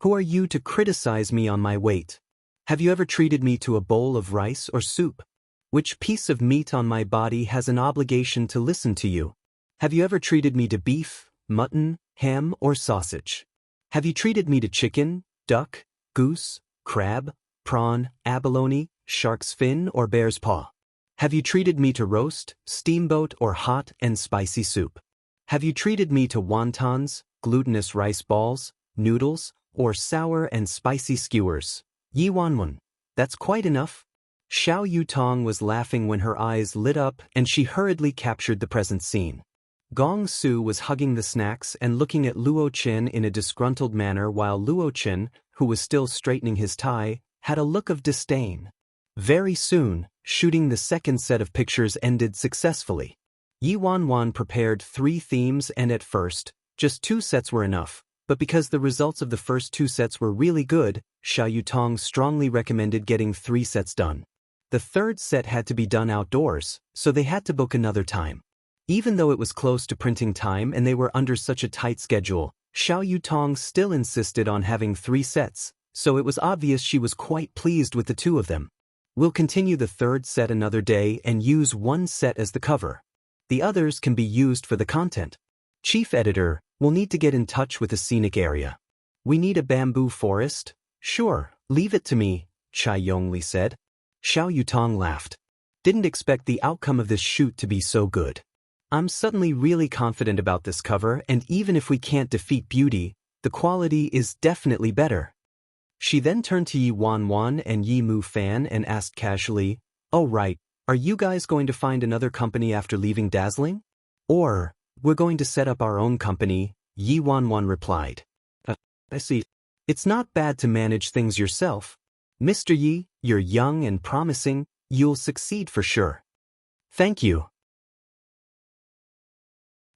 Who are you to criticize me on my weight? Have you ever treated me to a bowl of rice or soup? Which piece of meat on my body has an obligation to listen to you? Have you ever treated me to beef, mutton, ham, or sausage? Have you treated me to chicken, duck, goose, crab, prawn, abalone, shark's fin, or bear's paw? Have you treated me to roast, steamboat, or hot and spicy soup? Have you treated me to wontons, glutinous rice balls, noodles, or sour and spicy skewers?" Yuanwan, that's quite enough. Xiao Yutong was laughing when her eyes lit up and she hurriedly captured the present scene. Gong Su was hugging the snacks and looking at Luo Qin in a disgruntled manner while Luo Qin, who was still straightening his tie, had a look of disdain. Very soon, shooting the second set of pictures ended successfully. Yi Wanwan prepared 3 themes and at first, just 2 sets were enough, but because the results of the first 2 sets were really good, Xiao Yutong strongly recommended getting 3 sets done. The third set had to be done outdoors, so they had to book another time. Even though it was close to printing time and they were under such a tight schedule, Xiao Yutong still insisted on having 3 sets, so it was obvious she was quite pleased with the 2 of them. We'll continue the third set another day and use 1 set as the cover. The others can be used for the content. Chief Editor, we'll need to get in touch with a scenic area. We need a bamboo forest? Sure, leave it to me, Chai Yongli said. Xiao Yutong laughed. Didn't expect the outcome of this shoot to be so good. I'm suddenly really confident about this cover, and even if we can't defeat beauty, the quality is definitely better. She then turned to Yi Wanwan and Yi Mu Fan and asked casually, "Oh right, are you guys going to find another company after leaving Dazzling? Or, we're going to set up our own company," Yi Wanwan replied. I see. It's not bad to manage things yourself. Mr. Yi, you're young and promising, you'll succeed for sure. Thank you.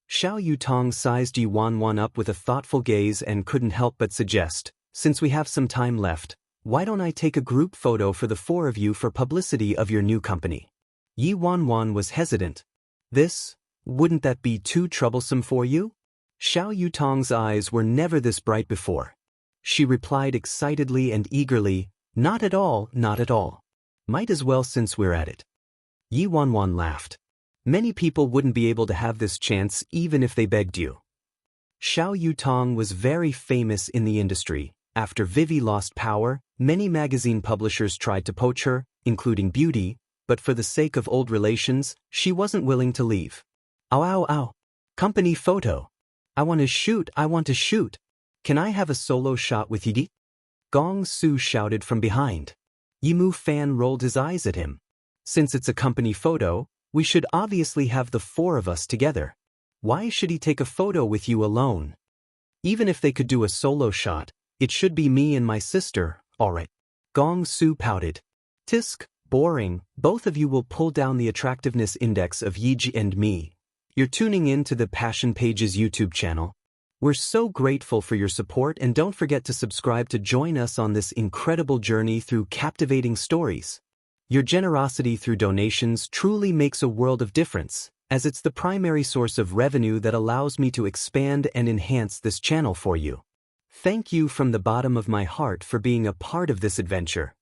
Xiao Yutong sized Yi Wanwan up with a thoughtful gaze and couldn't help but suggest, since we have some time left, why don't I take a group photo for the 4 of you for publicity of your new company? Yi Wanwan was hesitant. Wouldn't that be too troublesome for you? Xiao Yutong's eyes were never this bright before. She replied excitedly and eagerly, "Not at all, not at all. Might as well since we're at it." Yi Wanwan laughed. Many people wouldn't be able to have this chance even if they begged you. Xiao Yutong was very famous in the industry. After Vivi lost power, many magazine publishers tried to poach her, including Beauty, but for the sake of old relations, she wasn't willing to leave. Ow ow ow. Company photo. I want to shoot. Can I have a solo shot with Yi? Gong Su shouted from behind. Yi Mu Fan rolled his eyes at him. Since it's a company photo, we should obviously have the 4 of us together. Why should he take a photo with you alone? Even if they could do a solo shot, it should be me and my sister, alright. Gong Su pouted. Tisk, boring, both of you will pull down the attractiveness index of Yiji and me. You're tuning in to the Passion Pages YouTube channel. We're so grateful for your support, and don't forget to subscribe to join us on this incredible journey through captivating stories. Your generosity through donations truly makes a world of difference, as it's the primary source of revenue that allows me to expand and enhance this channel for you. Thank you from the bottom of my heart for being a part of this adventure.